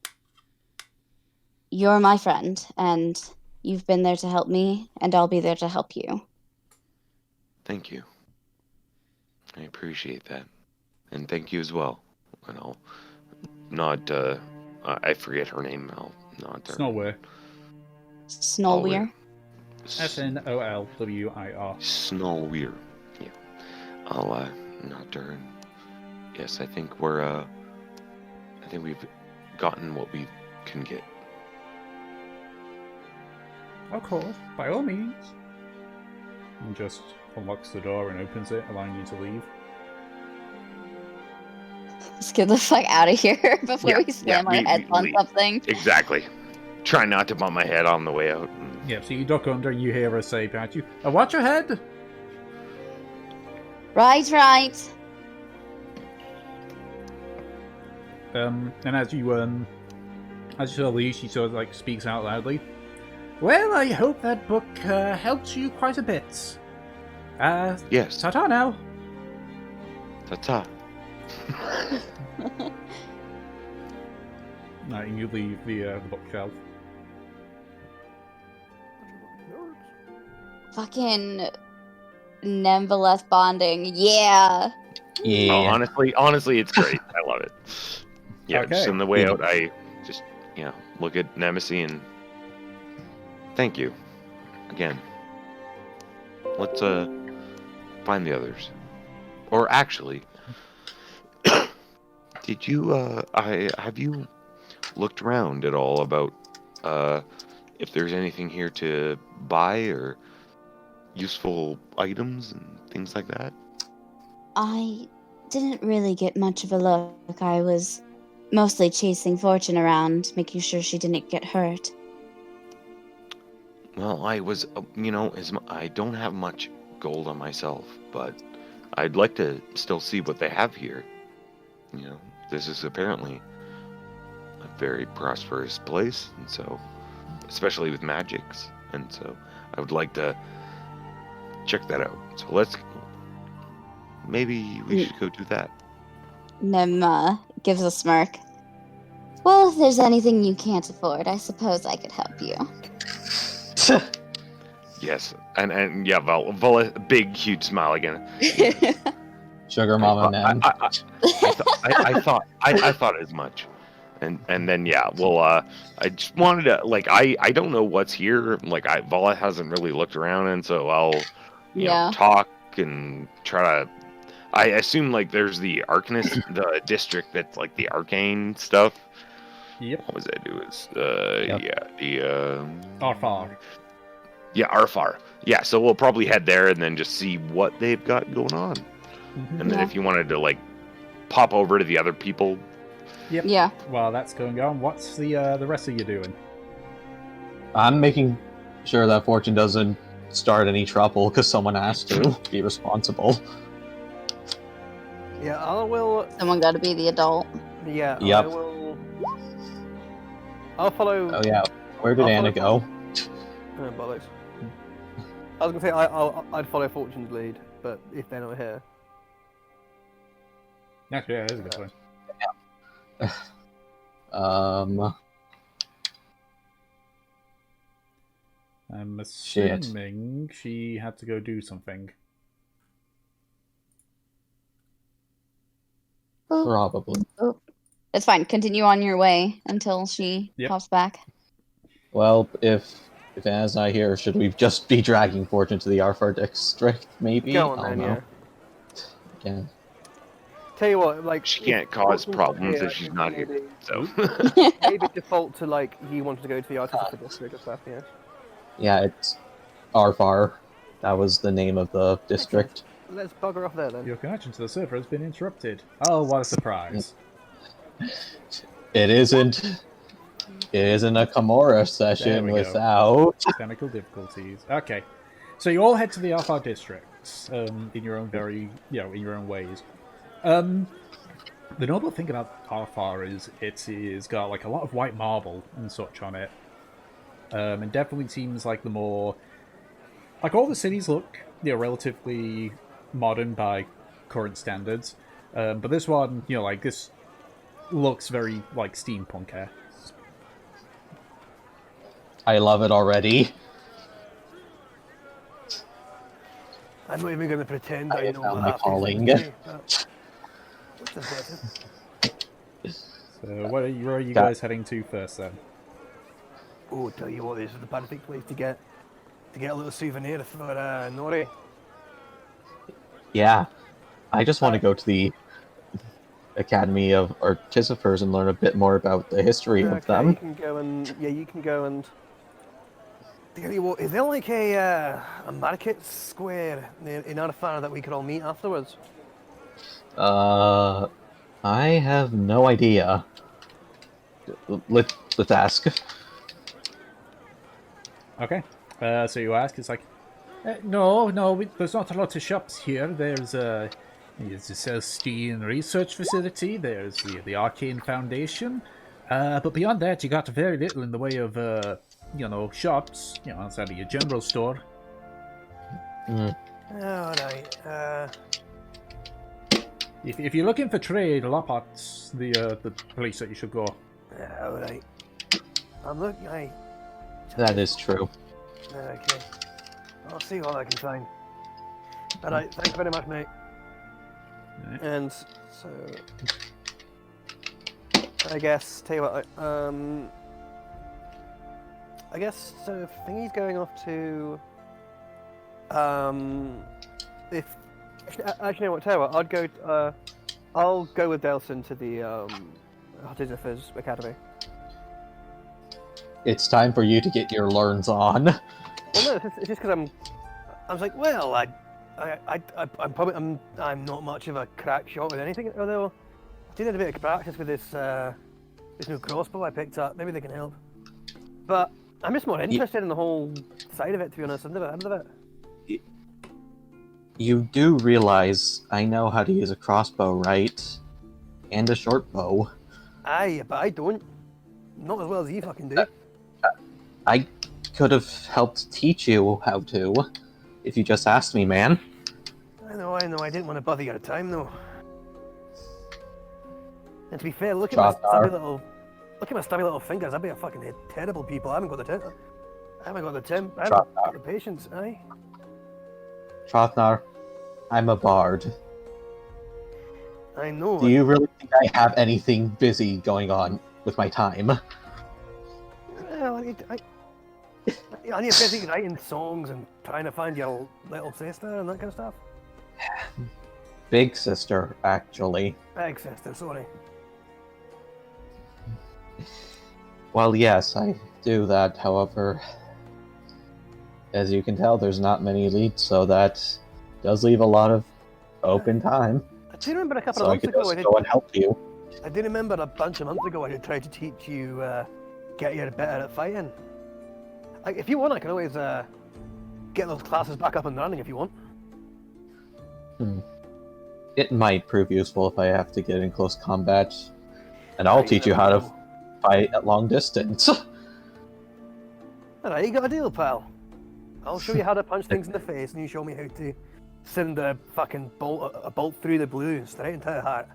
you're my friend, and you've been there to help me, and I'll be there to help you. Thank you. I appreciate that, and thank you as well. And I'll nod. I forget her name. I'll nod to her. Snowweir. Snowweir. Snolwir. Snowweir. Yeah. I'll nod to her. Yes, I think I think we've gotten what we can get. Of course, by all means. And just unlocks the door and opens it, allowing you to leave. Let's get the fuck out of here before we slam our heads on leave. something. Exactly. Try not to bump my head on the way out. Yeah, so you duck under and you hear her say behind you, watch your head! Right. And as you leave, she sort of like speaks out loudly. Well, I hope that book helped you quite a bit. Yes. Ta-ta now. Ta-ta. And you leave the bookshelf. Fucking Nemvaleth bonding, yeah. Yeah. Oh, honestly, it's great. I love it. Yeah, Okay. just on the way out, I just look at Nemesis and thank you again. Let's find the others. Or actually, did you have you looked around at all about if there's anything here to buy or useful items and things like that? I didn't really get much of a look. I was mostly chasing Fortune around, making sure she didn't get hurt. Well, I was, I don't have much gold on myself, but I'd like to still see what they have here. This is apparently a very prosperous place, and so, especially with magics, and so I would like to check that out. So maybe we should go do that. Nem gives a smirk. Well, if there's anything you can't afford, I suppose I could help you. Yes, and yeah, Vol, big huge smile again. Sugar Mama Man. I thought as much, and then I just wanted to I don't know what's here. Vala hasn't really looked around, and so I'll talk and try to. I assume there's the Arcanist, the district that's the arcane stuff. Yep. What was that do? Is Arfar. Yeah, Arfar. Yeah, so we'll probably head there and then just see what they've got going on. Mm-hmm. And then if you wanted to pop over to the other people. Yep. Yeah. While that's going on, what's the rest of you doing? I'm making sure that Fortune doesn't start any trouble because someone has to be responsible. Yeah, I will. Someone got to be the adult. Yeah, Yep. I will. I'll follow. Oh yeah, where did Anna go? Oh, bollocks. I was gonna say I'd follow Fortune's lead, but if they're not here, Actually, yeah, that is a good point. I'm assuming she had to go do something. Probably. Oh. It's fine. Continue on your way until she Yep. pops back. Well, if Anna's not here, should we just be dragging Fortune to the Arfar district? Maybe. Go on I don't then, know. yeah. Yeah. Tell you what, like She if can't cause Fortune's problems here, if she's not here. maybe- So Maybe default to like you wanted to go to the artificial district or stuff. Yeah. Yeah, it's Arfar. That was the name of the district. Let's bugger off there then. Your connection to the server has been interrupted. Oh, what a surprise. It isn't. It isn't a Karmora session we go. without. Technical difficulties. Okay. So you all head to the Alpha districts in your own in your own ways. The notable thing about Alpha is it is got like a lot of white marble and such on it. It definitely seems like the more... Like all the cities look, relatively modern by current standards. But this one, like this looks very like steampunk-esque. I love it already. I'm not even going to pretend I I know found what my half calling. these things do, but- What's this button? So where are you guys heading to first then? Oh, tell you what, this is the perfect place to get a little souvenir for Nori. Yeah. I just want to go to the Academy of Artificers and learn a bit more about the history of You them. can go and you can go and. Tell you what, is there like a market square in Arfar that we could all meet afterwards? I have no idea. Let's ask. Okay. So you ask, it's like, no, there's not a lot of shops here. There's the Celestine Research Facility. There's the Arcane Foundation. But beyond that, you got very little in the way of, shops. Outside of your general store. Alright, If you're looking for trade, Lopot's the place that you should go. alright. I'm looking, That is true. okay. I'll see what I can find. Alright, thanks very much, mate. Alright. And so, I guess, tell you what, I guess, so Thingy's going off to, if, actually, you know what, tell you what, I'll go with Delson to the, Artificers Academy. It's time for you to get your learns on. Well, no, it's just because I was like, well, I'm probably I'm not much of a crack shot with anything. Although I did a bit of practice with this new crossbow I picked up. Maybe they can help. But I'm just more interested in the whole side of it. To be honest, I've never heard of it. You do realize I know how to use a crossbow, right? And a short bow. Aye, but I don't. Not as well as you fucking do. I could have helped teach you how to, if you just asked me, man. I know. I didn't want to bother your time though. And to be fair, look at my stubby little fingers. I'd be a fucking terrible people. I haven't got the time. I haven't got the patience. Aye. Trothnar, I'm a bard. I know. Do you really think I have anything busy going on with my time? Well, I need busy writing songs and trying to find your little sister and that kind of stuff. Big sister, actually. Big sister, sorry. Well, yes, I do that. However, as you can tell, there's not many leads, so that does leave a lot of open time. I do remember a couple So of I months could ago. just go and help you. I do remember a bunch of months ago I did try to teach you, get you better at fighting. If you want, I can always get those classes back up and running if you want. It might prove useful if I have to get in close combat, and I'll teach you how to fight at long distance. Alright, you got a deal, pal. I'll show you how to punch things in the face, and you show me how to send a fucking bolt through the blue straight into the heart.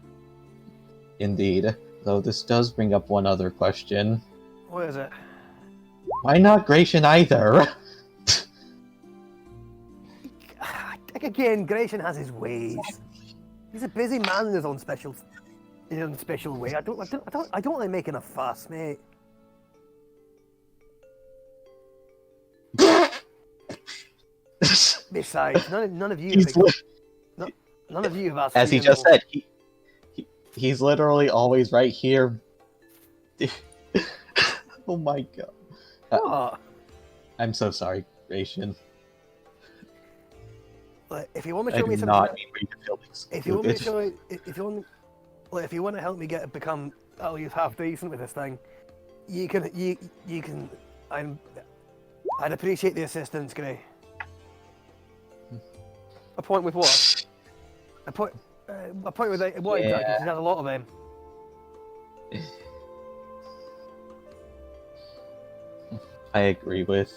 Indeed, though this does bring up one other question. What is it? Why not Gratian either? Again, Gratian has his ways. He's a busy man in his own special in a special way. I don't like making a fuss, mate. Besides, none of you He's none of you have asked. As me he to just know. said, he's literally always right here. Oh my god. What? I'm so sorry, Ration. Like, if you want me to I show do me something, not mean for you to feel if you want me to excluded. show, if you want to help me become at least half decent with this thing, you can. I'd appreciate the assistance, Gray. A point with what? A point with what exactly? Yeah. She has a lot of them. I agree with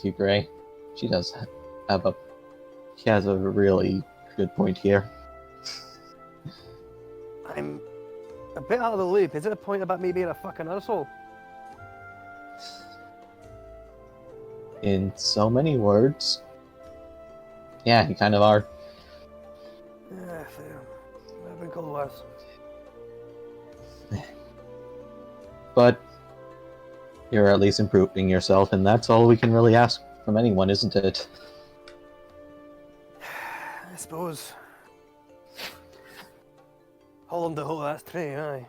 you, Gray. She has a really good point here. I'm a bit out of the loop. Is it a point about me being a fucking arsehole? In so many words. Yeah, you kind of are. Yeah, fair. I've been called worse. But you're at least improving yourself, and that's all we can really ask from anyone, isn't it? I suppose. Hold on to hold that's true, aye.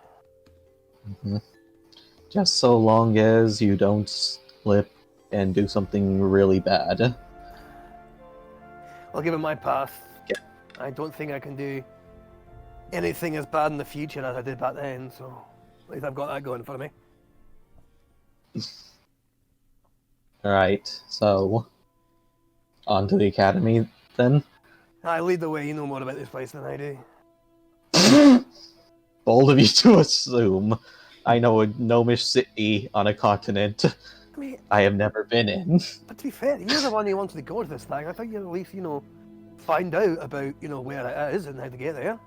Mm-hmm. Just so long as you don't slip and do something really bad. I'll give it my pass. Yeah. I don't think I can do anything as bad in the future as I did back then, so at least I've got that going for me. Alright, so on to the academy then. I lead the way, you know more about this place than I do. Bold of you to assume I know a gnomish city on a continent I mean, I have never been in. but to be fair, you're the one who wanted to go to this thing. I think you'd at least, find out about, where it is and how to get there.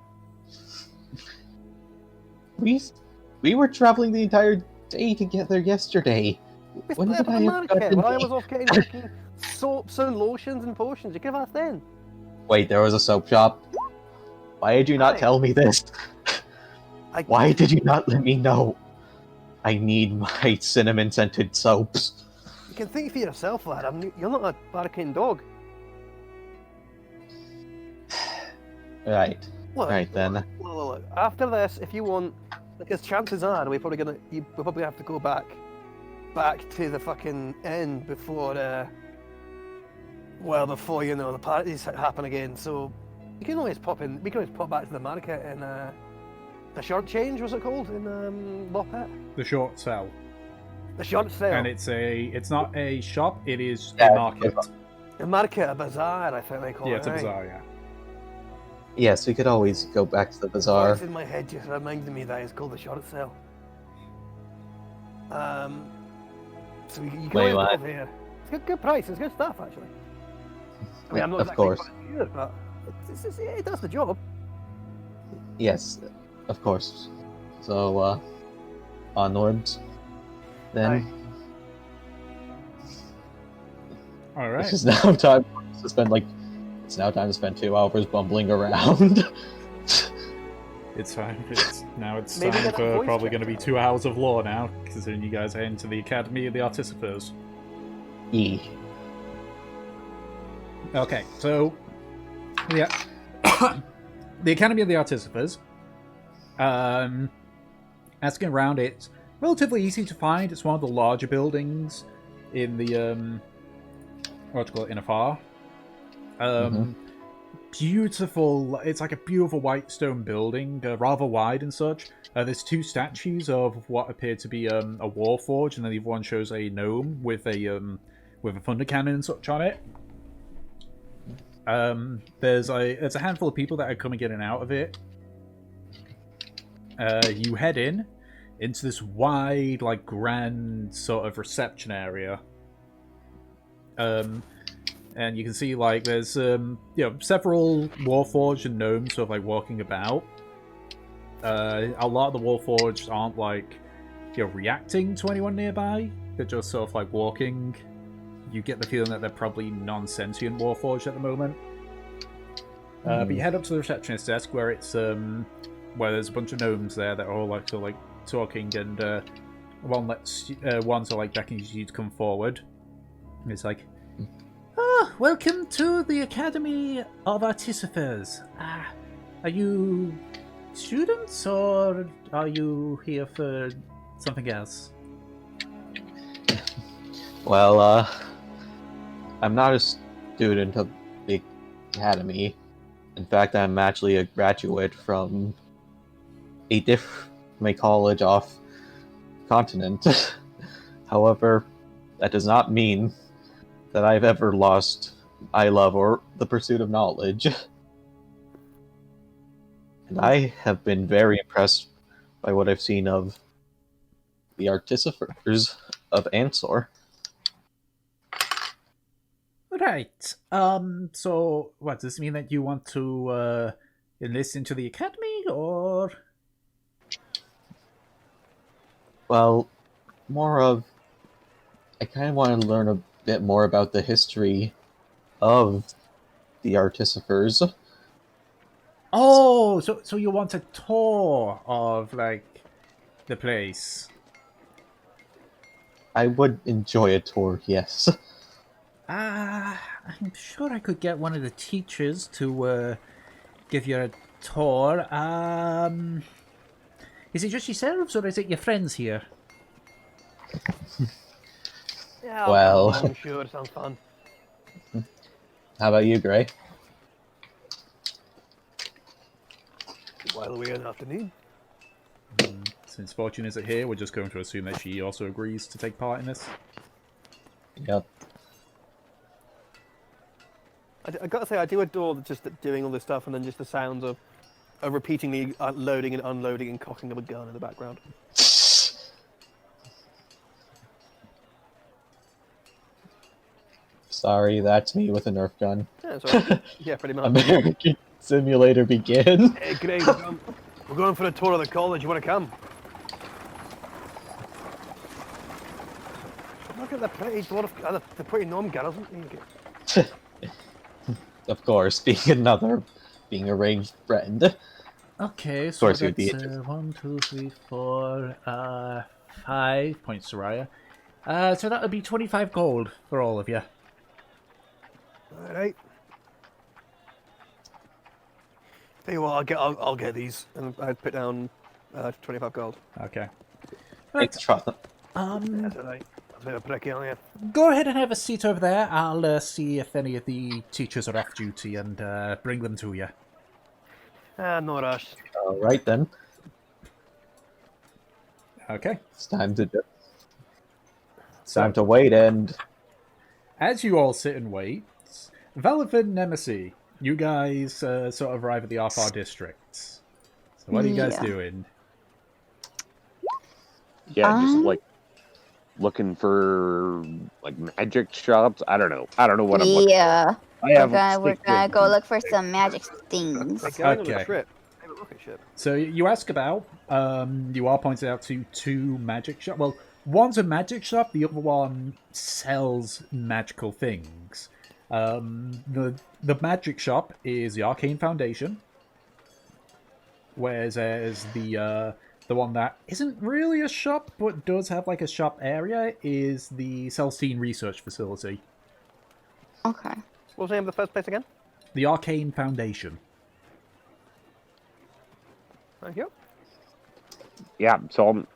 We were traveling the entire day to get there yesterday. We When split did up I in the have market gotten when I there? was off getting fucking soaps and lotions and potions. You could have asked then. Wait, there was a soap shop? Why did you not Aye. tell me this? I- Why did you not let me know? I need my cinnamon-scented soaps. You can think for yourself, lad. You're not a barking dog. Right, Look, right then. look. After this, if you want, because chances are we'll probably have to go back to the fucking end before the parties happen again. So you can always pop in. We can always pop back to the market in the short change. Was it called in Loppet? The short sell. The short sale. And it's not a shop, it is Yeah, a market. The market, a bazaar, I think they call Yeah, it. it's a aye. bazaar, yeah. Yes, we could always go back to the bazaar. Voice in my head just reminded me that it's called the short sale. So you can Wait, always what? go over here. It's good price. It's good stuff actually. I mean, I'm not Of exactly course. buying it, but it does the job. Yes, of course. So, onwards. Then, Alright. it's now time to spend it's now time to spend 2 hours bumbling around. It's fine. Now it's Maybe time get a for voice probably check going to be out. 2 hours of lore now, considering you guys are into the Academy of the Artificers. E. Okay, so yeah, the Academy of the Artificers. Asking around, it's relatively easy to find. It's one of the larger buildings in the what do you call it, in Afar. Beautiful. It's like a beautiful white stone building, rather wide and such. There's 2 statues of what appear to be a warforge, and then the other one shows a gnome with a thunder cannon and such on it. There's a handful of people that are coming in and out of it. You head into this wide, grand sort of reception area. And you can see there's several warforged and gnomes sort of walking about. A lot of the warforged aren't reacting to anyone nearby. They're just sort of walking. You get the feeling that they're probably non-sentient warforged at the moment. But you head up to the receptionist desk where it's where there's a bunch of gnomes there that are all like sort of like talking, and one's like beckoning you to come forward. And it's like, "Ah, welcome to the Academy of Artificers. Are you students or are you here for something else?" Well, I'm not a student of the academy. In fact, I'm actually a graduate from my college off continent. However, that does not mean that I've ever lost my love or the pursuit of knowledge. And I have been very impressed by what I've seen of the artificers of Ansor. Right. So, what does this mean that you want to enlist into the academy, or? Well, more of I kind of want to learn a bit more about the history of the artificers. Oh, so you want a tour of like the place? I would enjoy a tour, yes. I'm sure I could get one of the teachers to give you a tour. Is it just yourselves, or is it your friends here? Yeah, Well. I'm sure, sounds fun. How about you, Gray? While we're in the afternoon. Since Fortune isn't here, we're just going to assume that she also agrees to take part in this. Yep. I gotta say, I do adore just doing all this stuff and then just the sounds of repeatedly loading and unloading and cocking of a gun in the background. Sorry, that's me with a Nerf gun. Yeah, sorry. Yeah, pretty much. American Simulator begin. Hey, great. We're going for a tour of the college. You want to come? Look at the pretty dwarf, the pretty gnome girls. Of course, being a ranged friend. Okay, Of so course, it would be that's interesting. 1, 2, 3, 4, 5 points, Soraya. So that would be 25 gold for all of you. All right. Tell you what, I'll get these, and I put down 25 gold. Okay. Thanks, Tron. That's all right. That's a bit of a pricky, aren't you? Go ahead and have a seat over there. I'll see if any of the teachers are off duty and bring them to you. No rush. All right then, Okay. it's time to wait. And As you all sit and wait, Velvet Nemesis, you guys sort of arrive at the RFR district. So what are you guys Yeah. doing? Yeah, just like looking for like magic shops. I don't know what I'm looking Yeah. for. I have We're stick gonna with go me. look for some magic things. Like going on Okay. a trip. Favorite rocket ship. So you ask about, you are pointed out to 2 magic shops. Well, one's a magic shop, the other one sells magical things. The magic shop is the Arcane Foundation, whereas the one that isn't really a shop but does have like a shop area is the Celestine Research Facility. Okay. What was the name of the first place again? The Arcane Foundation. Thank you. Yeah, so I'm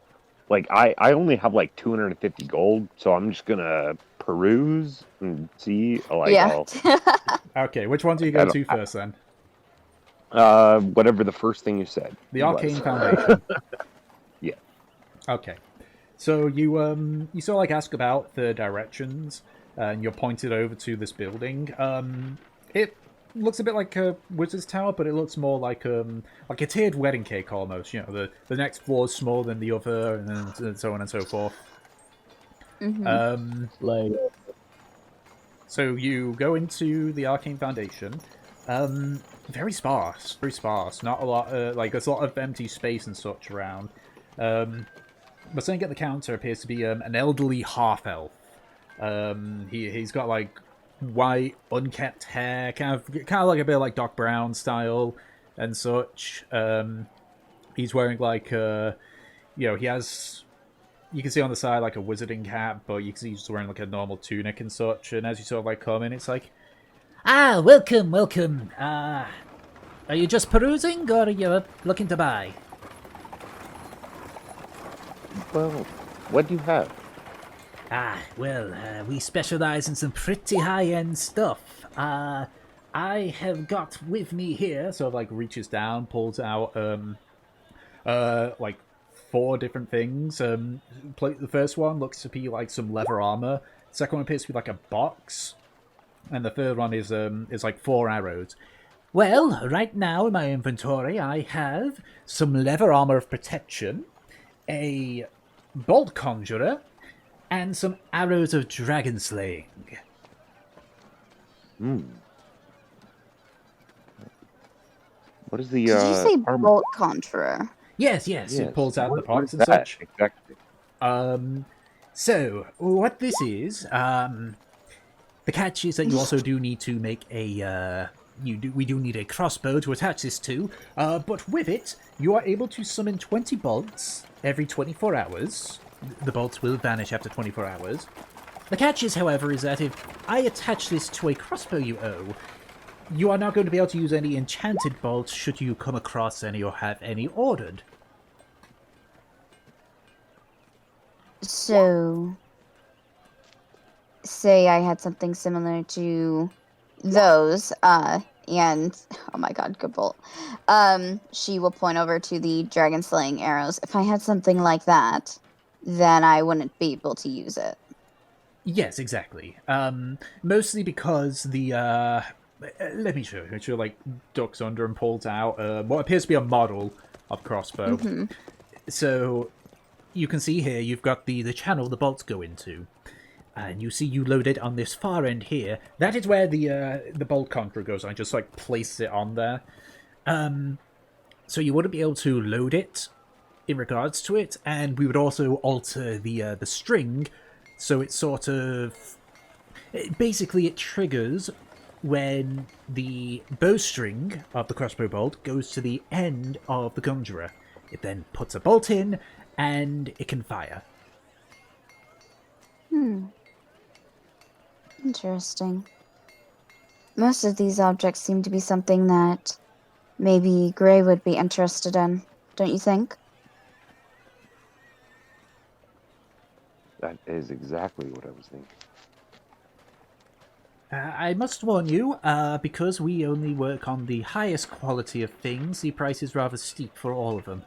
like I only have like 250 gold, so I'm just gonna peruse and see. Like, Yeah. Okay, which one do you I go don't- to first then? whatever the first thing you said. The was. Arcane Foundation. Yeah. Okay. So you sort of like ask about the directions, and you're pointed over to this building. It looks a bit like a wizard's tower, but it looks more like a tiered wedding cake almost. You know, the next floor is smaller than the other, and so on and so forth. Mhm. like, So you go into the Arcane Foundation. Very sparse, very sparse. Not a lot. Like there's a lot of empty space and such around. But something at the counter appears to be an elderly half elf. He's got like white, unkept hair, kind of like a bit like Doc Brown style and such. He's wearing like he has. You can see on the side like a wizarding hat, but you can see he's just wearing like a normal tunic and such. And as you sort of like come in, it's like, welcome, welcome. Are you just perusing, or are you looking to buy? Well, what do you have? We specialize in some pretty high-end stuff. I have got with me here, sort of like reaches down, pulls out like 4 different things. The first one looks to be like some leather armor. The second one appears to be like a box, and the third one is like 4 arrows. Well, right now in my inventory, I have some leather armor of protection, a bolt conjurer, and some arrows of dragon slaying. What is the Did you say armor? bolt conjurer? Yes, it pulls out the What pots is and that? such. Exactly. So what this is, the catch is that you also do need to make a, we do need a crossbow to attach this to, but with it, you are able to summon 20 bolts every 24 hours. The bolts will vanish after 24 hours. The catch is, however, is that if I attach this to a crossbow you owe, you are not going to be able to use any enchanted bolts should you come across any or have any ordered. So, say I had something similar to those, and oh my god, good bolt. She will point over to the dragon slaying arrows. If I had something like that, then I wouldn't be able to use it. Yes, exactly. Mostly because the let me show you. It like ducks under and pulls out what appears to be a model of crossbow. Mm-hmm. So you can see here you've got the channel the bolts go into, and you see you load it on this far end here. That is where the bolt conjurer goes. I just like place it on there. So you wouldn't be able to load it in regards to it, and we would also alter the string, so it sort of basically it triggers when the bowstring of the crossbow bolt goes to the end of the conjurer. It then puts a bolt in, and it can fire. Interesting. Most of these objects seem to be something that maybe Gray would be interested in, don't you think? That is exactly what I was thinking. I must warn you, because we only work on the highest quality of things, the price is rather steep for all of them.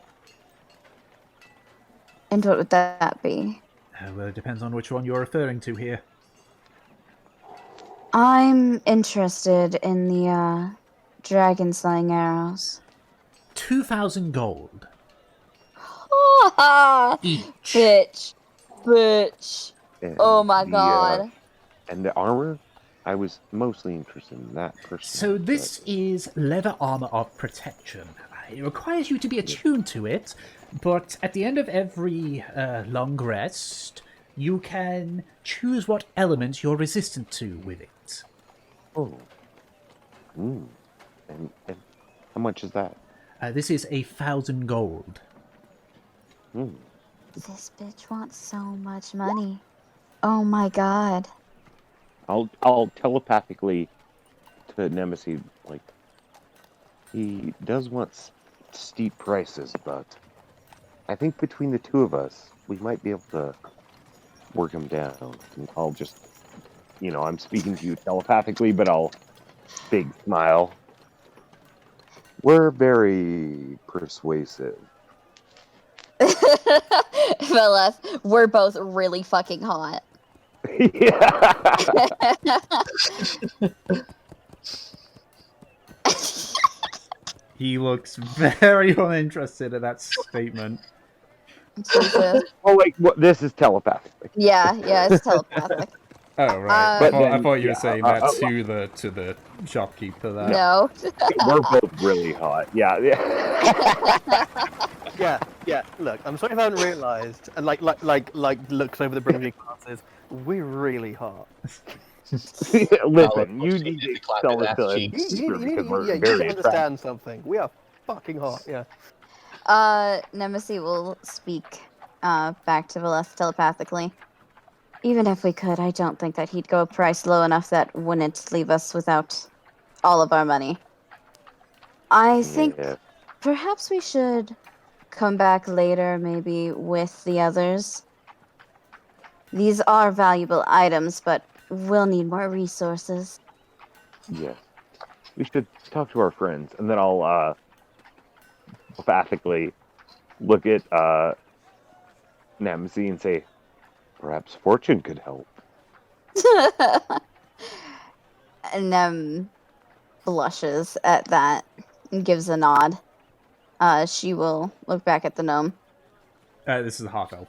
And what would that be? Well, it depends on which one you're referring to here. I'm interested in the dragon slaying arrows. 2,000 gold. Each. Bitch. And Oh my the, god. And the armor, I was mostly interested in that personally. So this is leather armor of protection. It requires you to be attuned to it, but at the end of every long rest, you can choose what element you're resistant to with it. Oh. And how much is that? This is 1,000 gold. This bitch wants so much money. Oh my god. I'll telepathically to Nemesis, like, he does want steep prices, but I think between the two of us, we might be able to work him down. And I'll just, I'm speaking to you telepathically, but I'll big smile. We're very persuasive. Fellas, we're both really fucking hot. Yeah. He looks very uninterested in that statement. Jesus. Oh, wait, this is telepathic. Yeah, it's telepathic. Oh right, But I thought you were saying that to the shopkeeper. There. No. We're both really hot. Yeah. Yeah. Look, I'm sorry if I haven't realised. And like looks over the brim of your glasses. We're really hot. Listen, you need to clap tell his us ass cheeks. because we're You need very to understand something. We are fucking hot. Yeah. Nemesis will speak back to Valeth telepathically. Even if we could, I don't think that he'd go a price low enough that wouldn't leave us without all of our money. I think Yeah. perhaps we should come back later, maybe with the others. These are valuable items, but we'll need more resources. Yes. We should talk to our friends, and then I'll telepathically look at Nemesis and say, perhaps fortune could help. And blushes at that and gives a nod. She will look back at the gnome. This is a half elf.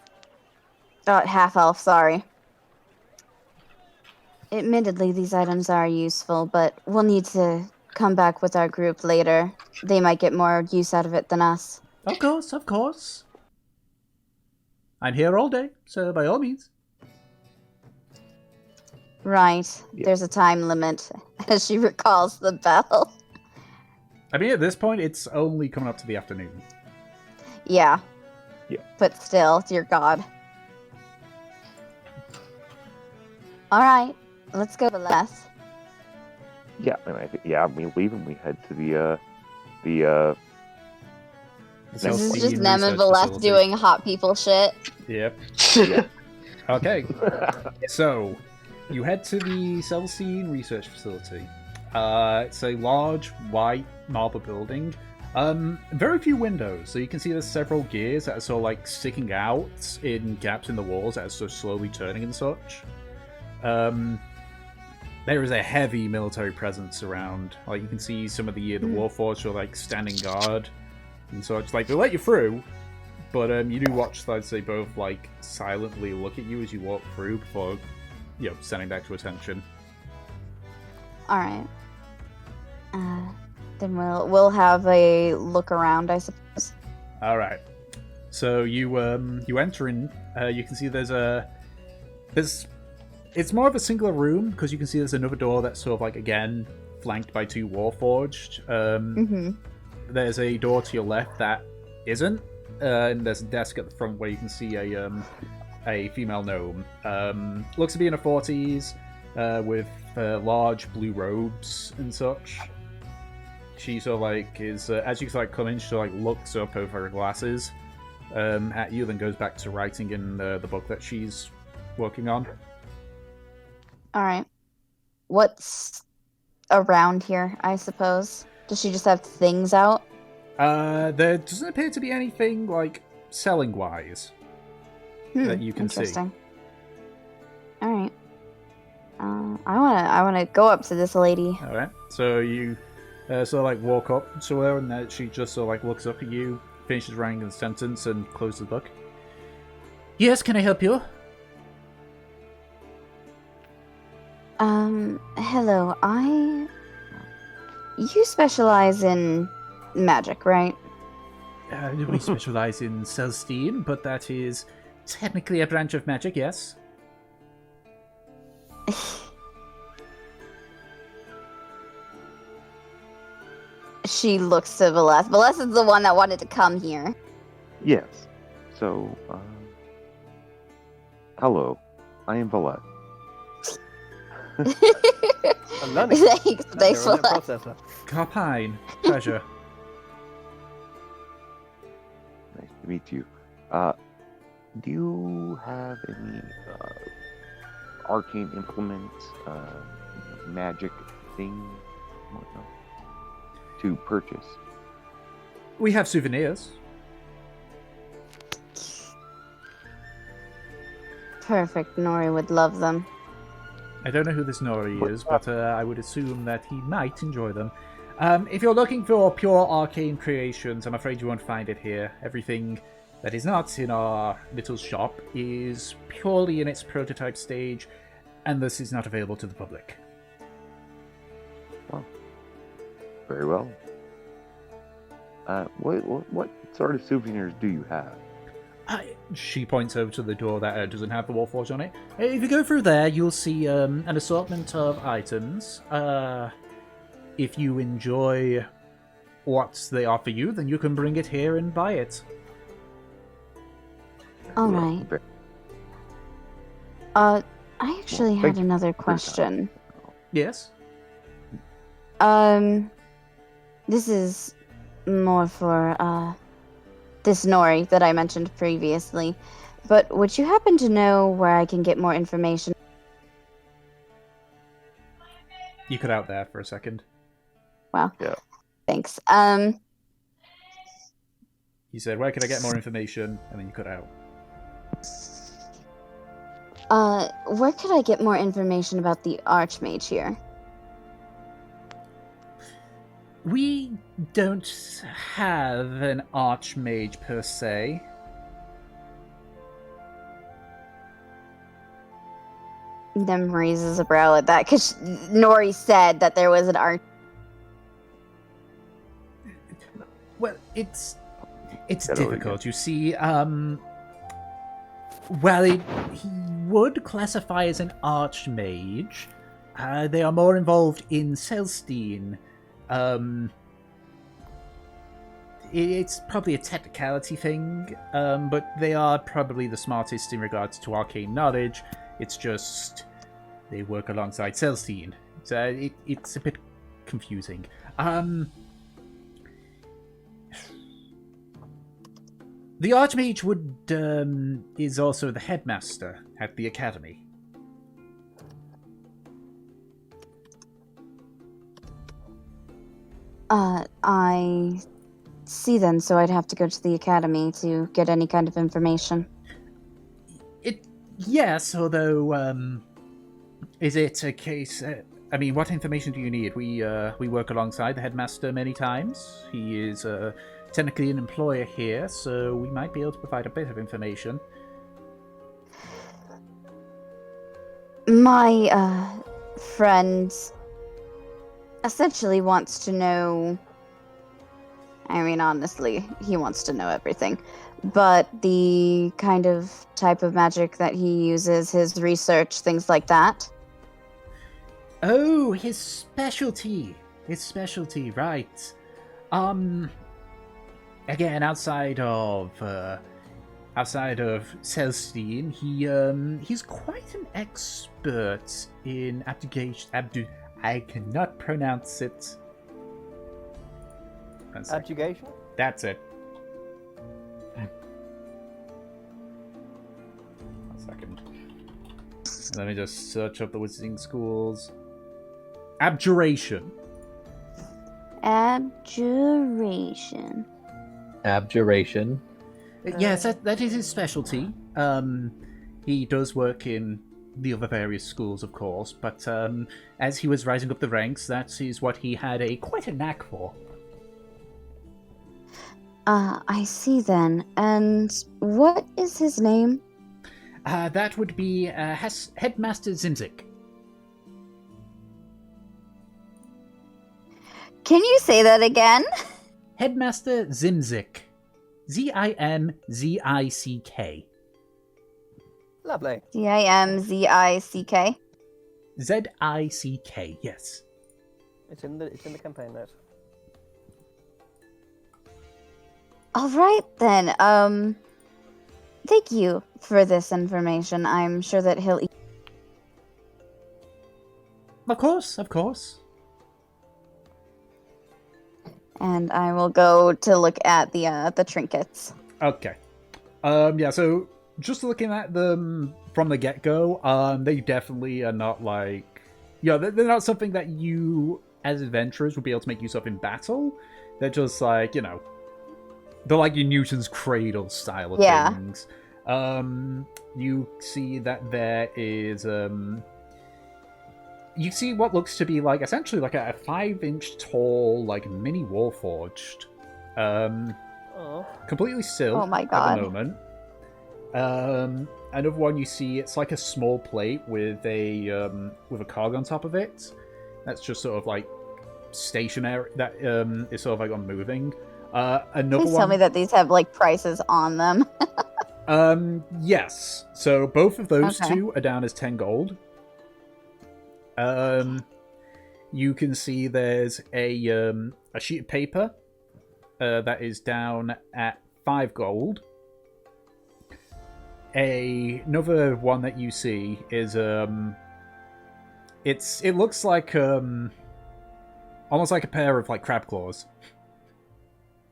Half elf, sorry. Admittedly, these items are useful, but we'll need to come back with our group later. They might get more use out of it than us. Of course, of course. I'm here all day, so by all means. Right. Yeah. There's a time limit, as she recalls the bell. I mean, at this point, it's only coming up to the afternoon. Yeah. Yeah. But still, dear God. Alright, let's go to Les. Yeah, and we leave and we head to the This is just Nem and Valeth doing hot people shit. Yep. Okay. So, you head to the Celestine Research Facility. It's a large, white marble building. Very few windows, so you can see there's several gears that are sort of like sticking out in gaps in the walls that are sort of slowly turning and such. There is a heavy military presence around. Like, you can see some of the Warforged are like standing guard and such. Like, they let you through, but you do watch, I'd say, both like silently look at you as you walk through before, standing back to attention. Alright. Then we'll have a look around, I suppose. All right. So you enter in. You can see it's more of a singular room because you can see there's another door that's sort of like again flanked by two Warforged. There's a door to your left that isn't, and there's a desk at the front where you can see a female gnome. Looks to be in her 40s, with large blue robes and such. She sort of like is as you come in, she sort of like looks up over her glasses at you, then goes back to writing in the book that she's working on. Alright. What's around here, I suppose? Does she just have things out? There doesn't appear to be anything like selling wise that you can see. Interesting. Alright. I wanna go up to this lady. Alright. So you sort of like walk up to her, and then she just sort of like looks up at you, finishes writing the sentence, and closes the book. Yes, can I help you? Hello. You specialize in magic, right? We specialize in Celestine, but that is technically a branch of magic, yes. She looks to Valeth. Valeth is the one that wanted to come here. Yes. So, hello. I am Valette. I'm none. Thanks, Valeth. Processor. Carpine, pleasure. Nice to meet you. Do you have any arcane implements, magic things, whatnot, to purchase? We have souvenirs. Perfect. Nori would love them. I don't know who this Nori is, but I would assume that he might enjoy them. If you're looking for pure arcane creations, I'm afraid you won't find it here. Everything that is not in our little shop is purely in its prototype stage, and this is not available to the public. Well, very well. What sort of souvenirs do you have? She points over to the door that doesn't have the Warforged on it. If you go through there, you'll see an assortment of items. If you enjoy what they offer you, then you can bring it here and buy it. Alright. I actually had another question. Yes? This is more for, this Nori that I mentioned previously. But would you happen to know where I can get more information? You cut out there for a second. Well, Yeah. thanks. You said, where can I get more information? And then you cut out. Where could I get more information about the Archmage here? We don't have an Archmage per se. Them raises a brow at that, because Nori said that there was an Arch... Well, it's Get over difficult. You see, well, he would classify as an Archmage. They are more involved in Celestine. It's probably a technicality thing, but they are probably the smartest in regards to arcane knowledge. It's just they work alongside Celestine. So it's a bit confusing. The Archmage is also the headmaster at the academy. I see then, so I'd have to go to the academy to get any kind of information. Yes, although, is it a case... I mean, what information do you need? We work alongside the headmaster many times. He is technically an employer here, so we might be able to provide a bit of information. My, friend essentially wants to know... I mean, honestly, he wants to know everything. But the kind of type of magic that he uses, his research, things like that. Oh, his specialty! His specialty, right. Again, outside of Celestine, he's quite an expert in I cannot pronounce it. Abjugation? That's it. One second. Let me just search up the wizarding schools. Abjuration. Abjuration. Abjuration. Yes, that is his specialty. He does work in the other various schools, of course, but as he was rising up the ranks, that is what he had quite a knack for. I see then. And what is his name? That would be Headmaster Zimzik. Can you say that again? Headmaster Zimzik. Zimzick. Lovely. Dimzick. Zick, yes. It's in the campaign note. All right then. Thank you for this information. I'm sure that he'll. Of course. And I will go to look at the trinkets. Okay. Yeah. So just looking at them from the get-go, they definitely are not like, they're not something that you as adventurers would be able to make use of in battle. They're just like, they're like your Newton's Cradle style of things. You see that there is, you see what looks to be like, essentially like a 5-inch tall, like, mini Warforged. Completely still Oh my God. at the moment. Another one you see, it's like a small plate with a cog on top of it. That's just sort of like stationary, that is sort of like unmoving. Another Please one... tell me that these have like prices on them. Yes. So both of those Okay. two are down as 10 gold. You can see there's a sheet of paper that is down at 5 gold. Another one that you see is it looks like almost like a pair of like crab claws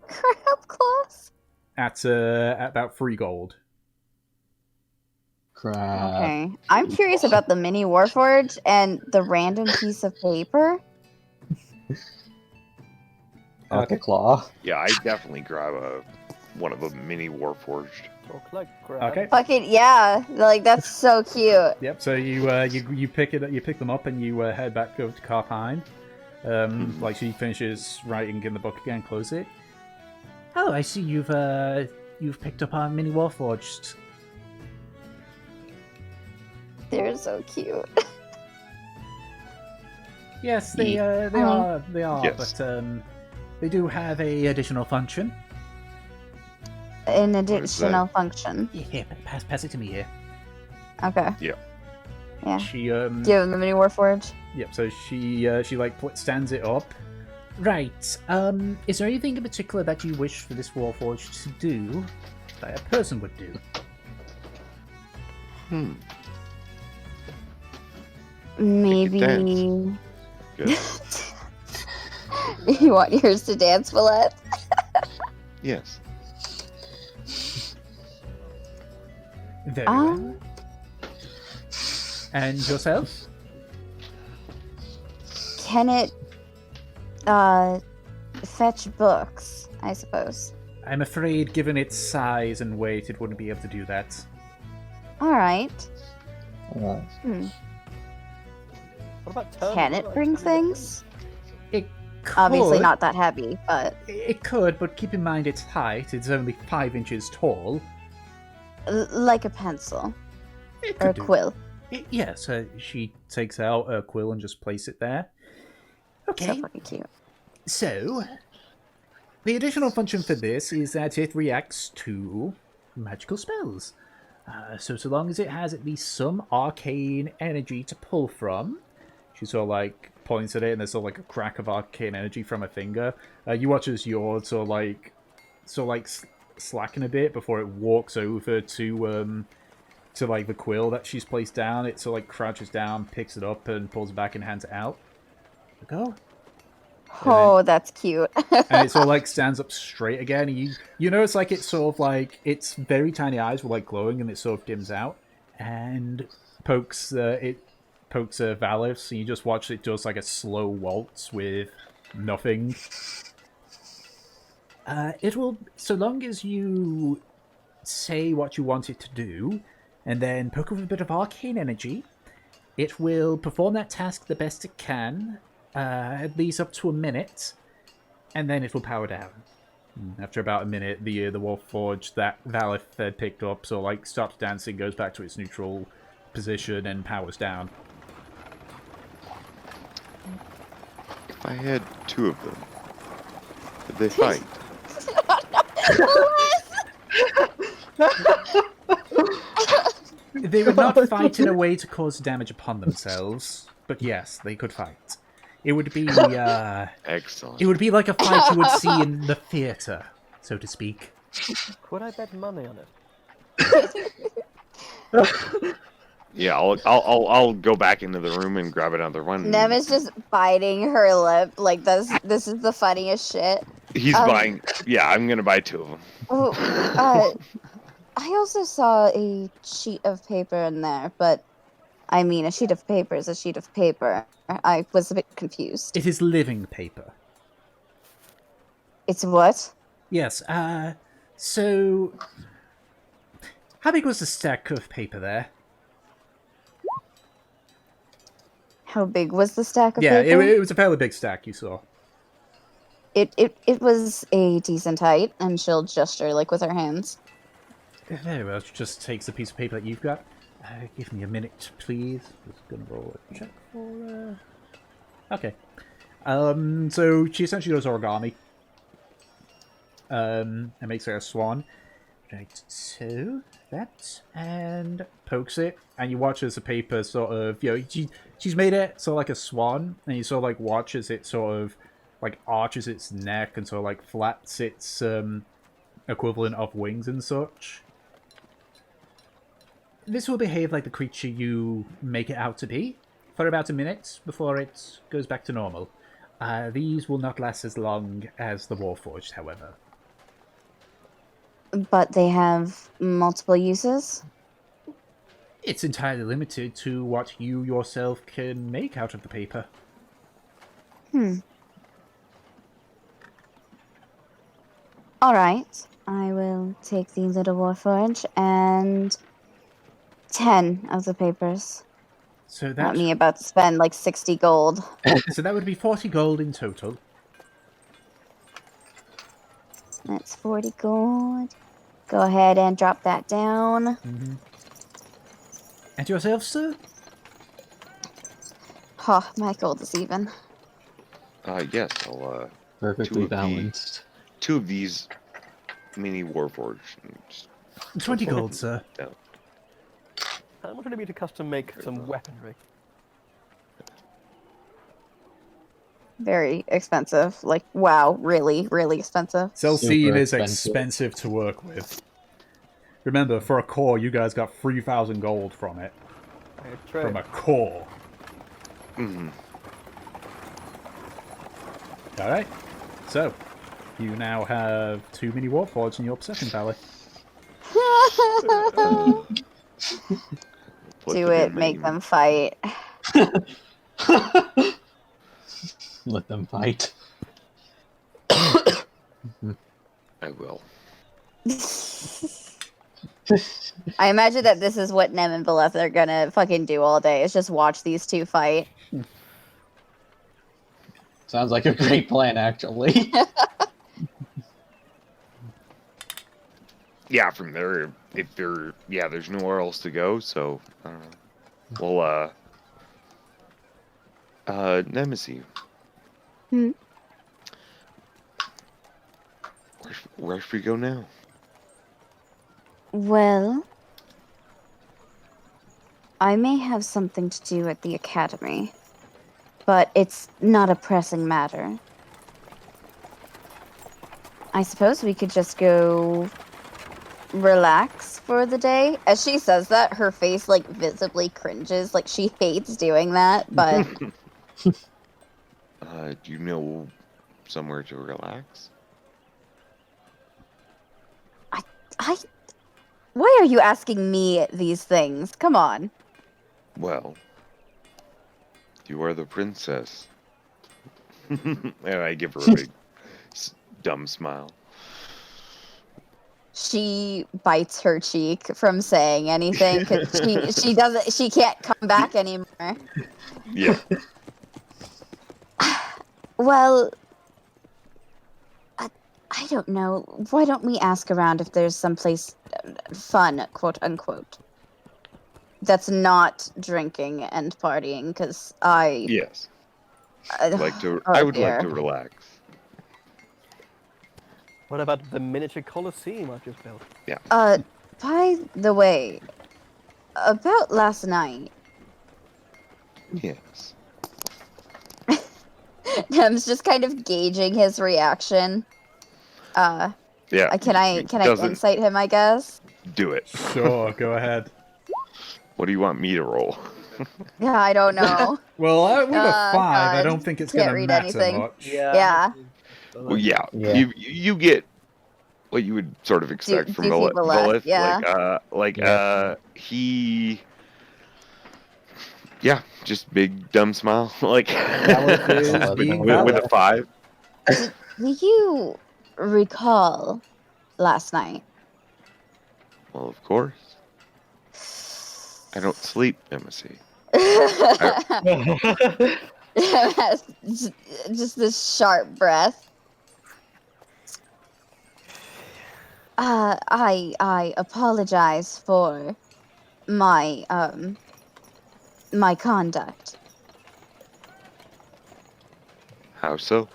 Crab claws. at about 3 gold. Crap. Okay. I'm curious about the mini Warforged and the random piece of paper. Okay, claw. Yeah, I definitely grab one of the mini Warforged. Or collect crab. Okay. Fucking yeah, like that's so cute. Yep. So you pick them up and you head back over to Carpine. Like she finishes writing in the book again, close it. Oh, I see you've picked up our mini Warforged. They're so cute. Yes, they are, Yes. but they do have a additional function. An is that? additional function. Here, pass it to me here. Okay. Yeah. She Do you have the mini Warforged? Yep. So she like stands it up. Right. Is there anything in particular that you wish for this Warforged to do that a person would do? Maybe. dance. Good. You want yours to dance, Villette? Yes. Very well. And yourself? Can it fetch books, I suppose? I'm afraid, given its size and weight, it wouldn't be able to do that. Alright. Alright. What about turtles? Can What it about bring turtles? things? It could, Obviously not that heavy, but It could, but keep in mind its height. It's only 5 inches tall. like a pencil. It Or a could do. quill. Yes, she takes out a quill and just places it there. So Okay, fucking cute. so the additional function for this is that it reacts to magical spells. So long as it has at least some arcane energy to pull from, she sort of like points at it, and there's sort of like a crack of arcane energy from her finger. You watch as yours sort of like slacken a bit before it walks over to like the quill that she's placed down. It sort of like crouches down, picks it up, and pulls it back and hands it out. Go. Oh, that's cute. And it sort of like stands up straight again. And you know, it's like it's sort of like its very tiny eyes were like glowing, and it sort of dims out and pokes Valis. And you just watch it does like a slow waltz with nothing. It will, so long as you say what you want it to do, and then poke with a bit of arcane energy, it will perform that task the best it can. At least up to a minute, and then it will power down. After about a minute, the Warforged that Valith had picked up, so like stops dancing, goes back to its neutral position, and powers down. If I had 2 of them, would they fight? They would not fight in a way to cause damage upon themselves, but yes, they could fight. It would be Excellent. it would be like a fight you would see in the theater, so to speak. Could I bet money on it? Yeah, I'll go back into the room and grab another one. Nem is just biting her lip. Like this is the funniest shit. He's buying. Yeah, I'm gonna buy 2 of them. Oh, I also saw a sheet of paper in there, but I mean, a sheet of paper is a sheet of paper. I was a bit confused. It is living paper. It's what? Yes, so... How big was the stack of paper there? How big was the stack of Yeah, paper? it was a fairly big stack you saw. It was a decent height, and she'll gesture like with her hands. Very well, she just takes a piece of paper that you've got. Give me a minute, please. Just gonna roll a check for... Okay. So she essentially does origami. And makes her a swan. Right, so that, and pokes it, and you watch as the paper sort of, you know, she's made it sort of like a swan, and you sort of like watch as it sort of like arches its neck and sort of like flaps its equivalent of wings and such. This will behave like the creature you make it out to be for about a minute before it goes back to normal. These will not last as long as the Warforged, however. But they have multiple uses? It's entirely limited to what you yourself can make out of the paper. Alright. I will take the little Warforge and 10 of the papers. So Not that me about to spend like 60 gold. so that would be 40 gold in total. That's 40 gold. Go ahead and drop that down. And yourself, sir? Oh, my gold is even. Yes, I'll Perfectly of the- balanced. 2 of these mini Warforged. 20 gold, sir. How much would it be to custom make some weaponry? Very expensive. Like, wow, really, really expensive. Celcine Super is expensive. expensive to work with. Remember, for a core, you guys got 3,000 gold from it. From a core. Mm-hmm. Alright. So, you now have 2 mini Warforged in your Obsession Valley. Do it, make them fight. Let them fight. I will. I imagine that this is what Nem and Beleth are gonna fucking do all day, is just watch these two fight. Sounds like a great plan, actually. Yeah, from there, if there, there's nowhere else to go, so, I don't know. Well, Nemesis. Where should we go now? Well, I may have something to do at the academy, but it's not a pressing matter. I suppose we could just go relax for the day. As she says that, her face like visibly cringes, like she hates doing that, but Do you know somewhere to relax? why are you asking me these things? Come on. Well, you are the princess. And I give her a big dumb smile. She bites her cheek from saying anything because she can't come back anymore. Yeah. Well, I don't know. Why don't we ask around if there's someplace fun, quote unquote, that's not drinking and partying? Because Yes. I I would like to dear. relax. What about the miniature Colosseum I've just built? By the way, about last night, Yes. I'm just kind of gauging his reaction. Yeah. Can I Doesn't insight him, I guess? do it. Sure, go ahead. What do you want me to roll? Yeah, I don't know. Well, with a 5, I God. don't think it's Can't going to read matter anything. much. Yeah. Well, yeah. Yeah. You get what you would sort of expect from doofy Belith. yeah. He. Yeah, just big dumb smile, like Belith is being with a Belith. 5. Do you recall last night? Well, of course. I don't sleep, Nemesis. Just this sharp breath. I apologize for my my conduct. How so?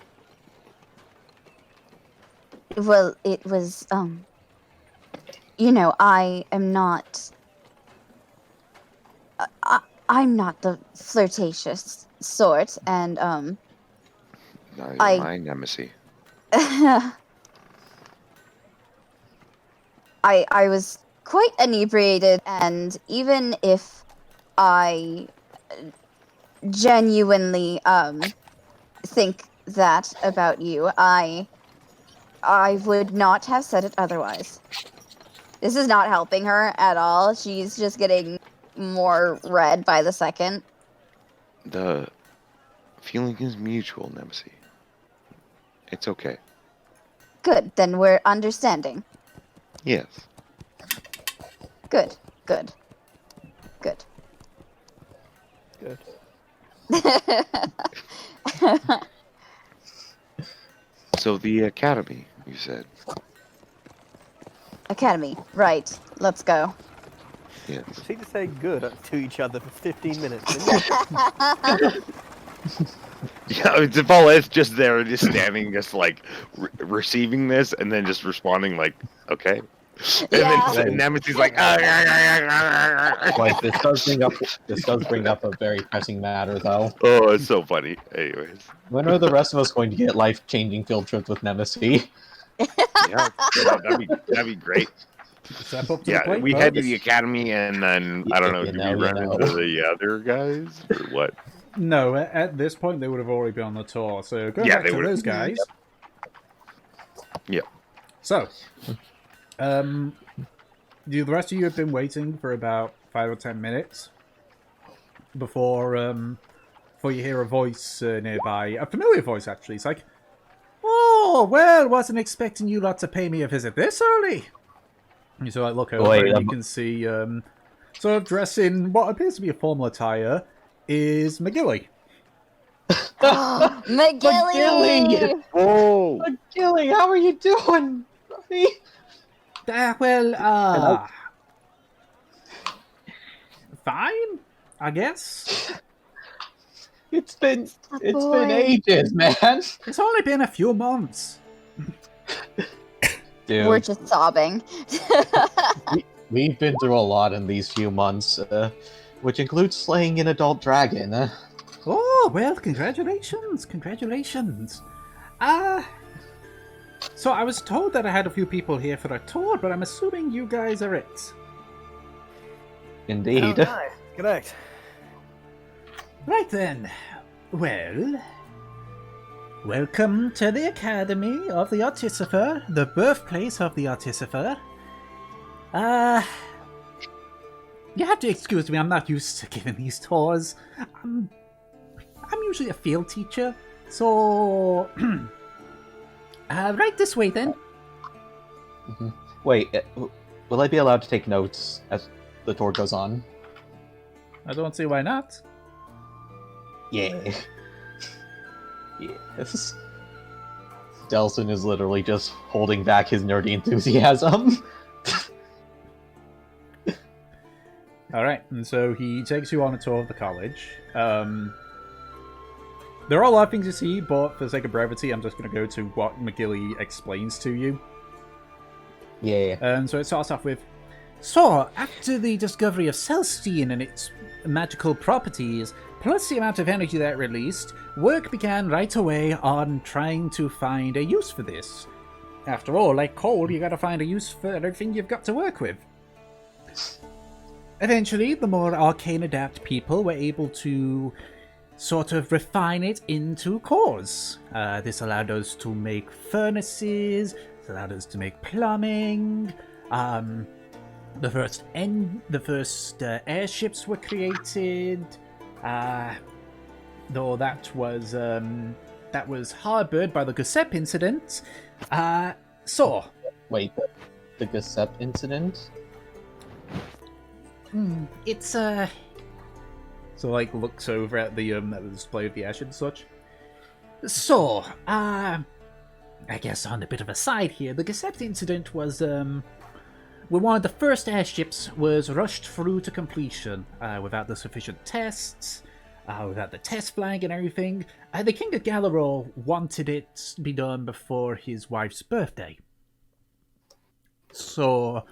Well, it was I am not I'm not the flirtatious sort, and Now you're I- my nemesis. I was quite inebriated, and even if I genuinely think that about you, I would not have said it otherwise. This is not helping her at all. She's just getting more red by the second. The feeling is mutual, nemesis. It's okay. Good, then we're understanding. Yes. Good, good, good. Good. So the academy, you said. Academy, right. Let's go. Yes. Proceed to say good to each other for 15 minutes. didn't you? Yeah, it's Paulette just there, just standing, just like receiving this, and then just responding like, "Okay." And Yeah. then Nemesi's like, Wait, this does bring up a very pressing matter, though. "Oh, it's so funny." Anyways, When are the rest of us going to get life-changing field trips with Nemesis? yeah, that'd be great. Step up to the Yeah, plate, we head to folks. the academy, and then I don't know, You do know, we you run know. into the other guys or what? No, at this point they would have already been on the tour. So going Yeah, back they to would've. those guys. Yep. So, the rest of you have been waiting for about 5 or 10 minutes before you hear a voice nearby, a familiar voice actually. It's like, "Oh, well, wasn't expecting you lot to pay me a visit this early." And so I look over Wait, and you can see, sort of dressed in what appears to be a formal attire, is McGilly. McGilly! Oh, Gilly, how are you doing, buddy? Fine, I guess. It's been boy. ages, man. It's only been a few months. Dude, We're just sobbing. we've been through a lot in these few months, which includes slaying an adult dragon. Oh, well, congratulations, congratulations. So I was told that I had a few people here for a tour, but I'm assuming you guys are it. Indeed. Aye, correct. Right then. Well, welcome to the Academy of the Artificer, the birthplace of the Artificer. You have to excuse me, I'm not used to giving these tours. I'm usually a field teacher, so... right this way then. Mhm. Wait, will I be allowed to take notes as the tour goes on? I don't see why not. Yeah. Yes. Delson is literally just holding back his nerdy enthusiasm. Alright, and so he takes you on a tour of the college. There are a lot of things to see, but for the sake of brevity, I'm just going to go to what McGilly explains to you. Yeah. And so it starts off with, "So, after the discovery of Celestine and its magical properties, plus the amount of energy that it released, work began right away on trying to find a use for this. After all, like coal, you gotta find a use for everything you've got to work with. Eventually, the more arcane adept people were able to sort of refine it into cores. This allowed us to make furnaces, this allowed us to make plumbing, the first airships were created, though that was harbored by the Gussep incident. So, Wait, the Gussep incident? it's So like looks over at the display of the airship and such. So, I guess on a bit of a side here, the Gussep incident was when one of the first airships was rushed through to completion without the sufficient tests, without the test flag and everything. The King of Gallaros wanted it to be done before his wife's birthday. So,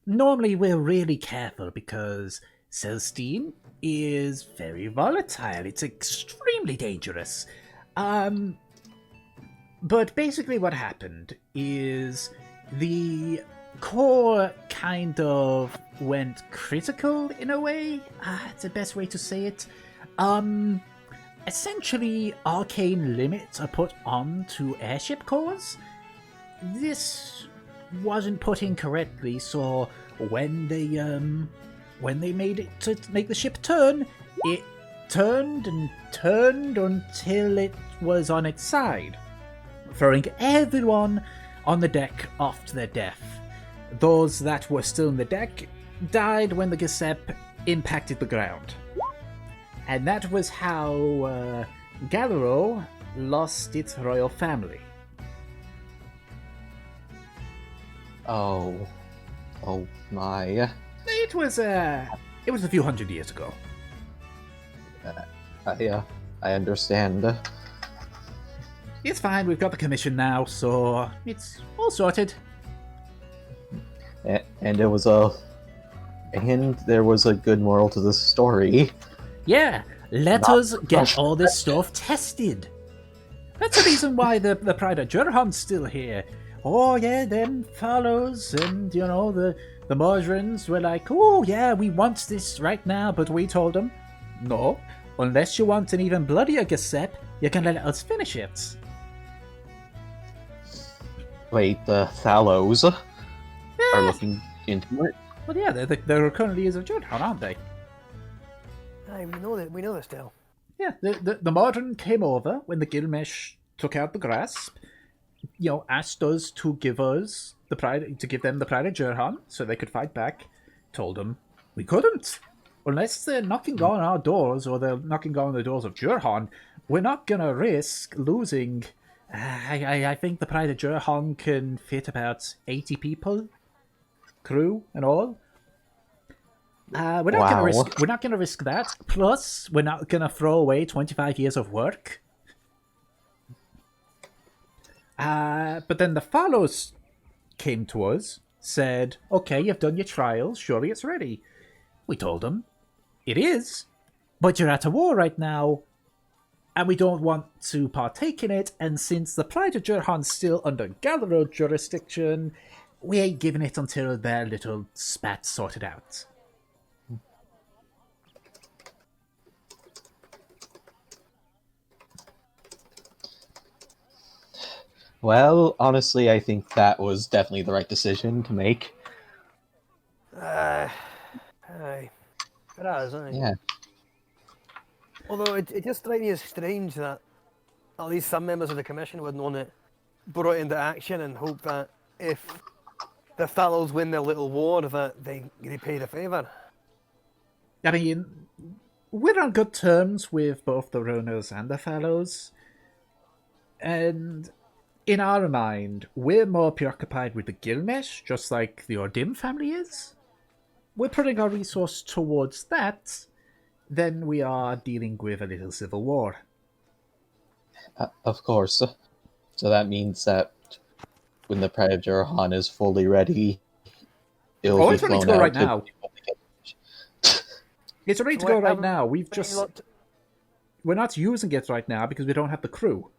normally we're really careful because Celestine is very volatile. It's extremely dangerous. But basically what happened is the core kind of went critical in a way. It's the best way to say it. Essentially, arcane limits are put onto airship cores. This wasn't put in correctly, so when they made it to make the ship turn, it turned and turned until it was on its side, throwing everyone on the deck off to their death. Those that were still in the deck died when the Giuseppe impacted the ground. And that was how Gallaro lost its royal family. Oh my. It was a few hundred years ago. I understand. It's fine, we've got the commission now, so it's all sorted. And there was a good moral to this story. Yeah, let us get all this stuff tested. That's the reason why the Pride of Jurhan's still here. Oh yeah, them fellows and, you know, the Mordrins were like, oh yeah, we want this right now, but we told them, no, unless you want an even bloodier Giuseppe, you can let us finish it. Wait, the Thalos are looking into it? Well yeah, they're currently of Jurhan, aren't they? Aye, we know this still. Yeah, the Mordrin came over when the Gilgamesh took out the grasp, you know, asked us to give them the pride of Jurhan so they could fight back. Told them we couldn't. Unless they're knocking on our doors or they're knocking on the doors of Jurhan, we're not gonna risk losing. I think the Pride of Jurhan can fit about 80 people, crew and all. We're not gonna risk that. Plus, we're not gonna throw away 25 years of work. But then the fellows came to us, said, okay, you've done your trials, surely it's ready. We told them, it is, but you're at a war right now, and we don't want to partake in it, and since the Pride of Jurhan's still under Gallaro jurisdiction, we ain't giving it until their little spat sorted out. Well, honestly, I think that was definitely the right decision to make. Aye. It is, aye. Yeah. Although it just strikes me as strange that at least some members of the commission would want it brought into action and hope that if the fellows win their little war that they repay the favour. I mean, we're on good terms with both the Ronas and the fellows, and in our mind, we're more preoccupied with the Gilgamesh, just like the Ordim family is. We're putting our resource towards that than we are dealing with a little civil war. Of course. So that means that when the Pride of Jurhan is fully ready, it'll be it's ready flown to go out right to- now. It's ready to go right now. We're not using it right now because we don't have the crew.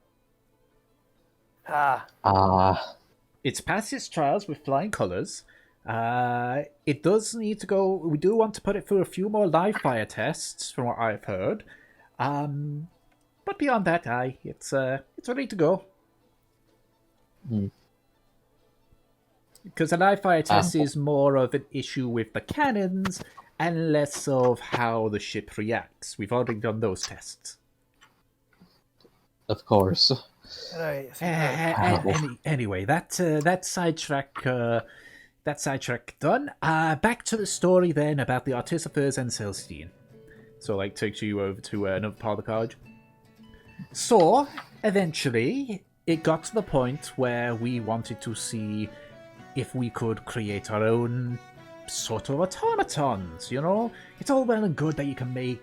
It's past its trials with flying colours. It does need to go. We do want to put it through a few more live fire tests, from what I've heard. But beyond that, it's ready to go. Because a live fire test is more of an issue with the cannons and less of how the ship reacts. We've already done those tests. Of course. Right. Anyway, that sidetrack done. Back to the story then about the Artificers and Celestine. So, takes you over to another part of the college. So, eventually, it got to the point where we wanted to see if we could create our own sort of automatons, you know? It's all well and good that you can make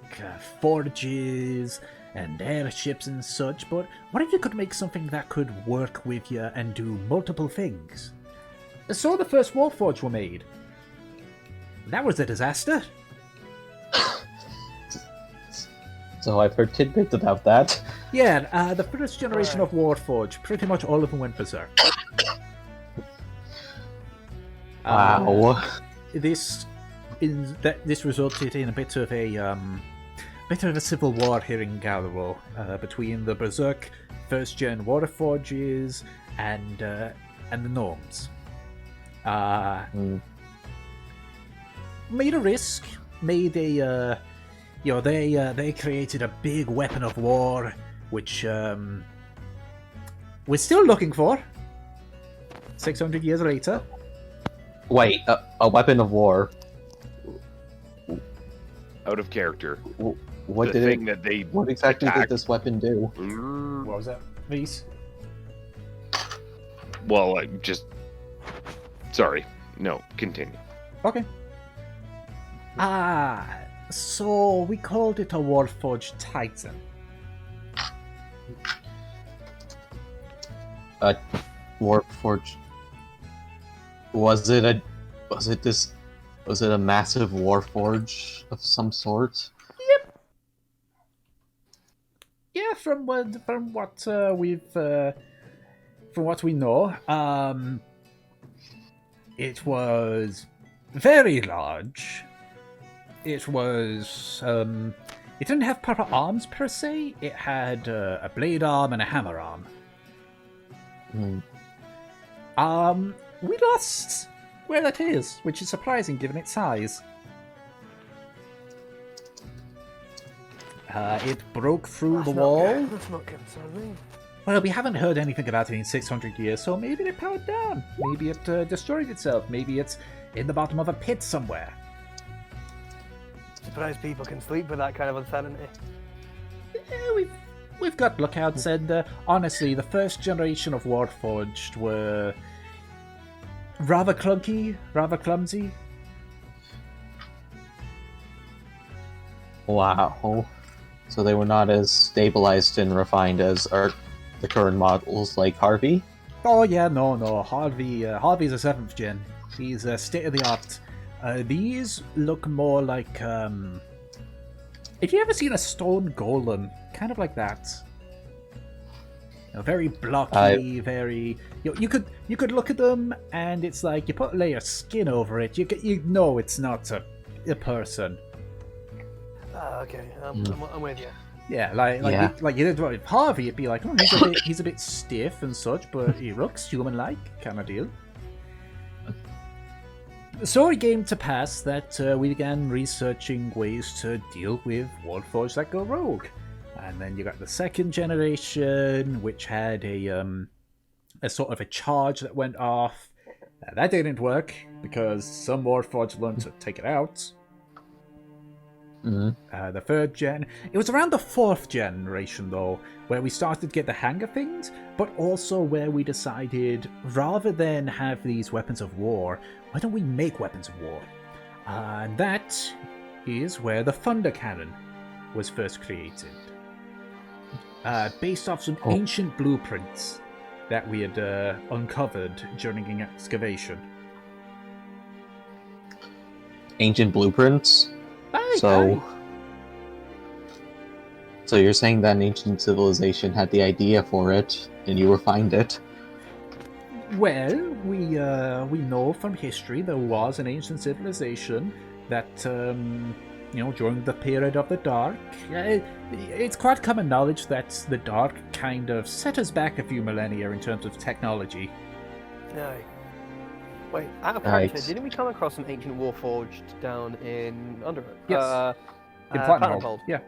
forges and airships and such, but what if you could make something that could work with you and do multiple things? So the first Warforge were made. That was a disaster. So I've heard tidbits about that. Yeah, the first generation of Warforged, pretty much all of them went berserk. Wow. This resulted in a bit of a civil war here in Gallaros between the berserk first gen Warforges and the gnomes. Made a risk. Made a they created a big weapon of war, which we're still looking for. 600 years later. Wait, a weapon of war. Out of character. What The did thing it? that they What exactly attack- did this weapon do? What was that, please? Well, sorry. No, continue. Okay. So we called it a Warforged Titan. Warforged. Was it a massive Warforge of some sort? Yeah, from what we know, it was very large. It was it didn't have proper arms per se. It had a blade arm and a hammer arm. We lost where that is, which is surprising given its size. It broke through the wall. That's not concerning. Well, we haven't heard anything about it in 600 years, so maybe it powered down. Maybe it destroyed itself. Maybe it's in the bottom of a pit somewhere. Surprised people can sleep with that kind of uncertainty. Yeah, we've got lookouts, and honestly, the first generation of Warforged were rather clunky, rather clumsy. Wow. So they were not as stabilized and refined as the current models like Harvey? Oh yeah, no. Harvey's a 7th gen. He's state of the art. These look more like if you ever seen a stone golem, kind of like that. Very blocky, very. You could look at them and it's like you put a layer of skin over it. You know it's not a person. Okay, I'm with you. Yeah, like you did with Harvey, it'd be like, oh, he's a bit stiff and such, but he looks human-like, kind of deal. So it came to pass that we began researching ways to deal with Warforged that go rogue. And then you got the second generation, which had a sort of a charge that went off. That didn't work, because some Warforged learned to take it out. The third gen. It was around the fourth generation, though, where we started to get the hang of things, but also where we decided, rather than have these weapons of war, why don't we make weapons of war? And that is where the Thunder Cannon was first created. Based off some ancient blueprints that we had uncovered during an excavation. Ancient blueprints? Aye. So you're saying that an ancient civilization had the idea for it, and you refined it? Well, we know from history there was an ancient civilization that, during the period of the Dark, it's quite common knowledge that the Dark kind of set us back a few millennia in terms of technology. No. Wait, out of Right. character, didn't we come across an ancient Warforged down in Underwood? Yes. In Platinum Platinum, yeah.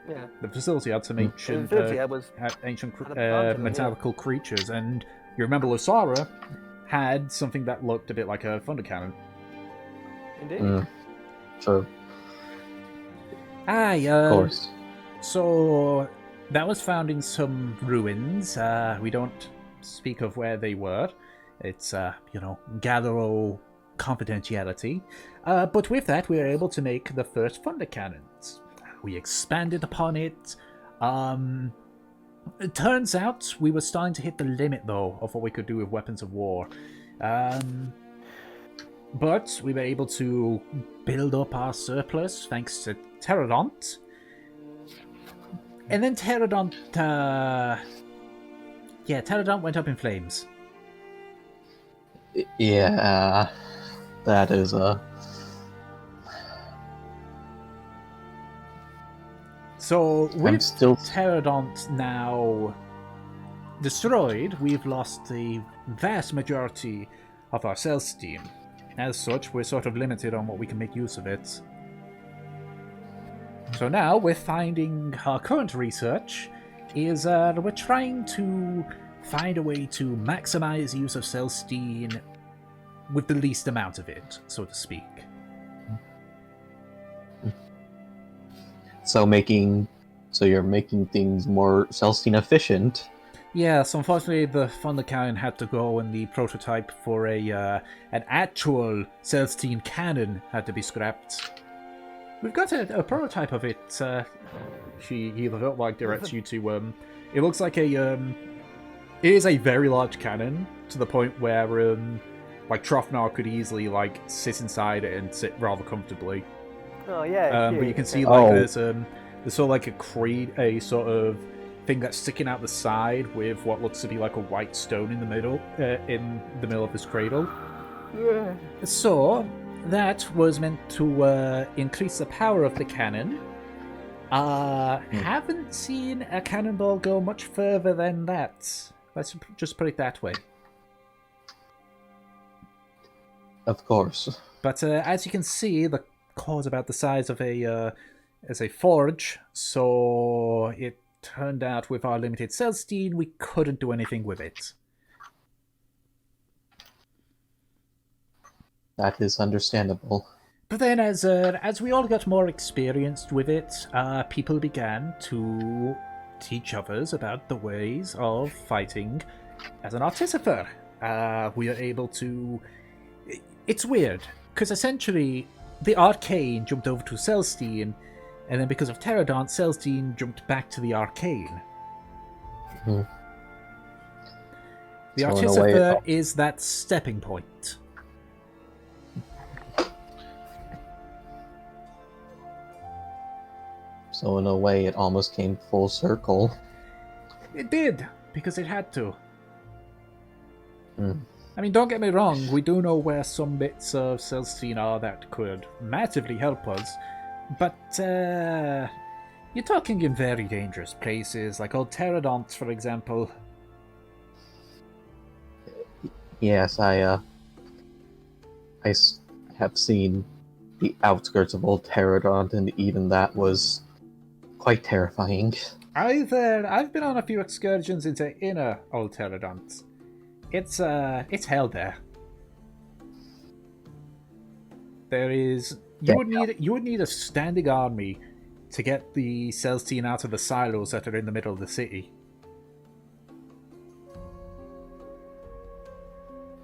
Yeah. The facility had some ancient, had ancient mechanical creatures, and you remember Losara had something that looked a bit like a thunder cannon. Indeed. True. Aye, Of course. So that was found in some ruins. We don't speak of where they were. It's, Gallaros confidentiality. But with that, we were able to make the first thunder cannons. We expanded upon it. It turns out we were starting to hit the limit, though, of what we could do with weapons of war. But we were able to build up our surplus thanks to Terradont. And then Pterodont, Pterodont went up in flames. Yeah, that is So I'm with still. Pterodont now destroyed, we've lost the vast majority of our cell steam. As such, we're sort of limited on what we can make use of it. So now we're finding our current research is we're trying to find a way to maximize use of Celestine with the least amount of it, so to speak. So you're making things more Celestine efficient. Yes, unfortunately the Thundercannon had to go and the prototype for an actual Celestine cannon had to be scrapped. We've got a prototype of it. She either felt like directs you to. It looks like a. It is a very large cannon to the point where like Trofnar could easily like sit inside it and sit rather comfortably. Oh yeah. But you can see Oh. like there's sort of like a sort of thing that's sticking out the side with what looks to be like a white stone in the middle of this cradle. Yeah. So that was meant to increase the power of the cannon. Haven't seen a cannonball go much further than that. Let's just put it that way. Of course. But as you can see, the core's about the size of a forge, so it turned out with our limited Celestine, we couldn't do anything with it. That is understandable. But then, as we all got more experienced with it, people began to teach others about the ways of fighting as an artificer. We are able to... It's weird, because essentially the Arcane jumped over to Celestine, and then because of Pterodont, Celestine jumped back to the Arcane. Hmm. The So in a way, Artificer is that stepping point. So in a way, it almost came full circle. It did, because it had to. Hmm. I mean, don't get me wrong, we do know where some bits of Celestine are that could massively help us, but you're talking in very dangerous places, like old Pterodonts, for example. Yes, I have seen the outskirts of Old Pterodont, and even that was quite terrifying. I've been on a few excursions into inner Old Pterodont. It's hell there. There is you would need a standing army to get the Celestine out of the silos that are in the middle of the city.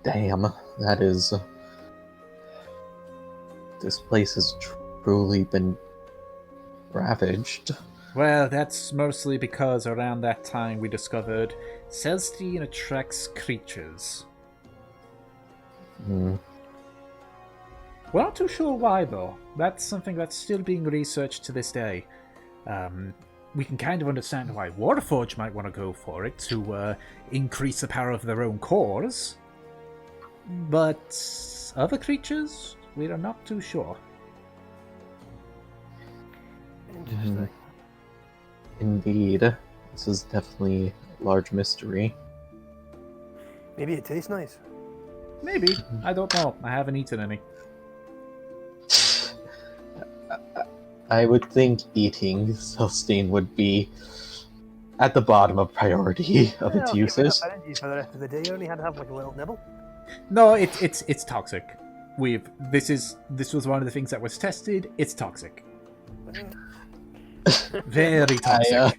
Damn, that is... This place has truly been ravaged. Well, that's mostly because around that time we discovered Celestine attracts creatures. Hmm. We're not too sure why, though. That's something that's still being researched to this day. We can kind of understand why Warforged might want to go for it, to increase the power of their own cores. But other creatures, we are not too sure. Interesting. Indeed. This is definitely a large mystery. Maybe it tastes nice. Maybe. I don't know. I haven't eaten any. I would think eating Celestine would be at the bottom of priority of its I'll keep uses. enough energy for the rest of the day. You only had to have like a little nibble. No, it's toxic. This was one of the things that was tested. It's toxic. Very toxic.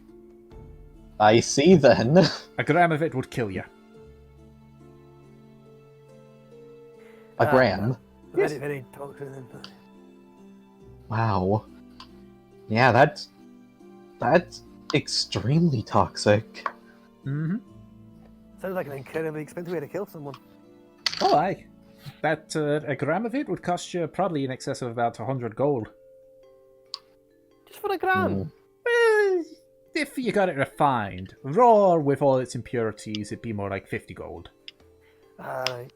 I see then. A gram of it would kill you. A gram. Yes. Very, very toxic. Wow. Yeah, that's extremely toxic. Mm-hmm. Sounds like an incredibly expensive way to kill someone. Oh, aye. That a gram of it would cost you probably in excess of about 100 gold. Just for a gram. Hmm. Eh, if you got it refined, raw with all its impurities, it'd be more like 50 gold. Aye.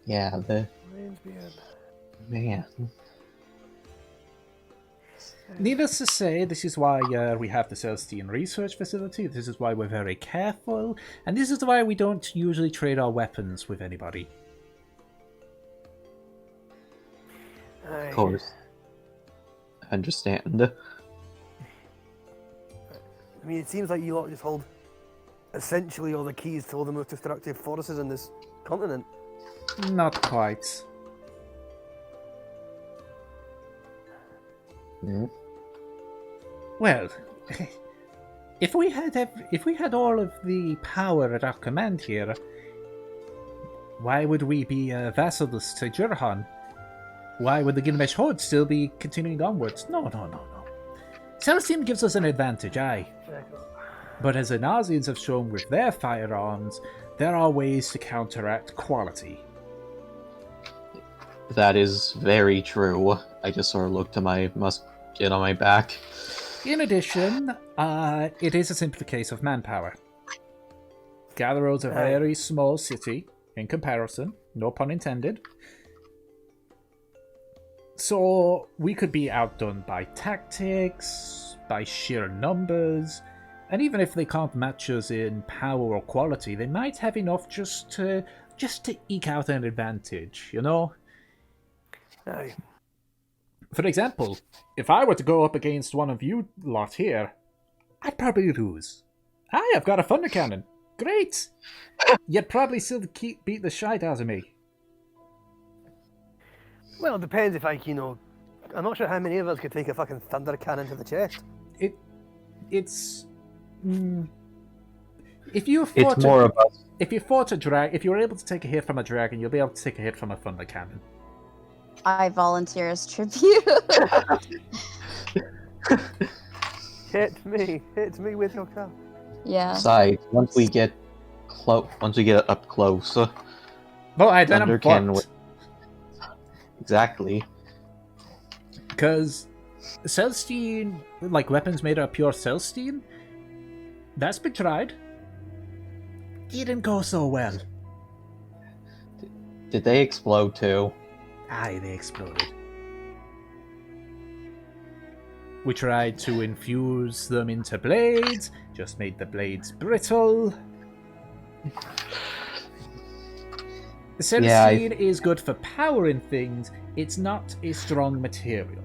Yeah, the Lion's beard. man. Needless to say, this is why we have the Celestine Research Facility, this is why we're very careful, and this is why we don't usually trade our weapons with anybody. Aye. Of course. I understand. I mean, it seems like you lot just hold essentially all the keys to all the most destructive forces in this continent. Not quite. Hmm? Well, if we had all of the power at our command here, why would we be vassals to Jurhan? Why would the Gilgamesh Horde still be continuing onwards? No. Celestine gives us an advantage, aye. But as the Nazians have shown with their firearms, there are ways to counteract quality. That is very true. I just sort of looked to my musket on my back. In addition, it is a simple case of manpower. Gallaros a very small city, in comparison, no pun intended. So we could be outdone by tactics, by sheer numbers, and even if they can't match us in power or quality, they might have enough just to eke out an advantage, you know? Aye. For example, if I were to go up against one of you lot here, I'd probably lose. I've got a thunder cannon. Great! You'd probably still beat the shite out of me. Well, it depends if, like, you know, I'm not sure how many of us could take a fucking thunder cannon to the chest. It's if you fought It's more of a if you fought a drag, if you were able to take a hit from a dragon, you'll be able to take a hit from a thunder cannon. I volunteer as tribute. Hit me with your cup. Yeah. side. Once we get up close, Well, then thunder I'm cannon. fucked. Exactly. Because Celestine, like weapons made out of pure Celestine, that's been tried. Didn't go so well. Did they explode too? Aye, they exploded. We tried to infuse them into blades, just made the blades brittle. The Celestine is good for powering things, it's not a strong material.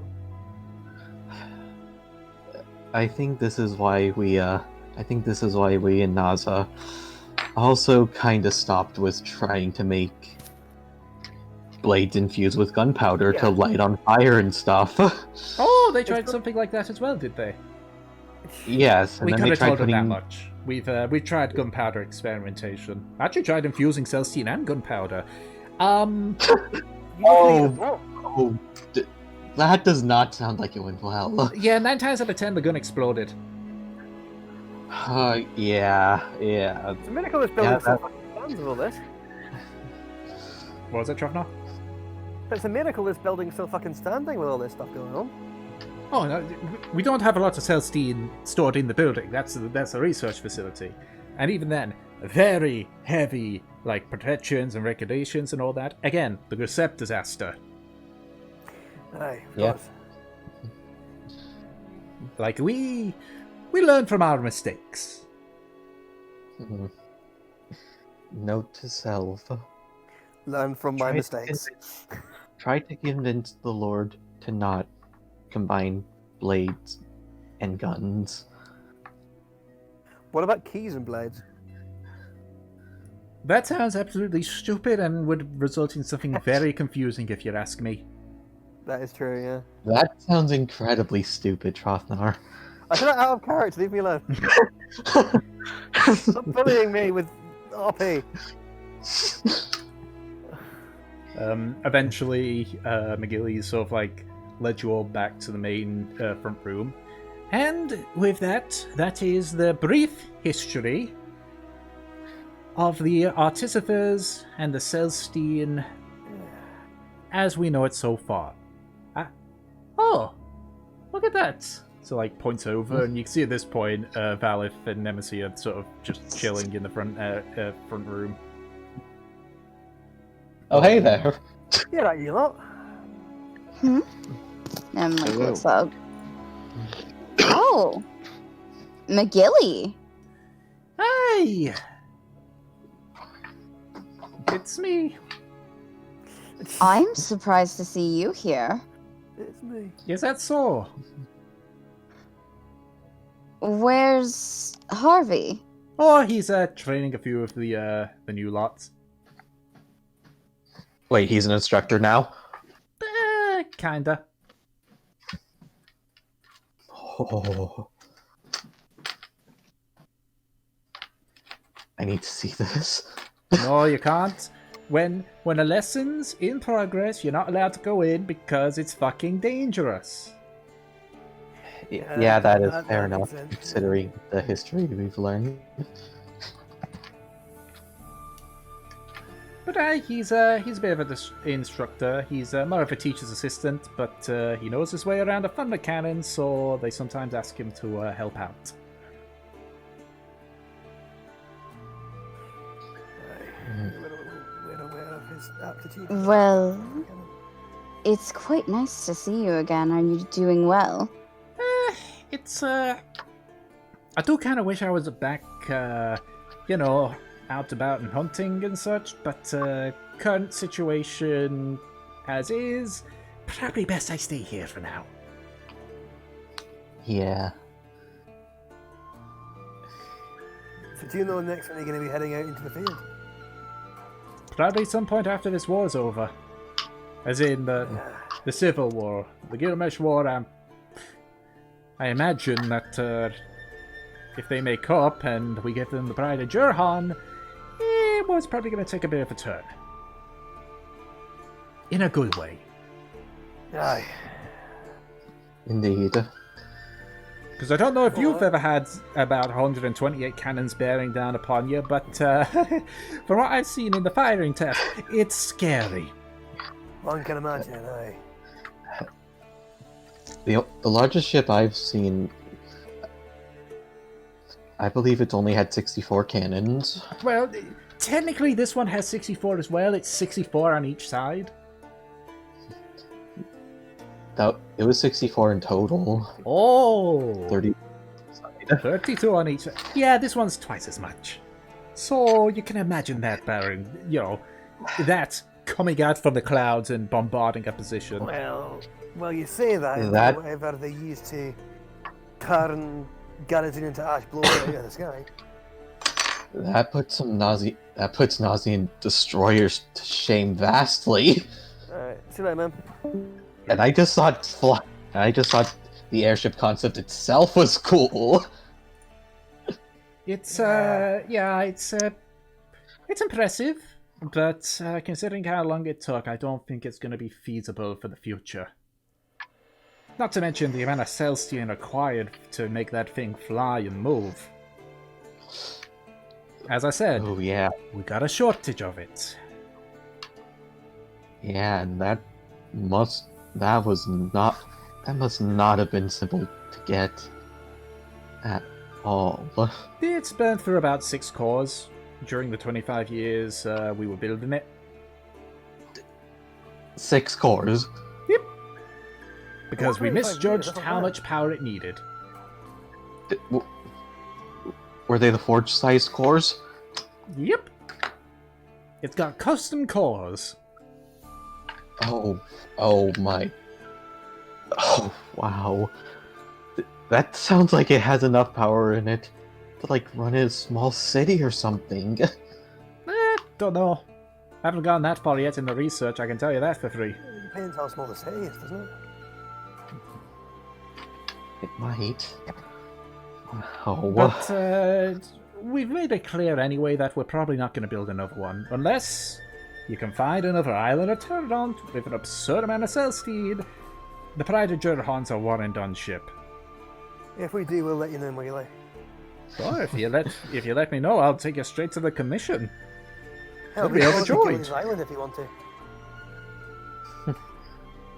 I think this is why we in NASA also kind of stopped with trying to make blades infused with gunpowder to light on fire and stuff. Oh, they tried something like that as well, did they? Yes, and We then kind they of tried told them that putting. much. We've tried gunpowder experimentation. Actually tried infusing Celestine and gunpowder. That does not sound like it went well. Yeah, 9 times out of 10 the gun exploded. Yeah. It's a miracle this building still fucking stands with all this. What was it, Trevor? It's a miracle this building's still fucking standing with all this stuff going on. Oh, no, we don't have a lot of Celestine stored in the building. That's a research facility. And even then, very heavy, like, protections and regulations and all that. Again, the Recept disaster. Aye, of Yeah. course. Like, we learn from our mistakes. Mhm. Note to self. Learn from my Try to mistakes. Try to convince the Lord to not combine blades and guns. What about keys and blades? That sounds absolutely stupid and would result in something very confusing if you ask me. That is true, yeah. That sounds incredibly stupid, Trothnar. I feel like out of character, leave me alone. Stop bullying me with RP. Eventually, McGilly sort of like led you all back to the main front room. And with that is the brief history of the Artificers and the Celestine as we know it so far. Oh, look at that. So like points over, and you can see at this point, Valith and Nemesis are sort of just chilling in the front room. Oh, hey there. Yeah, right, you lot. And like Hello. looks out. Oh, McGilly. Hey! It's me. I'm surprised to see you here. It's me. Is that so? Where's Harvey? Oh, he's training a few of the new lots. Wait, he's an instructor now? Kinda. Oh. I need to see this. No, you can't. When a lesson's in progress, you're not allowed to go in because it's fucking dangerous. Yeah, that is that fair makes enough, sense. considering the history we've learned. But he's a bit of an instructor. He's more of a teacher's assistant, but he knows his way around a thunder cannon, so they sometimes ask him to help out. We're aware of his aptitude. Well, it's quite nice to see you again. Are you doing well? It's I do kind of wish I was back, you know, out about and hunting and such, but current situation as is, probably best I stay here for now. Yeah. So do you know next when you're going to be heading out into the field? Probably some point after this war's over. As in the Civil War. The Gilgamesh War, I imagine that if they make up and we give them the Pride of Jurhan, it was probably going to take a bit of a turn. In a good way. Aye. Indeed. Because I don't know if you've ever had about 128 cannons bearing down upon you, but from what I've seen in the firing test, it's scary. One can imagine, aye. The largest ship I've seen, I believe it only had 64 cannons. Well, technically this one has 64 as well. It's 64 on each side. It was 64 in total. Oh! 30. 32 on each side. Yeah, this one's twice as much. So you can imagine that bearing, you know, that coming out from the clouds and bombarding a position. Well, you say that, That- whatever they used to turn Garrison into ash blowing out of the sky. That puts Nazian destroyers to shame vastly. Alright, see you later, man. And I just thought the airship concept itself was cool. It's it's impressive, but considering how long it took, I don't think it's going to be feasible for the future. Not to mention the amount of Celestian required to make that thing fly and move. As I said, Oh yeah, we got a shortage of it. yeah, and that must not have been simple to get at all. It's burned through about 6 cores during the 25 years we were building it. 6 cores. Because we 25 misjudged years, how much power it needed. Were they the forge-sized cores? Yep. It's got custom cores. Oh my. Oh, wow. That sounds like it has enough power in it to, like, run a small city or something. Don't know. Haven't gone that far yet in the research, I can tell you that for free. It depends how small the city is, doesn't it? It might. Wow. But we've made it clear anyway that we're probably not going to build another one. Unless you can find another island or turn on with an absurd amount of cell speed. The Pride of Jurhan's a one-and-done ship. If we do, we'll let you know, Wheelie. So if you let me know, I'll take you straight to the commission. Hell, I'd we be can overjoyed. go to Gillies Island if you want to.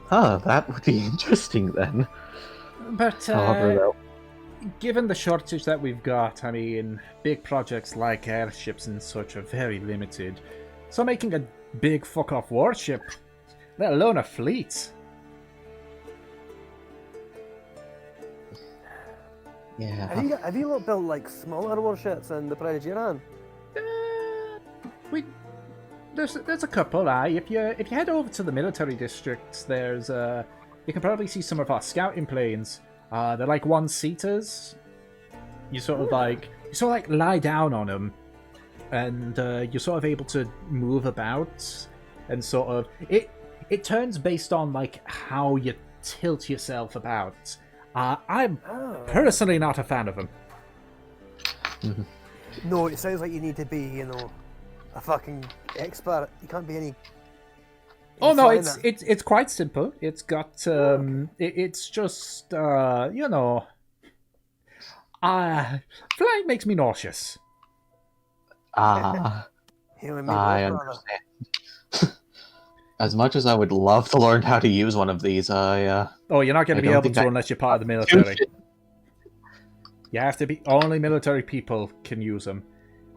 Huh, that would be interesting then. But However, though, given the shortage that we've got, I mean, big projects like airships and such are very limited. So making a big fuck-off warship, let alone a fleet. yeah. Have you lot built like smaller warships in the Pride of Iran? There's a couple. If you head over to the military districts, there's you can probably see some of our scouting planes. They're like one-seaters. You sort of like lie down on them, and you're sort of able to move about, and sort of it turns based on like how you tilt yourself about. I'm personally not a fan of them. No, it sounds like you need to be, a fucking expert. You can't be any. Oh no, it's quite simple. It's got it's just flying makes me nauseous. I You and me both, brother. understand. As much as I would love to learn how to use one of these, Oh, you're not going to I be don't able think to I- unless you're part of the military. You have to be only military people can use them.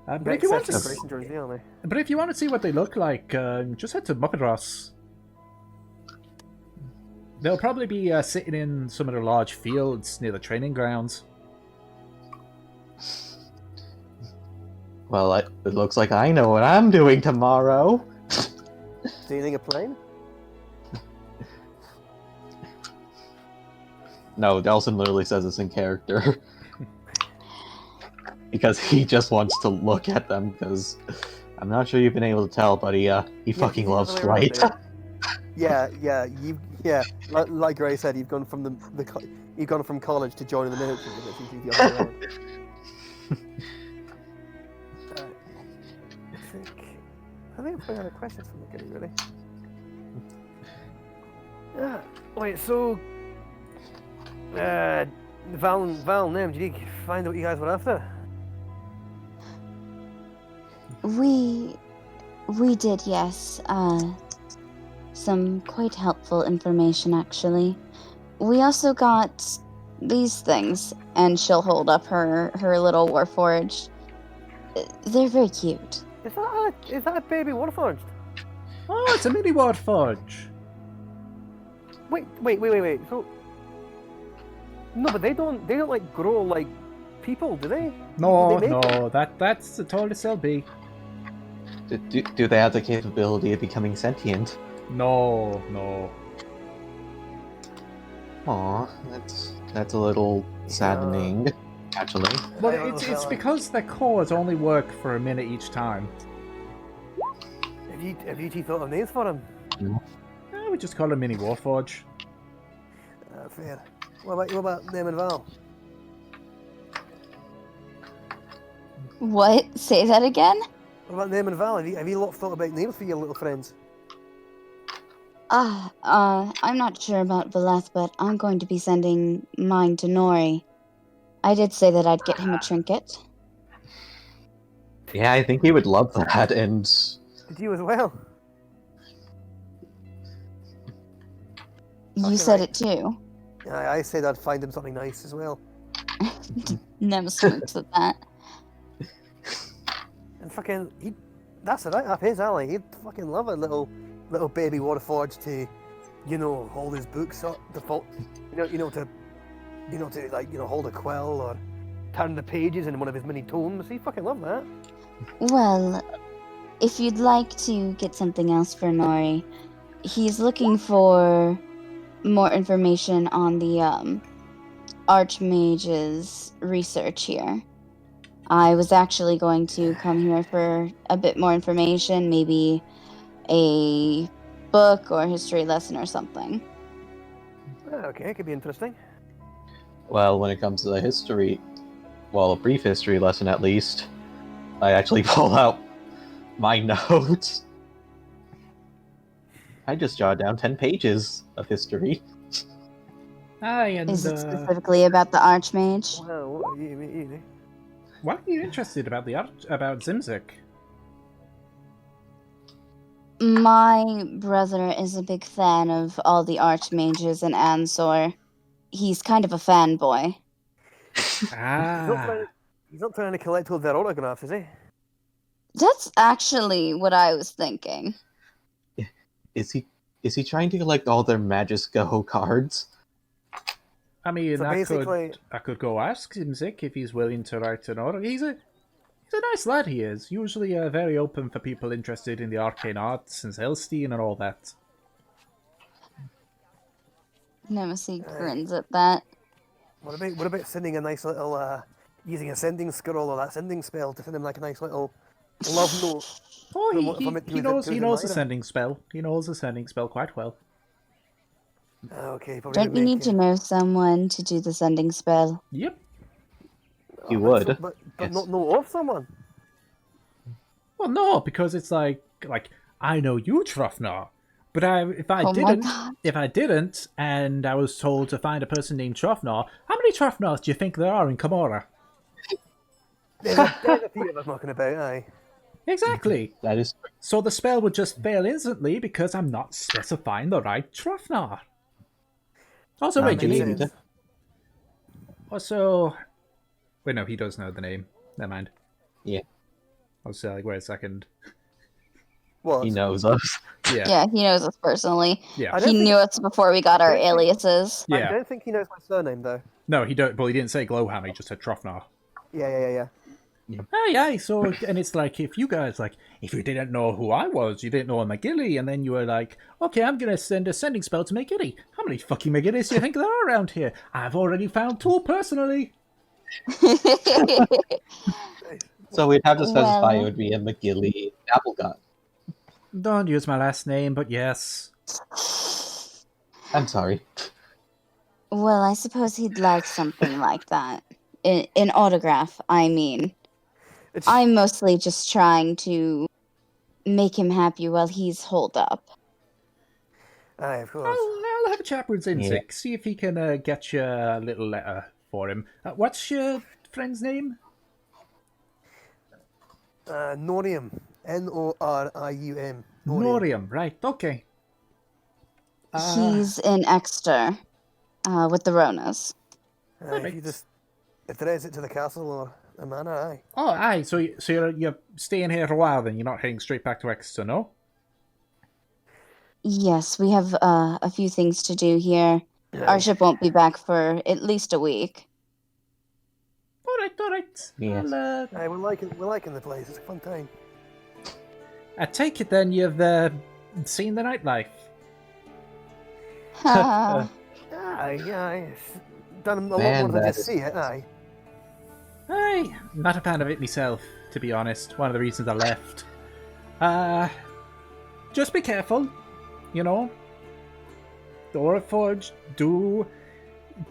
But if you want to, but if you want to see what they look like, just head to Muppet Ross. They'll probably be sitting in some of the large fields near the training grounds. Well, it looks like I know what I'm doing tomorrow. Stealing a plane? No, Delson literally says this in character. Because he just wants to look at them, because I'm not sure you've been able to tell, but he fucking loves flight. Yeah. Like Gray said, you've gone from you've gone from college to joining the military. Which is the other way around. I think I've run out of questions from the guy, really. Wait, so Val and them, did you find out what you guys were after? We did, yes. Some quite helpful information, actually. We also got these things, and she'll hold up her little warforged. They're very cute. Is that a baby warforged? Oh, it's a mini Warforge. Wait. So no, but they don't like grow like people, do they? No, Do they make no, that's a total SLB. Do they have the capability of becoming sentient? No. Aw, that's a little saddening, actually. Well, it's because their cores only work for a minute each time. Have you two thought of names for them? We just call them mini Warforge. Fair. What about them and Val? What? Say that again? What about them and Val? Have you lot thought about names for your little friends? I'm not sure about Valeth, but I'm going to be sending mine to Nori. I did say that I'd get him a trinket. Yeah, I think he would love that, and Did you as well? You Okay, said right. it too. I said I'd find him something nice as well. Never smokes with that. And fucking, that's right up his alley. He'd fucking love a little baby Warforged to, hold his books up, to hold a quill or turn the pages in one of his mini tomes. He'd fucking love that. Well, if you'd like to get something else for Nori, he's looking for more information on the Archmage's research here. I was actually going to come here for a bit more information, maybe a book or a history lesson or something. Okay, it could be interesting. well, when it comes to the history, well, a brief history lesson at least, I actually pull out my notes. I just jotted down 10 pages of history. Aye, and Is it specifically about the Archmage? Well, what you why are you interested about Zimzik? My brother is a big fan of all the Archmages and Ansor. he's kind of a fanboy. Ah. He's not trying to collect all their autographs, is he? That's actually what I was thinking. Is he trying to collect all their Magisco cards? I mean, So basically- I could go ask him, Zick, if he's willing to write an order. He's a nice lad, he is. Usually very open for people interested in the arcane arts and Celestine and all that. Nemesis grins at that. What about sending a nice little using a sending scroll or that sending spell to send him like a nice little love note? Oh, From it he to knows his the admirer. sending spell. He knows the sending spell quite well. Okay, probably Don't you need to know someone to do the sending spell? Yep. He would. But Yes. not know of someone. Well, no, because it's like I know you, Trofnar, but if I Oh my didn't, God. and I was told to find a person named Trofnar, how many Trofnars do you think there are in Karmora? There's a few of us knocking about, aye. Exactly. That is So the spell would just fail instantly because I'm not specifying the right Trofnar. Also, That wait, you makes need... sense. Also... Wait, no, he does know the name. Never mind. Yeah. I was like, wait a second. What? he knows us. Yeah. Yeah, he knows us personally. Yeah. I don't He think- knew us before we got our I don't think- aliases. I Yeah. don't think he knows my surname though. No, he don't. Well, he didn't say Glowhammer. He just said Trofnar. Yeah. Aye. So, and it's like if you guys if you didn't know who I was, you didn't know McGilly, and then you were like, okay, I'm gonna send a sending spell to McGilly. How many fucking McGillys do you think there are around here? I've already found two personally. So we'd have to specify Well- it would be a McGilly Applegun. Don't use my last name, but yes. I'm sorry. Well, I suppose he'd like something like that. An autograph, I mean. It's, I'm mostly just trying to make him happy while he's holed up. aye, of course. I'll have a chat with Zinzik, Yeah. see if he can get you a little letter for him. What's your friend's name? Norium. Norium. Norium, right, okay. He's in Exeter with the Ronas. If there is it to the castle or a manor, aye. Oh, aye, so you're staying here a while then? You're not heading straight back to Exeter, no? Yes, we have a few things to do here. Our ship won't be back for at least a week. All right. Yes. Aye, we're liking the place. It's a fun time. I take it then you've seen the nightlife. Ha. Aye. It's done a lot Man, more than that just is- see it, aye. Aye, not a fan of it myself, to be honest. One of the reasons I left. Just be careful, you know. The Oraforge do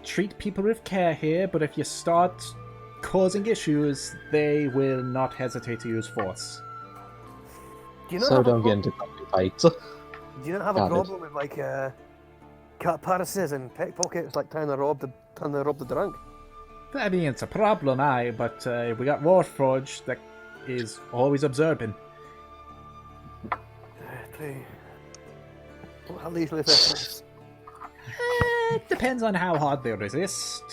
treat people with care here, but if you start causing issues, they will not hesitate to use force. Do you not So have a don't get pro- into fights. Do you not have a Got it. problem with like cut purses and pickpockets, like trying to rob the drunk? I mean, it's a problem, aye, but we got Warforge that is always observing. How leisurely this It depends on how hard they resist.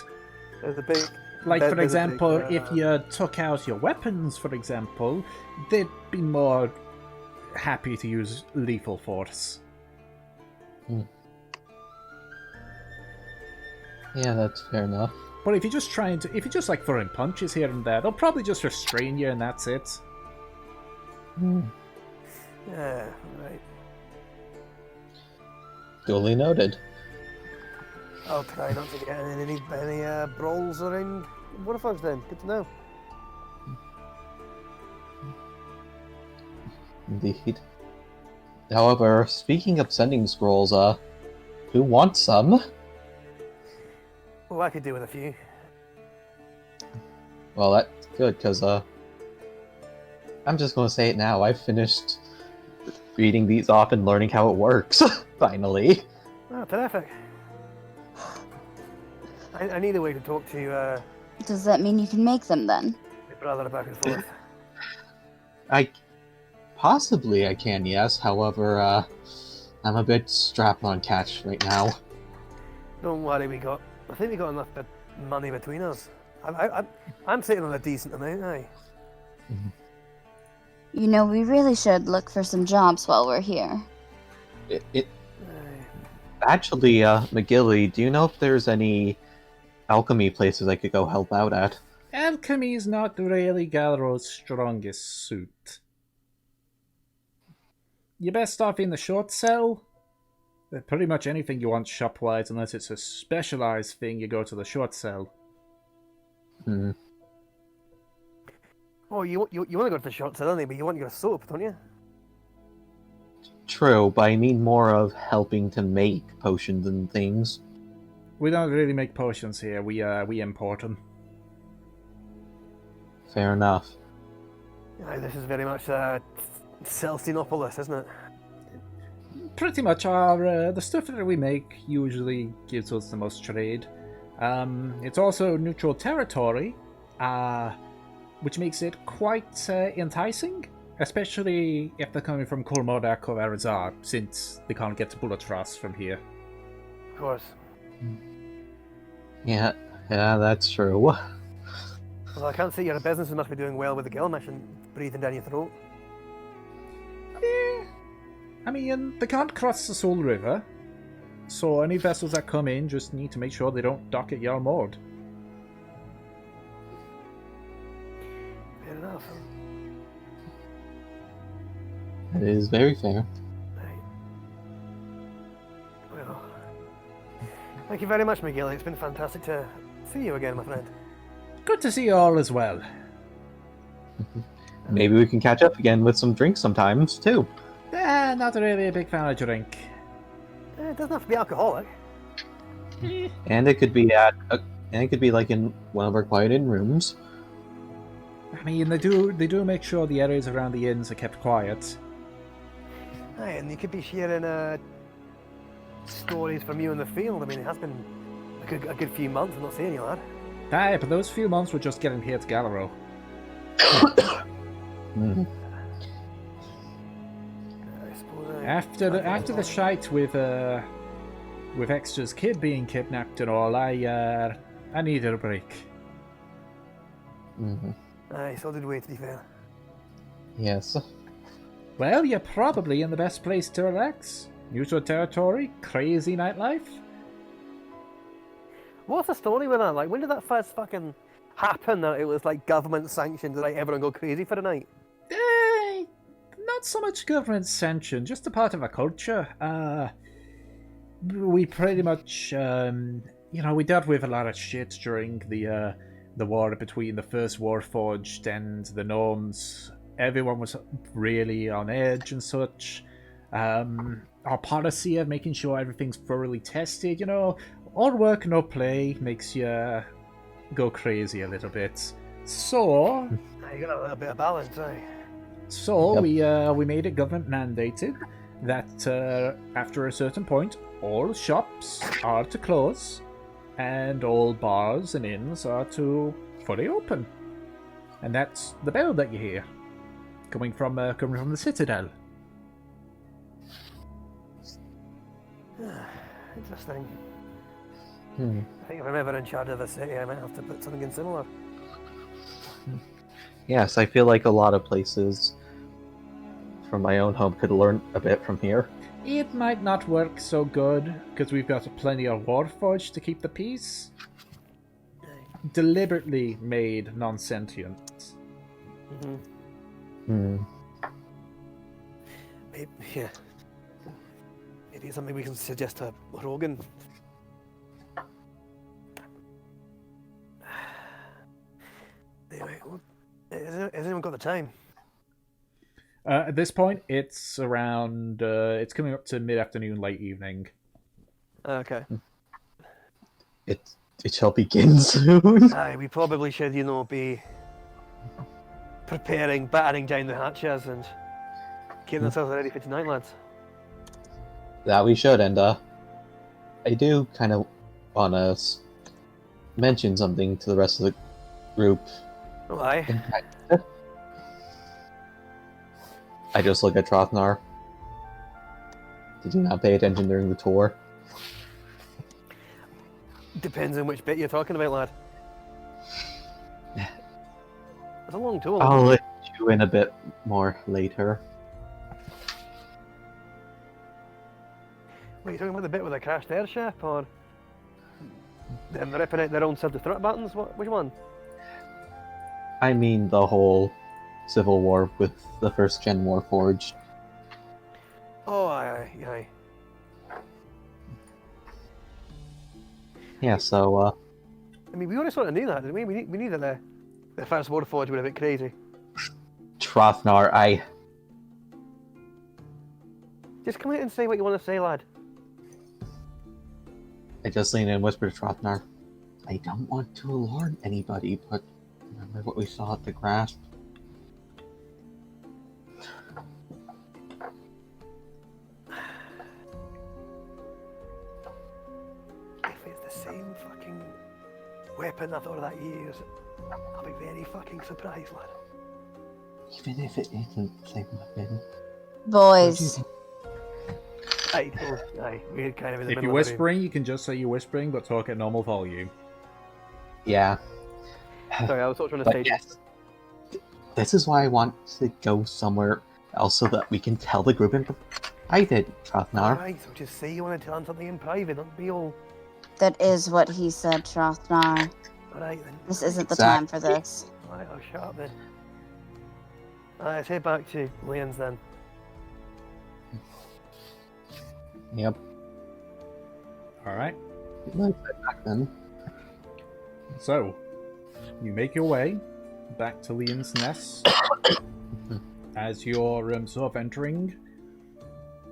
There's a big. Like, There's for a big, example, if uh, you took out your weapons, for example, they'd be more happy to use lethal force. Yeah, that's fair enough. But if you're just like throwing punches here and there, they'll probably just restrain you and that's it. Yeah, right. Duly noted. I'll try not to get in any brawls around Waterfalls then. Good to know. Indeed. However, speaking of sending scrolls, who wants some? Oh, I could do with a few. Well, that's good, because, I'm just gonna say it now. I've finished reading these off and learning how it works, finally. Oh, terrific. I need a way to talk to Does that mean you can make them then? my brother back and forth. Possibly I can, yes. However, I'm a bit strapped on cash right now. Don't worry, we got I think we got enough money between us. I'm sitting on a decent amount, aye. You know, we really should look for some jobs while we're here. Aye. Actually, McGilly, do you know if there's any alchemy places I could go help out at? Alchemy is not really Gallaros' strongest suit. You're best off in the short cell. Pretty much anything you want shop-wise, unless it's a specialized thing, you go to the short cell. Hmm. Oh, you want to go to the short sale, don't you? But you want your soap, don't you? True, but I mean more of helping to make potions and things. We don't really make potions here. We import them. Fair enough. Aye, this is very much Celestinopolis, isn't it? Pretty much our the stuff that we make usually gives us the most trade. It's also neutral territory, which makes it quite enticing, especially if they're coming from Karmora or Arizar, since they can't get to bullet frost from here. Of course. Yeah, that's true. Well, I can't say your business must be doing well with the Gill mission breathing down your throat. I mean, they can't cross the Soul River, so any vessels that come in just need to make sure they don't dock at Yarmord. Fair enough. It is very fair. Right. Well, thank you very much, McGill. It's been fantastic to see you again, my friend. Good to see you all as well. Maybe we can catch up again with some drinks sometimes, too. Not really a big fan of drink. It doesn't have to be alcoholic. And it could be like in one of our quiet-in rooms. I mean, they do make sure the areas around the inns are kept quiet. Aye, and you could be sharing stories from you in the field. I mean, it has been a good few months. I'm not saying you lad. Aye, but those few months were just getting here to Gallaro. Mhm. I suppose. After the shite with Extra's kid being kidnapped and all, I needed a break. Mhm. Aye, so did we, to be fair. Yes. Well, you're probably in the best place to relax. Neutral territory, crazy nightlife. What's the story with that? Like, when did that first fucking happen? That it was like government sanctioned to like everyone go crazy for the night? Not so much government sanction, just a part of our culture. We pretty much, we dealt with a lot of shit during the war between the First Warforged and the Gnomes. Everyone was really on edge and such. Our policy of making sure everything's thoroughly tested, all work, no play, makes you go crazy a little bit. So, You got a little bit of balance, aye. So Yep. we made it government mandated that after a certain point, all shops are to close, and all bars and inns are to fully open, and that's the bell that you hear coming from the citadel. Interesting. Hmm. I think if I'm ever in charge of a city, I might have to put something in similar. Yes, I feel like a lot of places from my own home could learn a bit from here. It might not work so good because we've got plenty of Warforged to keep the peace. Deliberately made non-sentient. Mm-hmm. Hmm. Maybe, yeah. Maybe something we can suggest to Rogan. Anyway, has anyone got the time? At this point, it's around. It's coming up to mid-afternoon, late evening. Okay. It shall begin soon. Aye, we probably should, be preparing, battening down the hatches and getting ourselves ready for tonight, lads. That we should, and I do kind of want to mention something to the rest of the group. Oh, aye. I just look at Trothnar. Did you not pay attention during the tour? Depends on which bit you're talking about, lad. It's a long tour. I'll let you in a bit more later. Wait, you talking about the bit with the crashed airship, or them ripping out their own self-destruct buttons? Which one? I mean the whole Civil War with the first gen Warforged. Oh, aye. Yeah, so, I mean, we already sort of knew that, didn't we? We knew that the first Warforged were a bit crazy. Trothnar, I Just come out and say what you want to say, lad. just leaned in and whispered to Trothnar, I don't want to alarm anybody, but remember what we saw at the grasp? If it's the same fucking weapon I thought of that years, I'll be very fucking surprised, lad. Even if it isn't the same weapon. Boys. Aye, we're kind of in the If middle you're of whispering, you can just say you're whispering, but talk at normal volume. Yeah. a room. Sorry, I was sort of trying to But say. yes, this is why I want to go somewhere else so that we can tell the group in private, Trothnar. Right, so just say you want to tell him something in private, don't be all. That is what he said, Trothnar. Alright then. This isn't the time for Exactly. this. Alright, I'll shut up then. Alright, let's head back to Lane's then. Yep. Alright. Let's head back then. So, you make your way back to Leon's nest. As you're sort of entering,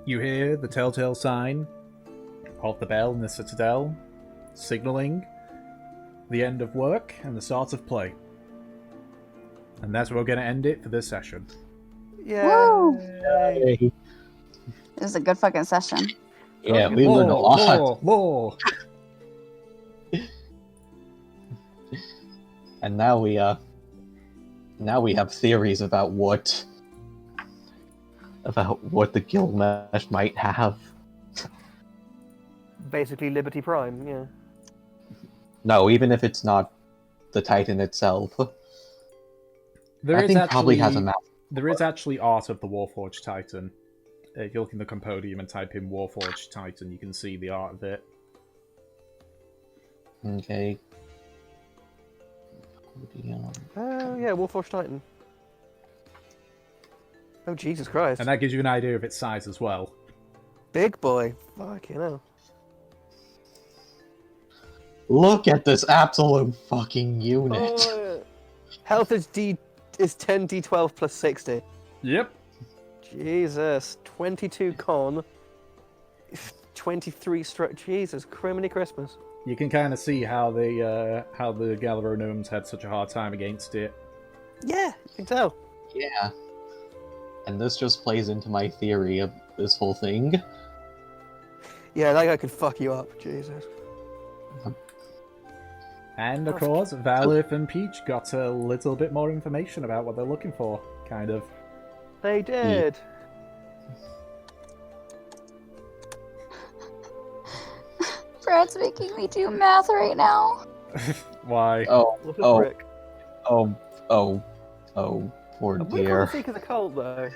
you hear the telltale sign of the bell in the citadel, signaling the end of work and the start of play. And that's where we're going to end it for this session. Yeah. Woo! Yay. It was a good fucking session. Yeah, we learned a lot. Lore. And now we have theories about what the Gilgamesh might have. Basically Liberty Prime, yeah. No, even if it's not the Titan itself. There I is think probably has a actually- map. There is actually art of the Warforged Titan. If you look in the Compodium and type in Warforged Titan, you can see the art of it. Okay. Oh, yeah, Warforged Titan. Oh, Jesus Christ. And that gives you an idea of its size as well. Big boy. Fucking hell. Look at this absolute fucking unit. Oh, health is 10 D12 plus 60. Yep. Jesus. 22 con. 23 stroke. Jesus, criminy Christmas. You can kind of see how the Gallaro gnomes had such a hard time against it. Yeah, you can tell. Yeah. And this just plays into my theory of this whole thing. Yeah, that guy could fuck you up. Jesus. And of course, Valif and Peach got a little bit more information about what they're looking for, kind of. They did. Brad's making me do math right now. Why? Oh, What a oh, prick. oh, poor We're dear. for the sake of the cult, though.